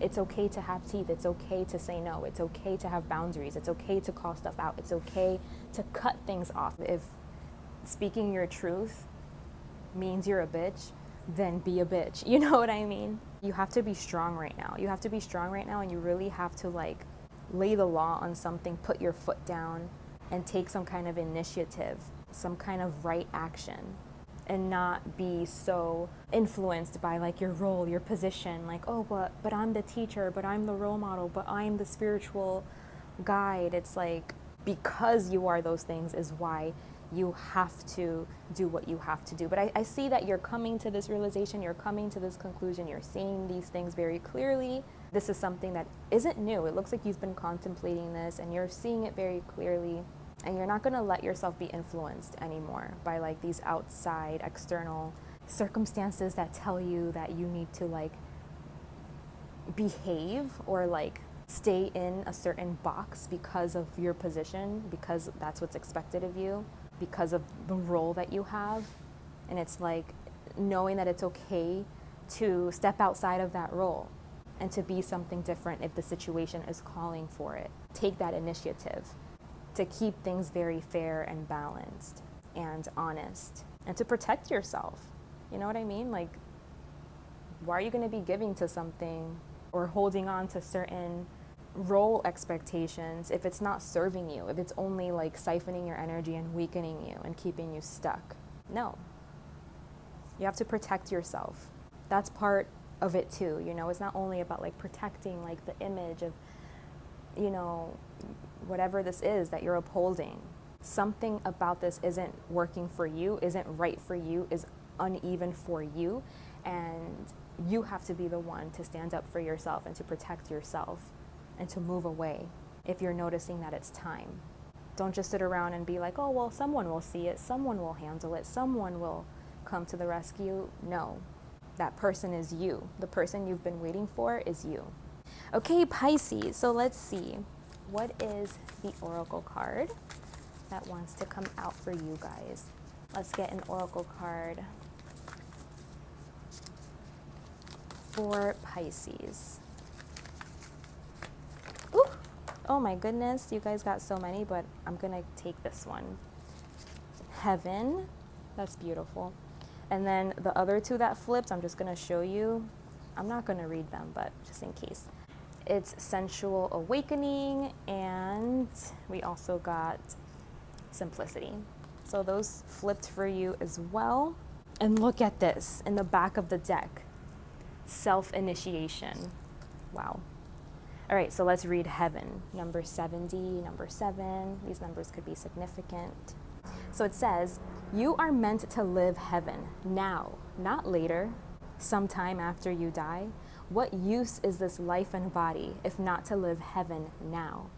Speaker 1: It's okay to have teeth. It's okay to say no. It's okay to have boundaries. It's okay to call stuff out. It's okay to cut things off. If speaking your truth means you're a bitch, then be a bitch. You know what I mean? You have to be strong right now. You have to be strong right now, and you really have to like lay the law on something, put your foot down, and take some kind of initiative, some kind of right action, and not be so influenced by like your role, your position, like, oh, but I'm the teacher, but I'm the role model, but I'm the spiritual guide. It's like, because you are those things is why you have to do what you have to do. But I see that you're coming to this realization, you're coming to this conclusion, you're seeing these things very clearly. This is something that isn't new. It looks like you've been contemplating this and you're seeing it very clearly, and you're not gonna let yourself be influenced anymore by like these outside external circumstances that tell you that you need to like behave or like stay in a certain box because of your position, because that's what's expected of you, because of the role that you have. And it's like knowing that it's okay to step outside of that role and to be something different if the situation is calling for it. Take that initiative to keep things very fair and balanced and honest, and to protect yourself. You know what I mean? Like, why are you going to be giving to something or holding on to certain role expectations if it's not serving you, if it's only like siphoning your energy and weakening you and keeping you stuck? No. You have to protect yourself. That's part of it too, you know. It's not only about like protecting like the image of, you know, whatever this is that you're upholding. Something about this isn't working for you, isn't right for you, is uneven for you, and you have to be the one to stand up for yourself and to protect yourself and to move away if you're noticing that it's time. Don't just sit around and be like, oh, well, someone will see it, someone will handle it, someone will come to the rescue. No, that person is you. The person you've been waiting for is you. Okay, Pisces, so let's see. What is the oracle card that wants to come out for you guys? Let's get an oracle card for Pisces. Ooh, oh my goodness, you guys got so many, but I'm gonna take this one. Heaven, that's beautiful. And then the other two that flipped, I'm just gonna show you. I'm not gonna read them, but just in case. It's sensual awakening, and we also got simplicity. So those flipped for you as well. And look at this in the back of the deck. Self-initiation. Wow. All right, so let's read heaven. Number 70, number 7. These numbers could be significant. So it says, you are meant to live heaven now, not later, sometime after you die. What use is this life and body if not to live heaven now?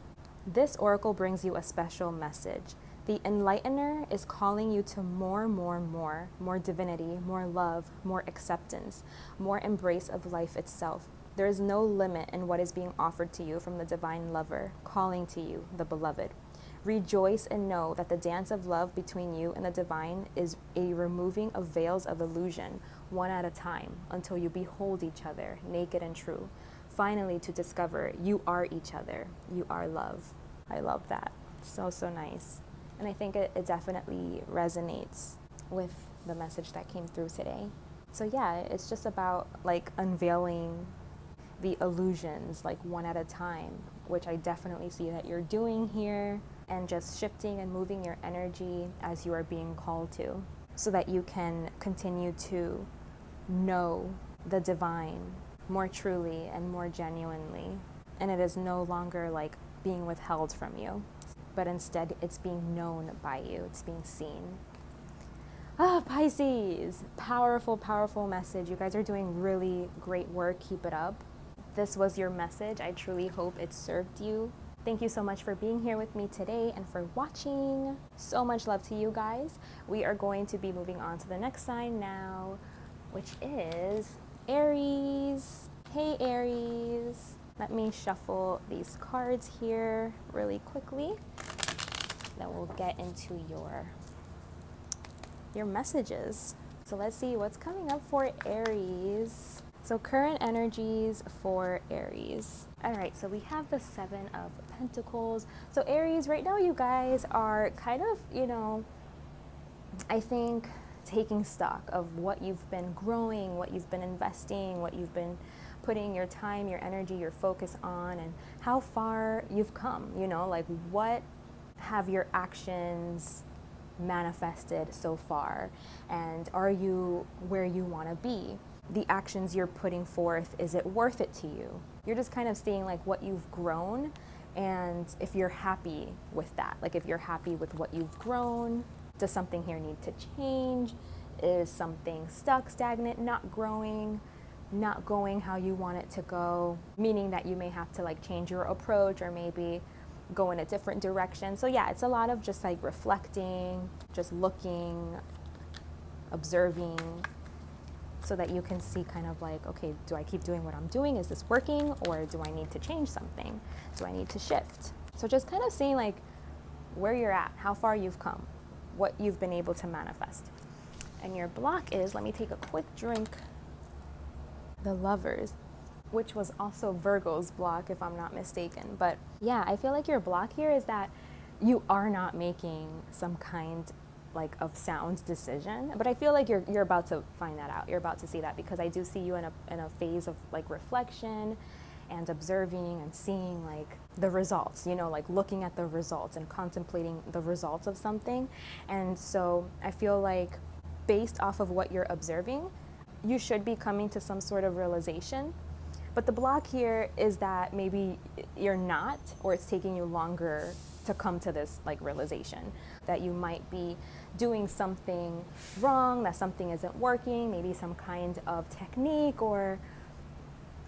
Speaker 1: This oracle brings you a special message. The enlightener is calling you to more divinity, more love, more acceptance, more embrace of life itself. There is no limit in what is being offered to you from the divine lover, calling to you, the beloved. Rejoice and know that the dance of love between you and the divine is a removing of veils of illusion, one at a time, until you behold each other, naked and true. Finally, to discover you are each other, you are love. I love that. So nice. And I think it definitely resonates with the message that came through today. So yeah, it's just about like unveiling the illusions like one at a time, which I definitely see that you're doing here, and just shifting and moving your energy as you are being called to, so that you can continue to know the divine more truly and more genuinely. And it is no longer like being withheld from you, but instead it's being known by you, it's being seen. Pisces, powerful message. You guys are doing really great work. Keep it up. This was your message. I truly hope it served you. Thank you so much for being here with me today and for watching. So much love to you guys. We are going to be moving on to the next sign now, which is Aries. Hey Aries. Let me shuffle these cards here really quickly. Then we'll get into your messages. So let's see what's coming up for Aries. So current energies for Aries. All right, so we have the 7 of Pentacles. So Aries, right now you guys are kind of, I think taking stock of what you've been growing, what you've been investing, what you've been putting your time, your energy, your focus on, and how far you've come, like what have your actions manifested so far, and are you where you want to be? The actions you're putting forth, is it worth it to you? You're just kind of seeing like what you've grown, and if you're happy with that, like if you're happy with what you've grown, does something here need to change? Is something stuck, stagnant, not growing, not going how you want it to go? Meaning that you may have to like change your approach or maybe go in a different direction. So yeah, it's a lot of just like reflecting, just looking, observing, so that you can see kind of like, okay, do I keep doing what I'm doing? Is this working? Or do I need to change something? Do I need to shift? So just kind of seeing like where you're at, how far you've come, what you've been able to manifest. And your block is, let me take a quick drink, the Lovers, which was also Virgo's block if I'm not mistaken. But yeah, I feel like your block here is that you are not making some kind like of sound decision, but I feel like you're about to find that out. You're about to see that, because I do see you in a phase of like reflection and observing and seeing like the results, like looking at the results and contemplating the results of something. And so I feel like based off of what you're observing, you should be coming to some sort of realization. But the block here is that maybe you're not, or it's taking you longer to come to this like realization that you might be doing something wrong, that something isn't working, maybe some kind of technique or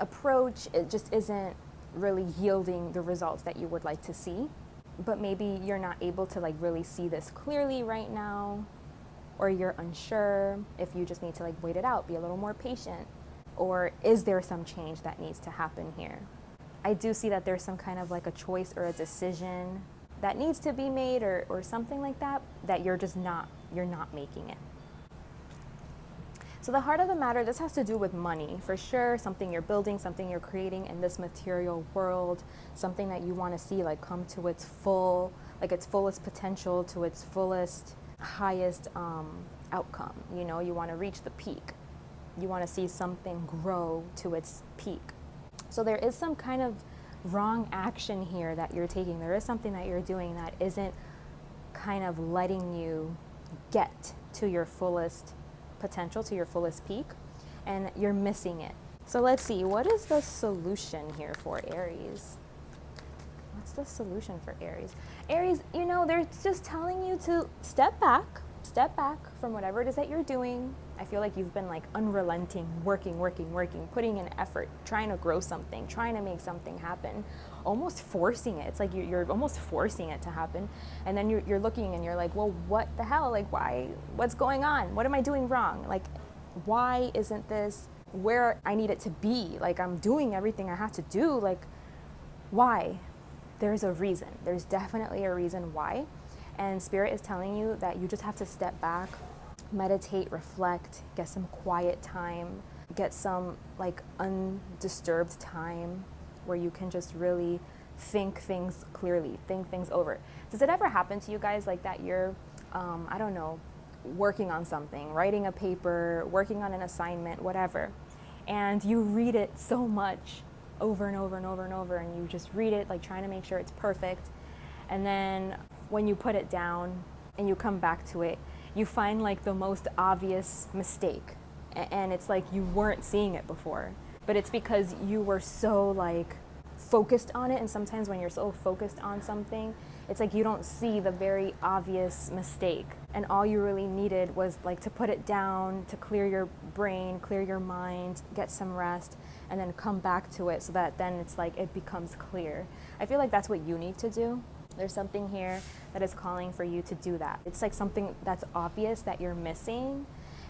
Speaker 1: approach, it just isn't really yielding the results that you would like to see. But maybe you're not able to like really see this clearly right now, or you're unsure if you just need to like wait it out, be a little more patient, or is there some change that needs to happen here? I do see that there's some kind of like a choice or a decision that needs to be made, or something like that you're not making it. So the heart of the matter, this has to do with money, for sure, something you're building, something you're creating in this material world, something that you want to see like come to its full, like its fullest potential, to its fullest, highest outcome. You want to reach the peak. You want to see something grow to its peak. So there is some kind of wrong action here that you're taking. There is something that you're doing that isn't kind of letting you get to your fullest potential, to your fullest peak, and you're missing it. So let's see, what is the solution here for Aries? What's the solution for Aries? Aries, you know, they're just telling you to step back from whatever it is that you're doing. I feel like you've been like unrelenting, working, putting in effort, trying to grow something, trying to make something happen, almost forcing it. It's like you're almost forcing it to happen. And then you're looking and you're like, well, what the hell? Like, why? What's going on? What am I doing wrong? Like, why isn't this where I need it to be? Like, I'm doing everything I have to do. Like, why? There's a reason. There's definitely a reason why. And Spirit is telling you that you just have to step back, meditate, reflect, get some quiet time, get some like undisturbed time where you can just really think things clearly, think things over. Does it ever happen to you guys like that you're, I don't know, working on something, writing a paper, working on an assignment, whatever, and you read it so much over and over and over and over, and you just read it like trying to make sure it's perfect, and then when you put it down and you come back to it, you find like the most obvious mistake, and it's like you weren't seeing it before, but it's because you were so like focused on it. And sometimes when you're so focused on something, it's like you don't see the very obvious mistake, and all you really needed was like to put it down, to clear your brain, clear your mind, get some rest, and then come back to it so that then it's like it becomes clear. I feel like that's what you need to do. There's something here that is calling for you to do that. It's like something that's obvious that you're missing,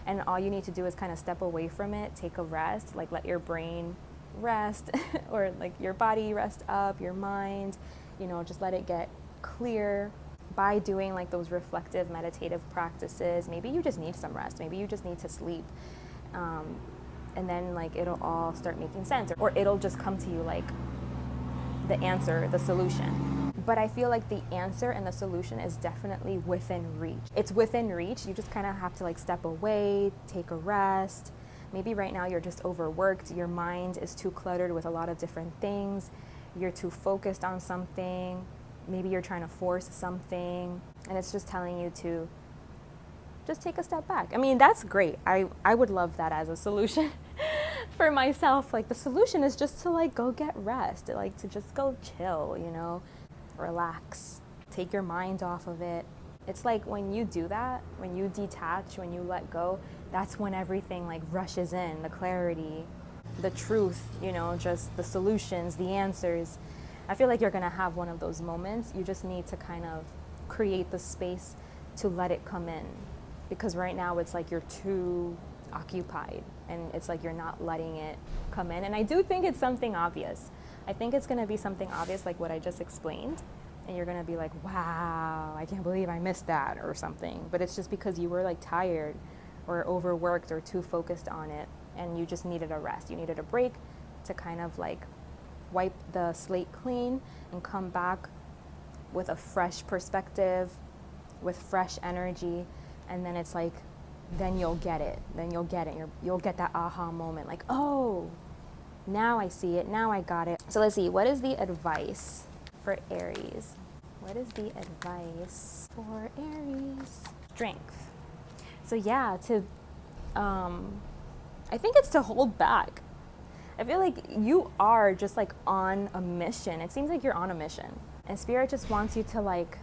Speaker 1: and all you need to do is kind of step away from it, take a rest, like let your brain rest or like your body rest up, your mind, you know, just let it get clear by doing like those reflective meditative practices. Maybe you just need some rest, maybe you just need to sleep, and then like it'll all start making sense, or it'll just come to you like the answer, the solution. But I feel like the answer and the solution is definitely within reach. It's within reach. You just kind of have to like step away, take a rest. Maybe right now you're just overworked. Your mind is too cluttered with a lot of different things. You're too focused on something. Maybe you're trying to force something, and it's just telling you to just take a step back. I mean, that's great. I would love that as a solution for myself. Like the solution is just to like go get rest, like to just go chill, you know, relax, take your mind off of it. It's like when you do that, when you detach, when you let go, that's when everything like rushes in, the clarity, the truth, you know, just the solutions, the answers. I feel like you're gonna have one of those moments. You just need to kind of create the space to let it come in, because right now it's like you're too occupied and it's like you're not letting it come in. And I do think it's something obvious. I think it's gonna be something obvious like what I just explained, and you're gonna be like, wow, I can't believe I missed that or something. But it's just because you were like tired or overworked or too focused on it, and you just needed a rest. You needed a break to kind of like wipe the slate clean and come back with a fresh perspective, with fresh energy. And then it's like, then you'll get it. You'll get that aha moment, like, oh, now I see it, now I got it. So let's see, what is the advice for Aries? What is the advice for Aries? Strength. So yeah, I think it's to hold back. I feel like you are just like on a mission. It seems like you're on a mission, and Spirit just wants you to like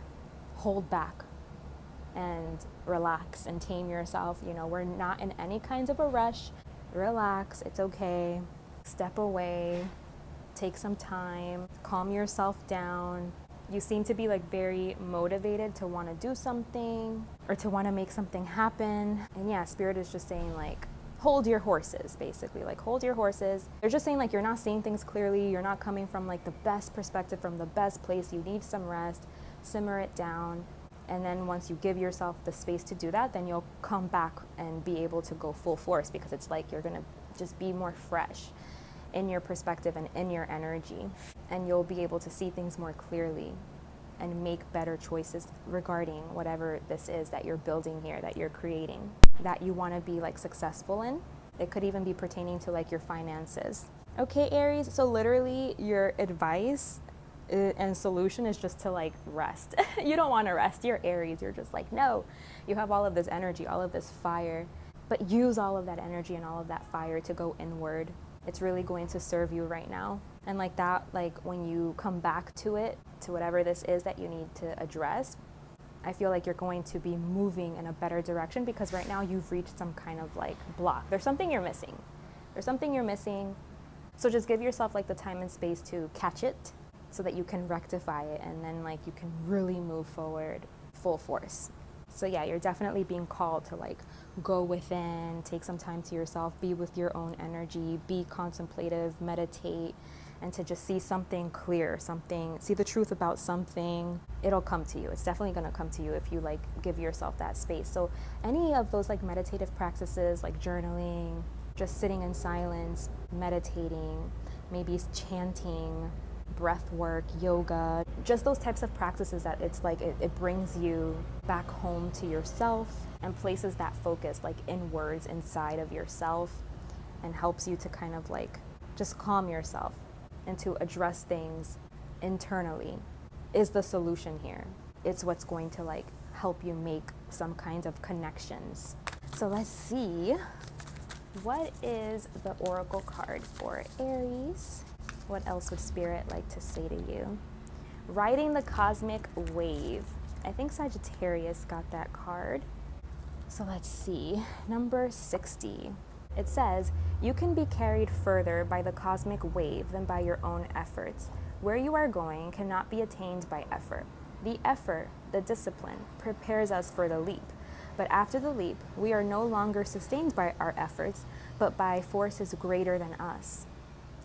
Speaker 1: hold back and relax and tame yourself. You know, we're not in any kinds of a rush. Relax, it's okay. Step away, take some time, calm yourself down. You seem to be like very motivated to want to do something or to want to make something happen. And yeah, Spirit is just saying like, hold your horses, basically. Like, hold your horses. They're just saying like you're not seeing things clearly. You're not coming from like the best perspective, from the best place. You need some rest, simmer it down. And then once you give yourself the space to do that, then you'll come back and be able to go full force, because it's like you're gonna just be more fresh in your perspective and in your energy, and you'll be able to see things more clearly and make better choices regarding whatever this is that you're building here, that you're creating, that you want to be like successful in. It could even be pertaining to like your finances. Okay, Aries, so literally your advice and solution is just to like rest. You don't want to rest. You're Aries. You're just like, no. You have all of this energy, all of this fire, but use all of that energy and all of that fire to go inward, It's really going to serve you right now. And like that, like when you come back to it, to whatever this is that you need to address, I feel like you're going to be moving in a better direction, because right now you've reached some kind of like block. There's something you're missing. There's something you're missing. So just give yourself like the time and space to catch it so that you can rectify it, and then like you can really move forward full force. So yeah, you're definitely being called to like go within, take some time to yourself, be with your own energy, be contemplative, meditate, and to just see something clear, see the truth about something. It'll come to you. It's definitely going to come to you if you like give yourself that space. So any of those like meditative practices, like journaling, just sitting in silence, meditating, maybe chanting, breath work, yoga, just those types of practices that it's like it brings you back home to yourself and places that focus like inwards inside of yourself, and helps you to kind of like just calm yourself and to address things internally is the solution here. It's what's going to like help you make some kinds of connections. So let's see, what is the oracle card for Aries? What else would Spirit like to say to you? Riding the cosmic wave. I think Sagittarius got that card. So let's see, number 60. It says, you can be carried further by the cosmic wave than by your own efforts. Where you are going cannot be attained by effort. The effort, the discipline, prepares us for the leap. But after the leap, we are no longer sustained by our efforts, but by forces greater than us.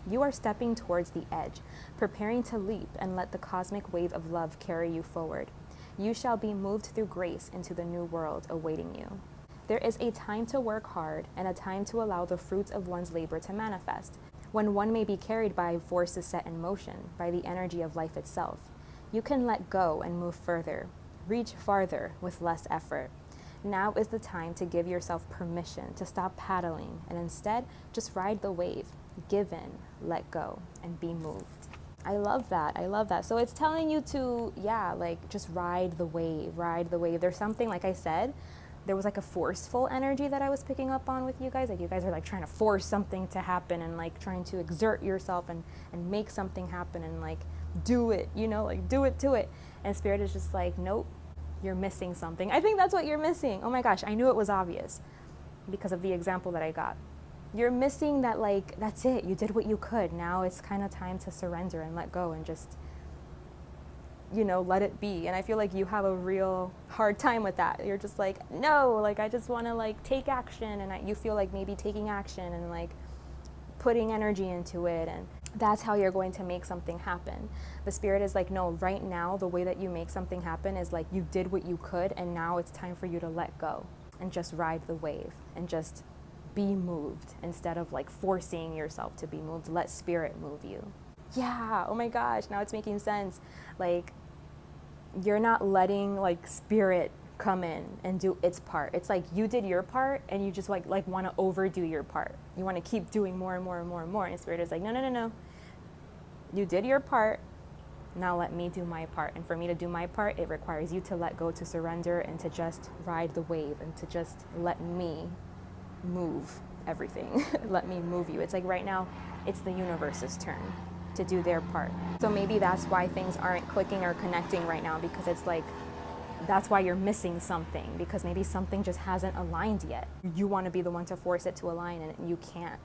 Speaker 1: You are stepping towards the edge, preparing to leap and let the cosmic wave of love carry you forward. You shall be moved through grace into the new world awaiting you. There is a time to work hard and a time to allow the fruits of one's labor to manifest, when one may be carried by forces set in motion, by the energy of life itself. You can let go and move further, reach farther with less effort. Now is the time to give yourself permission to stop paddling and instead just ride the wave, give in, let go, and be moved. I love that. I love that. So it's telling you to, yeah, like just ride the wave, ride the wave. There's something, like I said, there was like a forceful energy that I was picking up on with you guys. Like you guys are like trying to force something to happen and like trying to exert yourself and make something happen and like do it, you know, like do it to it. And Spirit is just like, nope, you're missing something. I think that's what you're missing. Oh my gosh, I knew it was obvious because of the example that I got. You're missing that, like, that's it. You did what you could. Now it's kind of time to surrender and let go and just, you know, let it be. And I feel like you have a real hard time with that. You're just like, no, like, I just want to, like, take action. And you feel like maybe taking action and, like, putting energy into it. And that's how you're going to make something happen. The Spirit is like, no, right now, the way that you make something happen is, like, you did what you could. And now it's time for you to let go and just ride the wave and just be moved instead of like forcing yourself to be moved. Let Spirit move you. Yeah, oh my gosh, now it's making sense. Like you're not letting like Spirit come in and do its part. It's like you did your part and you just like want to overdo your part. You want to keep doing more and more and more and more. And Spirit is like, no. You did your part. Now let me do my part. And for me to do my part, it requires you to let go, to surrender, and to just ride the wave and to just let me move everything. Let me move you. It's like right now, it's the universe's turn to do their part. So maybe that's why things aren't clicking or connecting right now, because it's like, that's why you're missing something, because maybe something just hasn't aligned yet. You want to be the one to force it to align and you can't.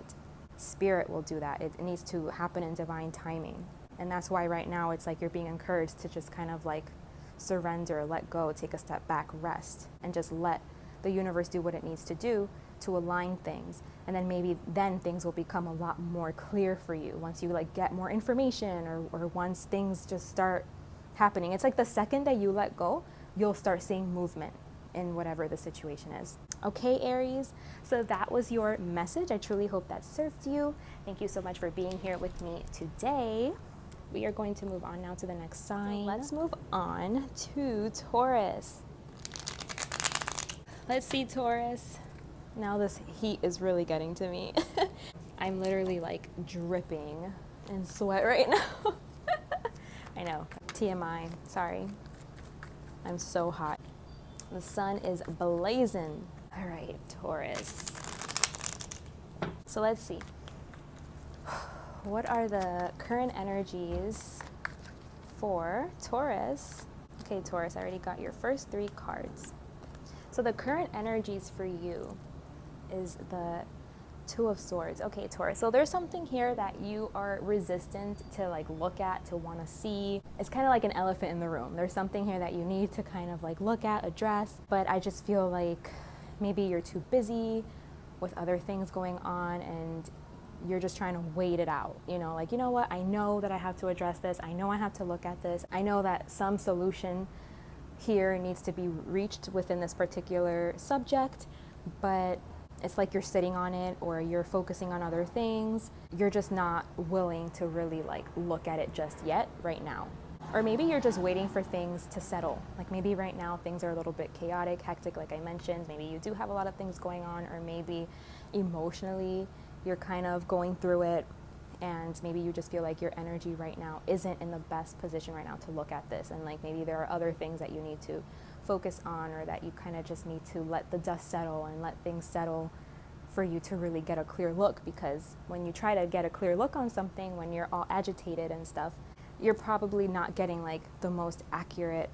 Speaker 1: Spirit will do that. It needs to happen in divine timing. And that's why right now it's like you're being encouraged to just kind of like surrender, let go, take a step back, rest, and just let the universe do what it needs to do to align things. And then maybe then things will become a lot more clear for you once you like get more information or once things just start happening. It's like the second that you let go, you'll start seeing movement in whatever the situation is. Okay, Aries, so that was your message. I truly hope that served you. Thank you so much for being here with me today. We are going to move on now to the next sign. Let's move on to Taurus. Let's see, Taurus. Now this heat is really getting to me. I'm literally like dripping in sweat right now. I know, TMI, sorry. I'm so hot. The sun is blazing. All right, Taurus. So let's see. what are the current energies for Taurus? Okay, Taurus, I already got your first 3 cards. So the current energies for you is the 2 of Swords. Okay, Taurus. So there's something here that you are resistant to like look at, to want to see. It's kind of like an elephant in the room. There's something here that you need to kind of like look at, address, but I just feel like maybe you're too busy with other things going on and you're just trying to wait it out. You know, like, you know what? I know that I have to address this. I know I have to look at this. I know that some solution here needs to be reached within this particular subject, but it's like you're sitting on it or you're focusing on other things. You're just not willing to really like look at it just yet right now. Or maybe you're just waiting for things to settle. Like maybe right now things are a little bit chaotic, hectic, like I mentioned. Maybe you do have a lot of things going on, or maybe emotionally you're kind of going through it, and maybe you just feel like your energy right now isn't in the best position right now to look at this, and like maybe there are other things that you need to focus on, or that you kind of just need to let the dust settle and let things settle for you to really get a clear look. Because when you try to get a clear look on something, when you're all agitated and stuff, you're probably not getting like the most accurate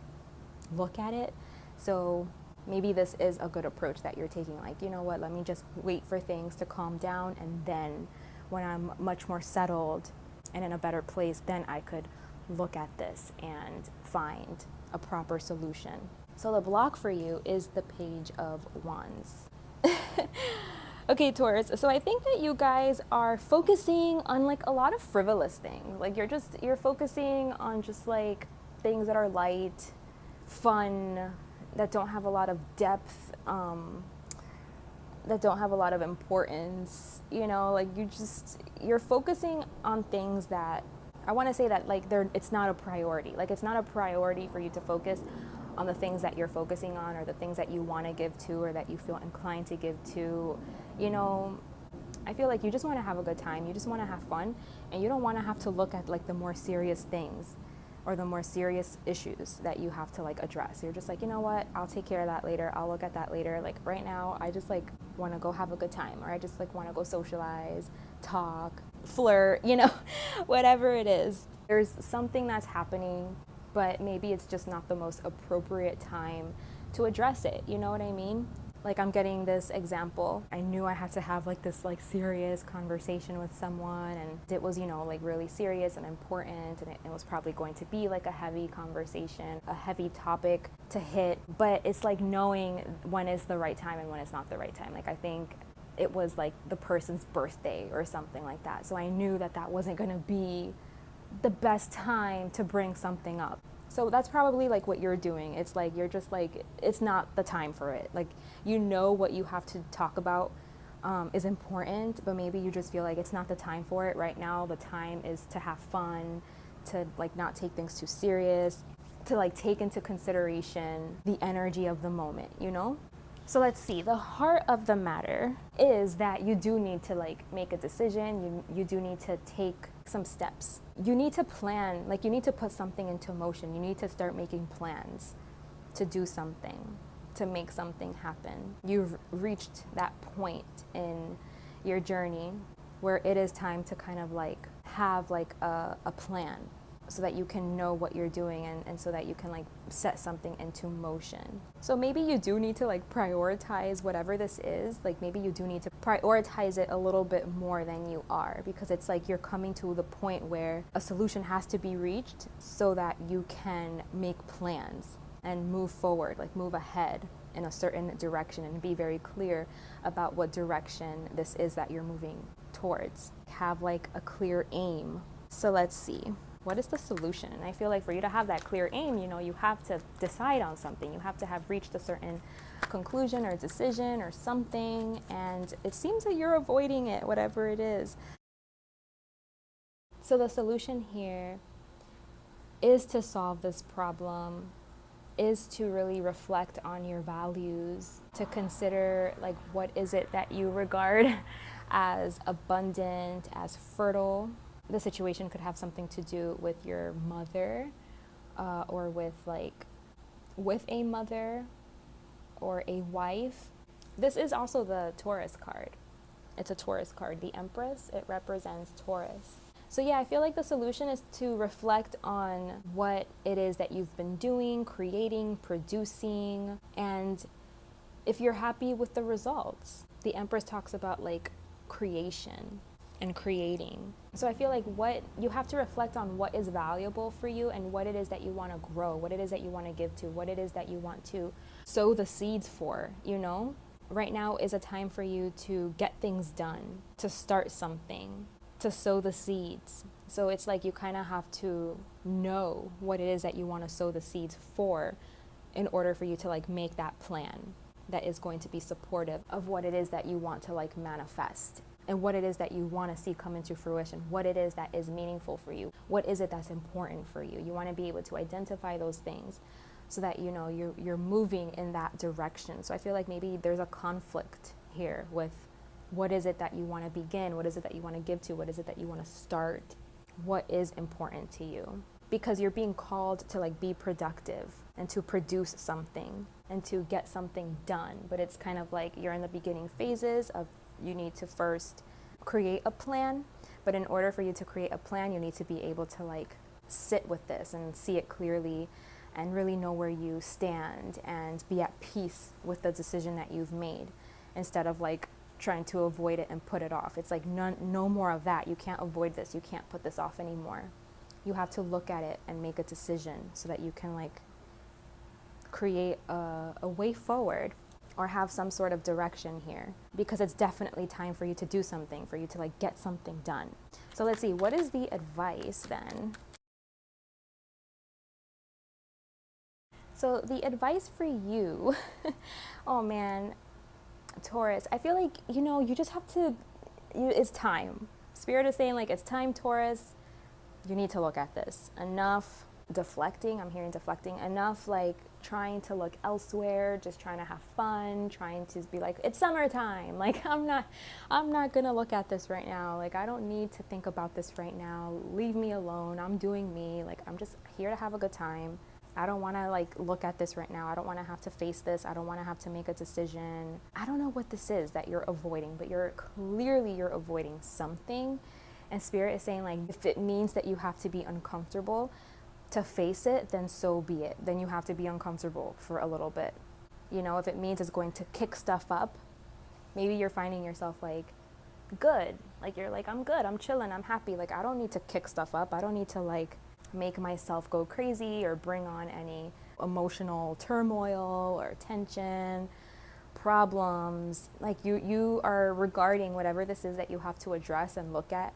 Speaker 1: look at it. So maybe this is a good approach that you're taking, like, you know what, let me just wait for things to calm down, and then when I'm much more settled and in a better place, then I could look at this and find a proper solution. So the block for you is the Page of Wands. Okay, Taurus, so I think that you guys are focusing on like a lot of frivolous things. Like you're focusing on just like things that are light, fun, that don't have a lot of depth, that don't have a lot of importance, you know, like you're focusing on things that, I want to say that like it's not a priority. Like it's not a priority for you to focus on the things that you're focusing on, or the things that you want to give to, or that you feel inclined to give to. You know, I feel like you just want to have a good time. You just want to have fun, and you don't want to have to look at like the more serious things or the more serious issues that you have to like address. You're just like, you know what, I'll take care of that later. I'll look at that later. Like right now, I just like want to go have a good time, or I just like want to go socialize, talk, flirt, you know, whatever it is. There's something that's happening, but maybe it's just not the most appropriate time to address it. You know what I mean? Like I'm getting this example. I knew I had to have like this like serious conversation with someone, and it was, you know, like really serious and important, and it was probably going to be like a heavy conversation, a heavy topic to hit, but it's like knowing when is the right time and when it's not the right time. Like I think it was like the person's birthday or something like that. So I knew that that wasn't going to be the best time to bring something up. So that's probably like what you're doing. It's like you're just like, it's not the time for it. Like, you know what you have to talk about is important, but maybe you just feel like it's not the time for it right now. The time is to have fun, to like not take things too serious, to like take into consideration the energy of the moment, you know? So let's see, the heart of the matter is that you do need to like make a decision. You do need to take some steps. You need to plan, like you need to put something into motion. You need to start making plans to do something, to make something happen. You've reached that point in your journey where it is time to kind of like have like a plan, so that you can know what you're doing, and so that you can like set something into motion. So maybe you do need to like prioritize whatever this is. Like maybe you do need to prioritize it a little bit more than you are, because it's like you're coming to the point where a solution has to be reached so that you can make plans and move forward, like move ahead in a certain direction, and be very clear about what direction this is that you're moving towards. Have like a clear aim. So let's see. What is the solution? And I feel like for you to have that clear aim, you know, you have to decide on something. You have to have reached a certain conclusion or decision or something, and it seems that you're avoiding it, whatever it is. So the solution here is to solve this problem, is to really reflect on your values, to consider like what is it that you regard as abundant, as fertile. The situation could have something to do with your mother, or with a mother or a wife. This is also the Taurus card. It's a Taurus card. The Empress, it represents Taurus. So yeah, I feel like the solution is to reflect on what it is that you've been doing, creating, producing, and if you're happy with the results. The Empress talks about like creation and creating. So I feel like what you have to reflect on what is valuable for you and what it is that you want to grow, what it is that you want to give to, what it is that you want to sow the seeds for, you know? Right now is a time for you to get things done, to start something, to sow the seeds. So it's like you kind of have to know what it is that you want to sow the seeds for in order for you to like make that plan that is going to be supportive of what it is that you want to like manifest and what it is that you want to see come into fruition, what it is that is meaningful for you, what is it that's important for you. You want to be able to identify those things so that you know you're moving in that direction. So I feel like maybe there's a conflict here with what is it that you want to begin, what is it that you want to give to, what is it that you want to start, what is important to you, because you're being called to like be productive and to produce something and to get something done. But it's kind of like you're in the beginning phases of you need to first create a plan, but in order for you to create a plan you need to be able to like sit with this and see it clearly and really know where you stand and be at peace with the decision that you've made, instead of like trying to avoid it and put it off. It's like no more of that. You can't avoid this. You can't put this off anymore. You have to look at it and make a decision so that you can like create a way forward or have some sort of direction here, because it's definitely time for you to do something, for you to like get something done. So let's see, what is the advice then? So the advice for you, oh man, Taurus, I feel like, you know, you just have to, it's time. Spirit is saying like, it's time, Taurus. You need to look at this. Enough deflecting, I'm hearing deflecting, enough like trying to look elsewhere, just trying to have fun, trying to be like, it's summertime. Like, I'm not gonna look at this right now. Like, I don't need to think about this right now. Leave me alone. I'm doing me. Like, I'm just here to have a good time. I don't want to like look at this right now. I don't want to have to face this. I don't want to have to make a decision. I don't know what this is that you're avoiding, but you're avoiding something. And Spirit is saying like, if it means that you have to be uncomfortable to face it, then so be it. Then you have to be uncomfortable for a little bit. You know, if it means it's going to kick stuff up, maybe you're finding yourself like, good. Like, you're like, I'm good. I'm chilling. I'm happy. Like, I don't need to kick stuff up. I don't need to like make myself go crazy or bring on any emotional turmoil or tension, problems. Like you are regarding whatever this is that you have to address and look at,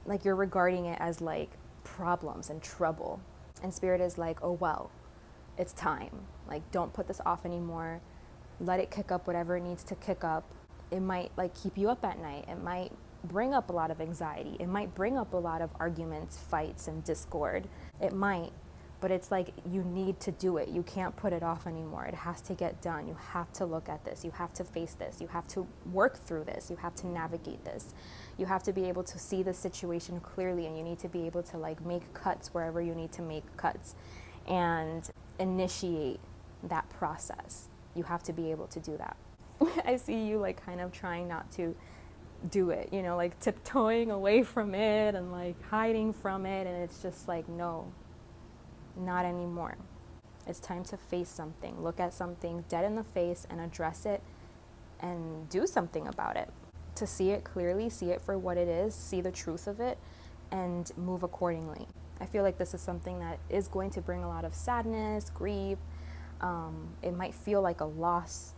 Speaker 1: like you're regarding it as like problems and trouble. And Spirit is like, oh well, it's time. Like, don't put this off anymore. Let it kick up whatever it needs to kick up. It might like keep you up at night. It might bring up a lot of anxiety. It might bring up a lot of arguments, fights, and discord. It might, but it's like you need to do it. You can't put it off anymore. It has to get done. You have to look at this. You have to face this. You have to work through this. You have to navigate this. You have to be able to see the situation clearly, and you need to be able to like make cuts wherever you need to make cuts and initiate that process. You have to be able to do that. I see you like kind of trying not to do it, you know, like tiptoeing away from it and like hiding from it, and it's just like, no, not anymore. It's time to face something, look at something dead in the face and address it and do something about it, to see it clearly, see it for what it is, see the truth of it, and move accordingly. I feel like this is something that is going to bring a lot of sadness, grief. It might feel like a loss.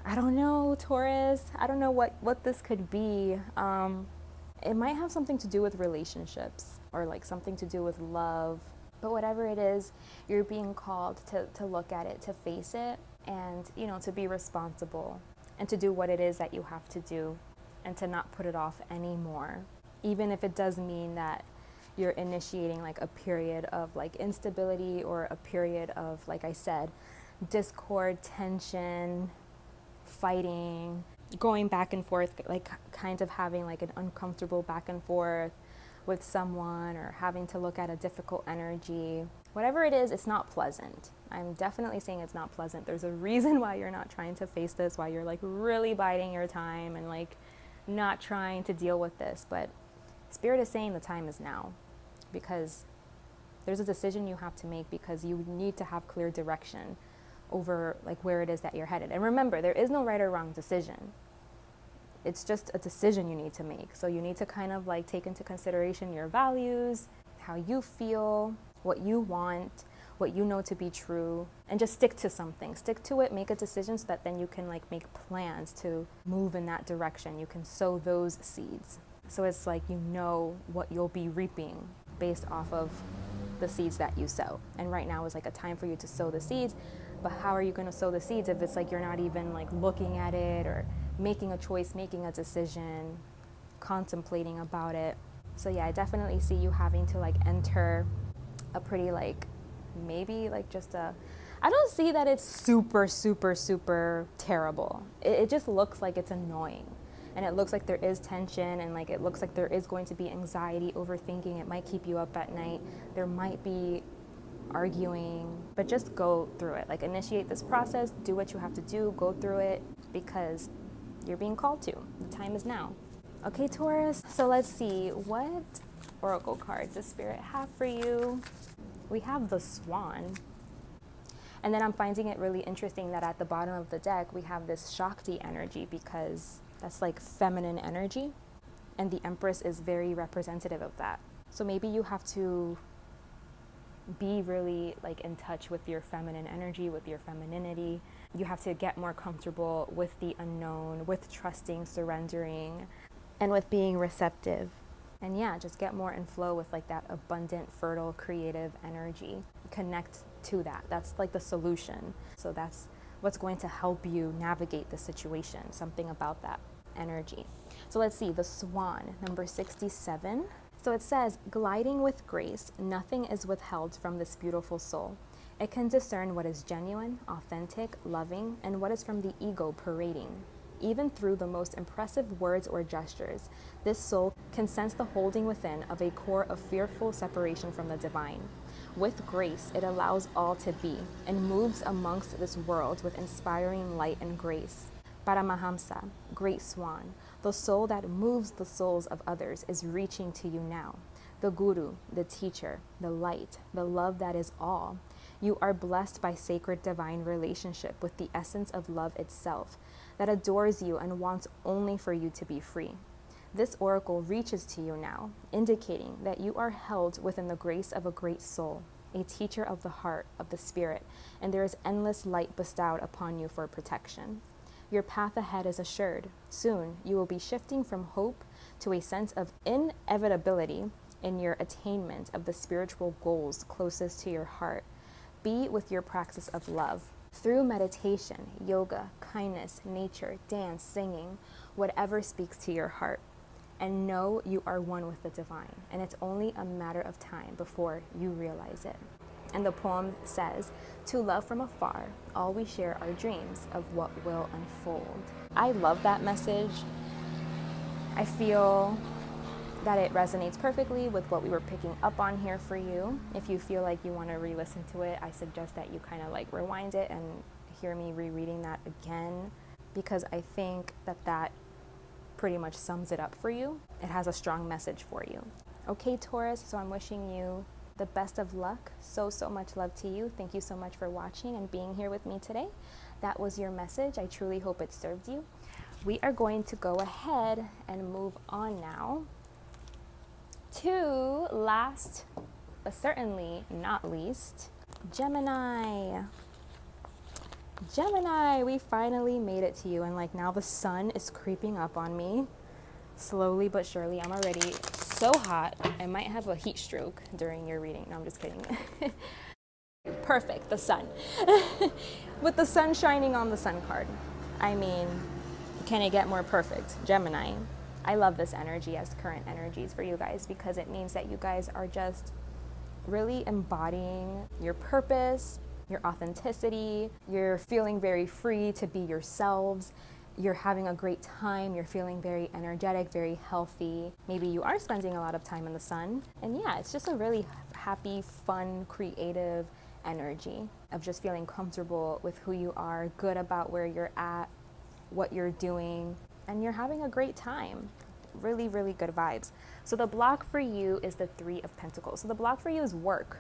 Speaker 1: I don't know, Taurus. I don't know what this could be. It might have something to do with relationships or like something to do with love. But whatever it is, you're being called to look at it, to face it, and, you know, to be responsible and to do what it is that you have to do and to not put it off anymore. Even if it does mean that you're initiating like a period of like instability or a period of, like I said, discord, tension, fighting, going back and forth, like kind of having like an uncomfortable back and forth with someone, or having to look at a difficult energy. Whatever it is, it's not pleasant. I'm definitely saying it's not pleasant. There's a reason why you're not trying to face this, why you're like really biding your time and like not trying to deal with this. But Spirit is saying the time is now, because there's a decision you have to make, because you need to have clear direction over like where it is that you're headed. And remember, there is no right or wrong decision. It's just a decision you need to make. So you need to kind of like take into consideration your values, how you feel, what you want, what you know to be true, and just stick to something. Stick to it, make a decision, so that then you can like make plans to move in that direction. You can sow those seeds. So it's like you know what you'll be reaping based off of the seeds that you sow. And right now is like a time for you to sow the seeds. But how are you going to sow the seeds if it's like you're not even like looking at it or making a choice, making a decision, contemplating about it? So yeah, I definitely see you having to like enter a pretty like, maybe like just a, I don't see that it's super, super, super terrible. It just looks like it's annoying. And it looks like there is tension, and like it looks like there is going to be anxiety, overthinking. It might keep you up at night. There might be arguing, but just go through it. Like initiate this process, do what you have to do, go through it, because you're being called to. The time is now. Okay, Taurus, so let's see, what oracle cards does Spirit have for you? We have the Swan. And then I'm finding it really interesting that at the bottom of the deck, we have this Shakti energy, because that's like feminine energy. And the Empress is very representative of that. So maybe you have to be really like in touch with your feminine energy, with your femininity. You have to get more comfortable with the unknown, with trusting, surrendering, and with being receptive. And yeah, just get more in flow with like that abundant, fertile, creative energy. Connect to that. That's like the solution. So that's what's going to help you navigate the situation, something about that energy. So let's see, the Swan, number 67. So it says, gliding with grace, nothing is withheld from this beautiful soul. It can discern what is genuine, authentic, loving, and what is from the ego parading. Even through the most impressive words or gestures, this soul can sense the holding within of a core of fearful separation from the divine. With grace, it allows all to be and moves amongst this world with inspiring light and grace. Paramahamsa, Great Swan, the soul that moves the souls of others, is reaching to you now. The Guru, the teacher, the light, the love that is all. You are blessed by sacred divine relationship with the essence of love itself, that adores you and wants only for you to be free. This oracle reaches to you now, indicating that you are held within the grace of a great soul, a teacher of the heart, of the spirit, and there is endless light bestowed upon you for protection. Your path ahead is assured. Soon, you will be shifting from hope to a sense of inevitability in your attainment of the spiritual goals closest to your heart. Be with your practice of love. Through meditation, yoga, kindness, nature, dance, singing, whatever speaks to your heart. And know you are one with the divine, and it's only a matter of time before you realize it. And the poem says, to love from afar, all we share are dreams of what will unfold. I love that message. I feel that it resonates perfectly with what we were picking up on here for you. If you feel like you want to re-listen to it, I suggest that you kind of like rewind it and hear me rereading that again, because I think that that pretty much sums it up for you. It has a strong message for you. Okay, Taurus, so I'm wishing you the best of luck. So much love to you. Thank you so much for watching and being here with me today. That was your message. I truly hope it served you. We are going to go ahead and move on now to last, but certainly not least, Gemini. Gemini, we finally made it to you, and like now the sun is creeping up on me slowly but surely. I'm already so hot. I might have a heat stroke during your reading. No, I'm just kidding. Perfect, the sun. With the sun shining on the sun card. I mean, can it get more perfect? Gemini. I love this energy as current energies for you guys, because it means that you guys are just really embodying your purpose, your authenticity. You're feeling very free to be yourselves. You're having a great time. You're feeling very energetic, very healthy. Maybe you are spending a lot of time in the sun. And yeah, it's just a really happy, fun, creative energy of just feeling comfortable with who you are, good about where you're at, what you're doing, and you're having a great time. really, really good vibes. So the block for you is the Three of Pentacles. So the block for you is work.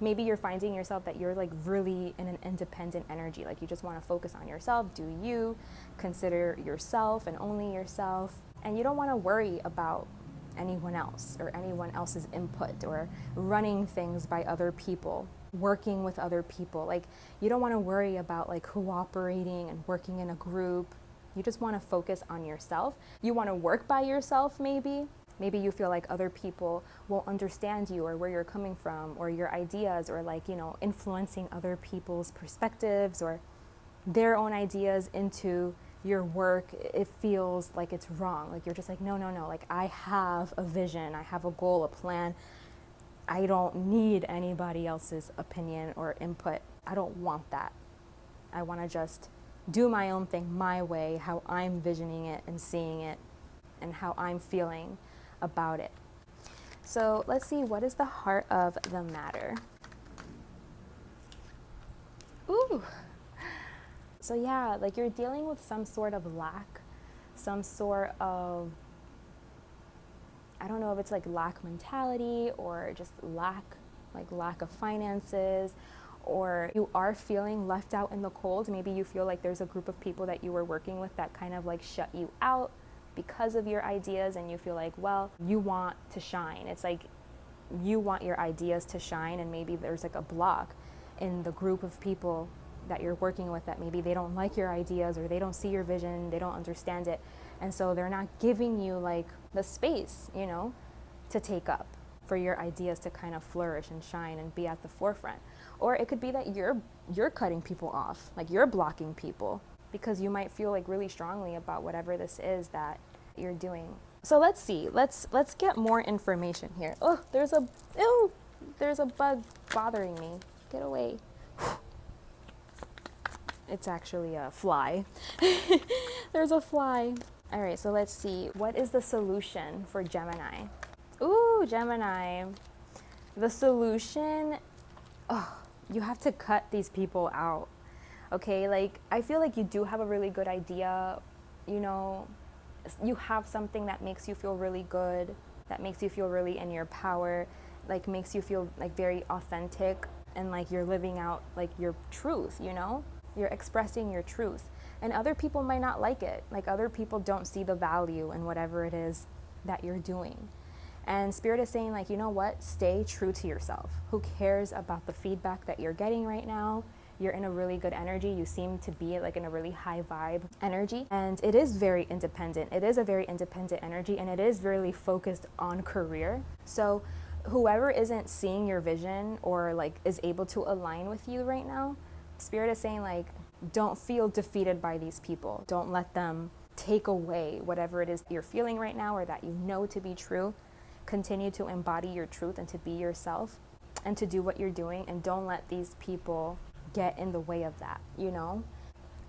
Speaker 1: Maybe you're finding yourself that you're like really in an independent energy. Like you just want to focus on yourself, do you, consider yourself and only yourself. And you don't want to worry about anyone else or anyone else's input or running things by other people, working with other people. Like you don't want to worry about like cooperating and working in a group. You just want to focus on yourself. You want to work by yourself maybe. Maybe you feel like other people will understand you or where you're coming from or your ideas, or like, you know, influencing other people's perspectives or their own ideas into your work. It feels like it's wrong. Like you're just like, no, like I have a vision, I have a goal, a plan. I don't need anybody else's opinion or input. I don't want that. I want to just do my own thing my way, how I'm visioning it and seeing it and how I'm feeling about it. So let's see, what is the heart of the matter? Ooh. So yeah, like you're dealing with some sort of lack, some sort of, I don't know if it's like lack mentality or just lack of finances, or you are feeling left out in the cold. Maybe you feel like there's a group of people that you were working with that kind of like shut you out because of your ideas, and you feel like, well, you want to shine. It's like you want your ideas to shine, and maybe there's like a block in the group of people that you're working with that maybe they don't like your ideas or they don't see your vision, they don't understand it, and so they're not giving you like the space, you know, to take up for your ideas to kind of flourish and shine and be at the forefront. Or it could be that you're cutting people off, like you're blocking people because you might feel like really strongly about whatever this is that you're doing. So let's see, let's get more information here. Oh, there's a bug bothering me. Get away. It's actually a fly. There's a fly. All right, so let's see. What is the solution for Gemini? Ooh, Gemini. The solution, you have to cut these people out. Okay, like I feel like you do have a really good idea, you know, you have something that makes you feel really good, that makes you feel really in your power, like makes you feel like very authentic and like you're living out like your truth, you know? You're expressing your truth. And other people might not like it. Like other people don't see the value in whatever it is that you're doing. And Spirit is saying like, you know what? Stay true to yourself. Who cares about the feedback that you're getting right now? You're in a really good energy. You seem to be like in a really high vibe energy. And it is very independent. It is a very independent energy, and it is really focused on career. So whoever isn't seeing your vision or like is able to align with you right now, Spirit is saying like, don't feel defeated by these people. Don't let them take away whatever it is you're feeling right now or that you know to be true. Continue to embody your truth and to be yourself and to do what you're doing, and don't let these people get in the way of that, you know?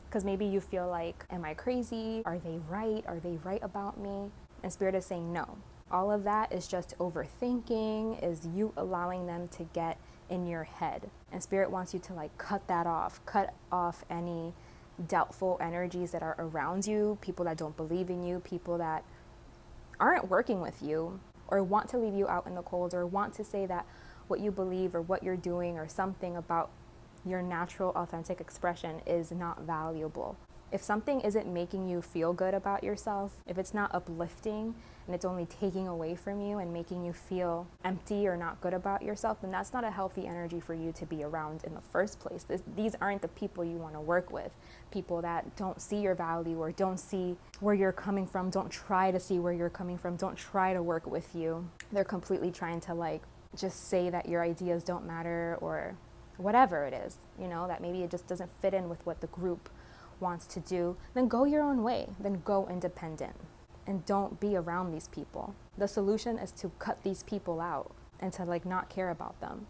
Speaker 1: Because maybe you feel like, am I crazy? Are they right? Are they right about me? And Spirit is saying no. All of that is just overthinking, is you allowing them to get in your head. And Spirit wants you to like cut off any doubtful energies that are around you, people that don't believe in you, people that aren't working with you or want to leave you out in the cold or want to say that what you believe or what you're doing or something about your natural authentic expression is not valuable. If something isn't making you feel good about yourself, if it's not uplifting and it's only taking away from you and making you feel empty or not good about yourself, then that's not a healthy energy for you to be around in the first place. These aren't the people you want to work with. People that don't see your value or don't see where you're coming from, don't try to see where you're coming from, don't try to work with you. They're completely trying to like just say that your ideas don't matter or whatever it is, you know, that maybe it just doesn't fit in with what the group wants to do. Then go your own way, then go independent and don't be around these people. The solution is to cut these people out and to like not care about them,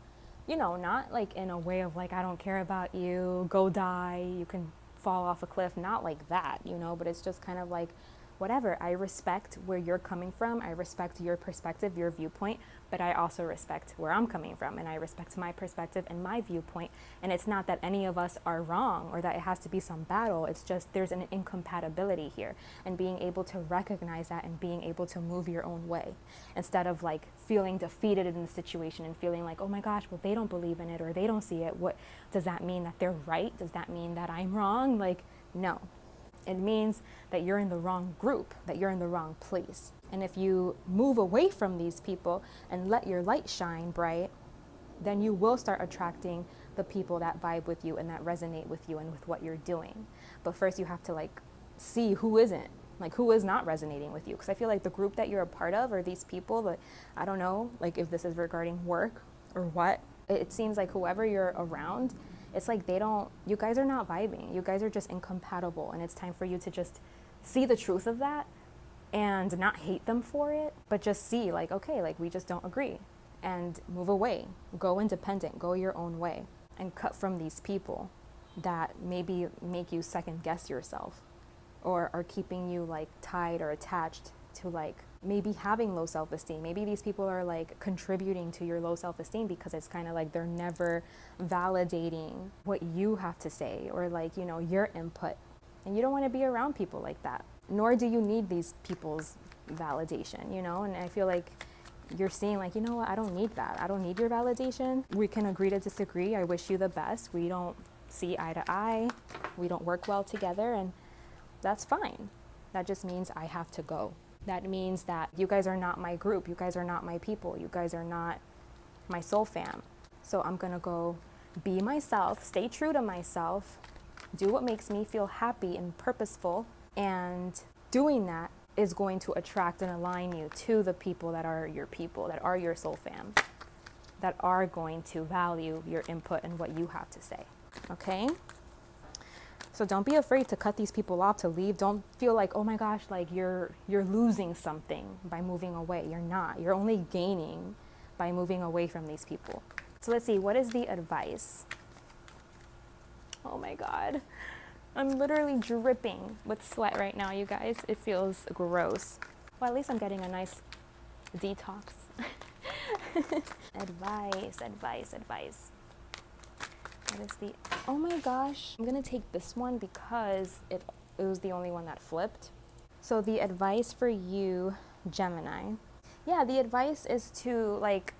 Speaker 1: you know, not like in a way of like, I don't care about you, go die, you can fall off a cliff, not like that, you know, but it's just kind of like whatever. I respect where you're coming from. I respect your perspective, your viewpoint, but I also respect where I'm coming from, and I respect my perspective and my viewpoint. And it's not that any of us are wrong or that it has to be some battle. It's just there's an incompatibility here, and being able to recognize that and being able to move your own way instead of like feeling defeated in the situation and feeling like, oh my gosh, well, they don't believe in it or they don't see it. What does that mean? That they're right? Does that mean that I'm wrong? Like, no. It means that you're in the wrong group, that you're in the wrong place. And if you move away from these people and let your light shine bright, then you will start attracting the people that vibe with you and that resonate with you and with what you're doing. But first you have to like see who isn't, like who is not resonating with you. Because I feel like the group that you're a part of or these people that, I don't know, like if this is regarding work or what, it seems like whoever you're around, it's like you guys are not vibing. You guys are just incompatible. And it's time for you to just see the truth of that and not hate them for it, but just see like, okay, like we just don't agree, and move away, go independent, go your own way, and cut from these people that maybe make you second guess yourself or are keeping you like tied or attached to like maybe having low self-esteem. Maybe these people are like contributing to your low self-esteem because it's kind of like they're never validating what you have to say or like, you know, your input. And you don't want to be around people like that, nor do you need these people's validation, you know? And I feel like you're seeing like, you know what, I don't need that. I don't need your validation. We can agree to disagree. I wish you the best. We don't see eye to eye. We don't work well together, and that's fine. That just means I have to go. That means that you guys are not my group. You guys are not my people. You guys are not my soul fam. So I'm going to go be myself, stay true to myself, do what makes me feel happy and purposeful. And doing that is going to attract and align you to the people, that are your soul fam, that are going to value your input and what you have to say. Okay? So don't be afraid to cut these people off, to leave. Don't feel like, oh my gosh, like you're losing something by moving away. You're not. You're only gaining by moving away from these people. So let's see, what is the advice? Oh my God. I'm literally dripping with sweat right now, you guys. It feels gross. Well, at least I'm getting a nice detox. Advice. What is the, oh my gosh. I'm gonna take this one because it was the only one that flipped. So the advice for you, Gemini. Yeah, the advice is to like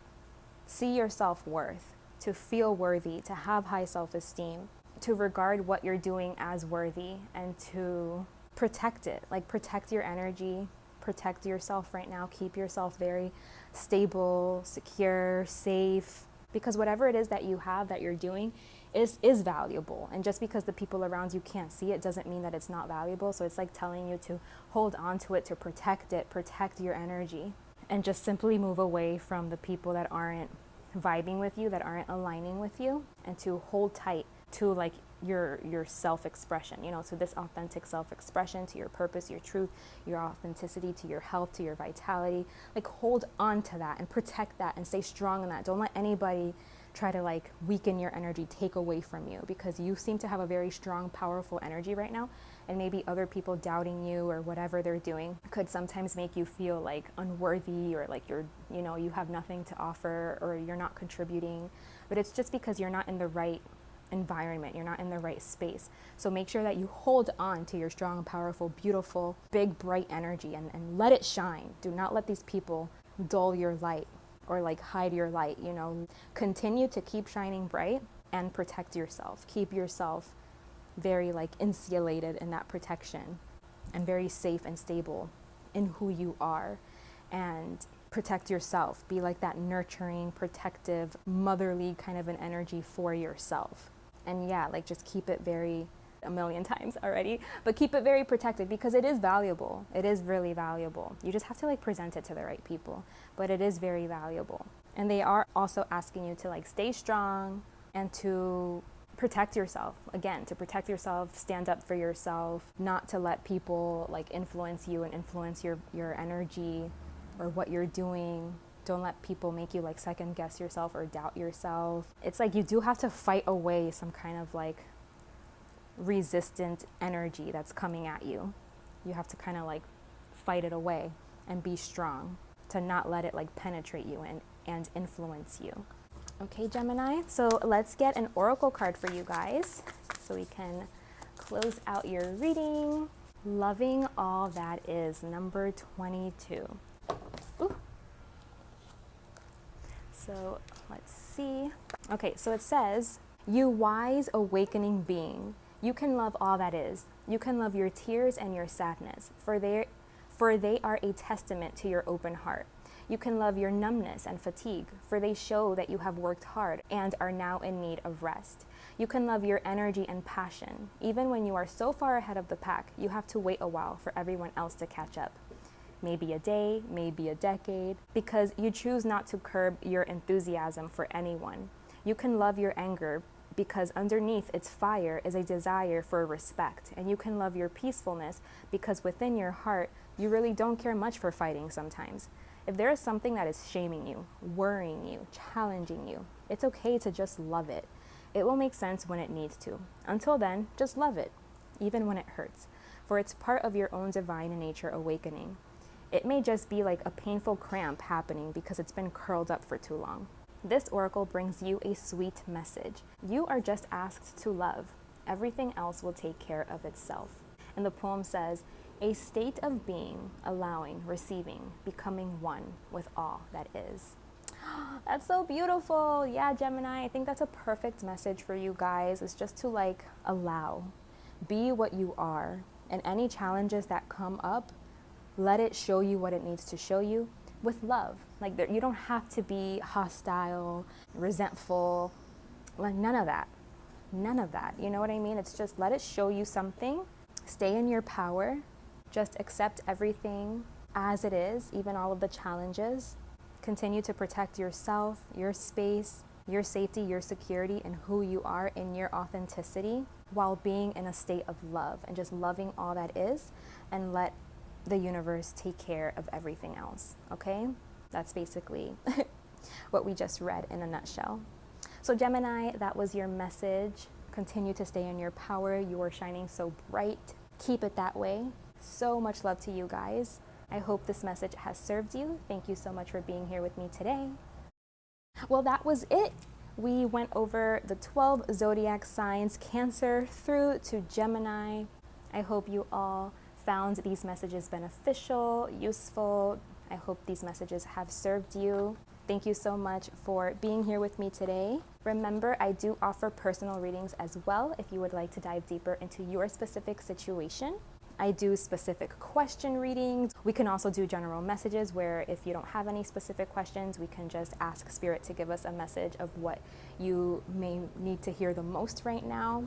Speaker 1: see your self-worth, to feel worthy, to have high self-esteem, to regard what you're doing as worthy, and to protect it. Like protect your energy, protect yourself right now. Keep yourself very stable, secure, safe, because whatever it is that you have, that you're doing is valuable. And just because the people around you can't see it doesn't mean that it's not valuable. So it's like telling you to hold on to it, to protect it, protect your energy, and just simply move away from the people that aren't vibing with you, that aren't aligning with you, and to hold tight to like your self-expression, you know, so this authentic self-expression, to your purpose, your truth, your authenticity, to your health, to your vitality. Like hold on to that and protect that and stay strong in that. Don't let anybody try to like weaken your energy, take away from you, because you seem to have a very strong, powerful energy right now. And maybe other people doubting you or whatever they're doing could sometimes make you feel like unworthy, or like you're, you know, you have nothing to offer, or you're not contributing. But it's just because you're not in the right environment, you're not in the right space. So make sure that you hold on to your strong, powerful, beautiful, big, bright energy, and let it shine. Do not let these people dull your light or like hide your light, you know. Continue to keep shining bright and protect yourself. Keep yourself very like insulated in that protection, and very safe and stable in who you are, and protect yourself. Be like that nurturing, protective, motherly kind of an energy for yourself. And yeah, like just keep it very, a million times already, but keep it very protected, because it is valuable. It is really valuable. You just have to like present it to the right people, but it is very valuable. And they are also asking you to like stay strong and to protect yourself. Again, to protect yourself, stand up for yourself, not to let people like influence you and influence your energy or what you're doing. Don't let people make you like second guess yourself or doubt yourself. It's like you do have to fight away some kind of like resistant energy that's coming at you. You have to kind of like fight it away and be strong, to not let it like penetrate you and influence you. Okay, Gemini, so let's get an oracle card for you guys so we can close out your reading. Loving all that is, number 22. Ooh. So let's see. Okay, so it says, you wise awakening being, you can love all that is. You can love your tears and your sadness, for they are a testament to your open heart. You can love your numbness and fatigue, for they show that you have worked hard and are now in need of rest. You can love your energy and passion. Even when you are so far ahead of the pack, you have to wait a while for everyone else to catch up. Maybe a day, maybe a decade, because you choose not to curb your enthusiasm for anyone. You can love your anger because underneath its fire is a desire for respect. And you can love your peacefulness because within your heart, you really don't care much for fighting sometimes. If there is something that is shaming you, worrying you, challenging you, it's okay to just love it. It will make sense when it needs to. Until then, just love it, even when it hurts, for it's part of your own divine nature awakening. It may just be like a painful cramp happening because it's been curled up for too long. This oracle brings you a sweet message. You are just asked to love. Everything else will take care of itself. And the poem says, a state of being, allowing, receiving, becoming one with all that is. That's so beautiful. Yeah, Gemini, I think that's a perfect message for you guys. It's just to like allow, be what you are, and any challenges that come up, let it show you what it needs to show you with love. Like you don't have to be hostile, resentful, like none of that. None of that. You know what I mean? It's just let it show you something. Stay in your power. Just accept everything as it is, even all of the challenges. Continue to protect yourself, your space, your safety, your security, and who you are in your authenticity while being in a state of love and just loving all that is, and let the universe take care of everything else, okay? That's basically what we just read in a nutshell. So Gemini, that was your message. Continue to stay in your power. You are shining so bright. Keep it that way. So much love to you guys. I hope this message has served you. Thank you so much for being here with me today. Well, that was it. We went over the 12 zodiac signs, Cancer through to Gemini. I hope you all found these messages beneficial, useful. I hope these messages have served you. Thank you so much for being here with me today. Remember, I do offer personal readings as well if you would like to dive deeper into your specific situation. I do specific question readings. We can also do general messages where if you don't have any specific questions, we can just ask Spirit to give us a message of what you may need to hear the most right now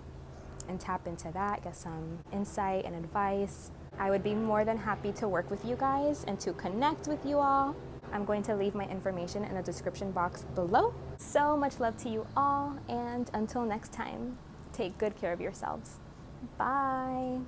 Speaker 1: and tap into that, get some insight and advice. I would be more than happy to work with you guys and to connect with you all. I'm going to leave my information in the description box below. So much love to you all, and until next time, take good care of yourselves. Bye.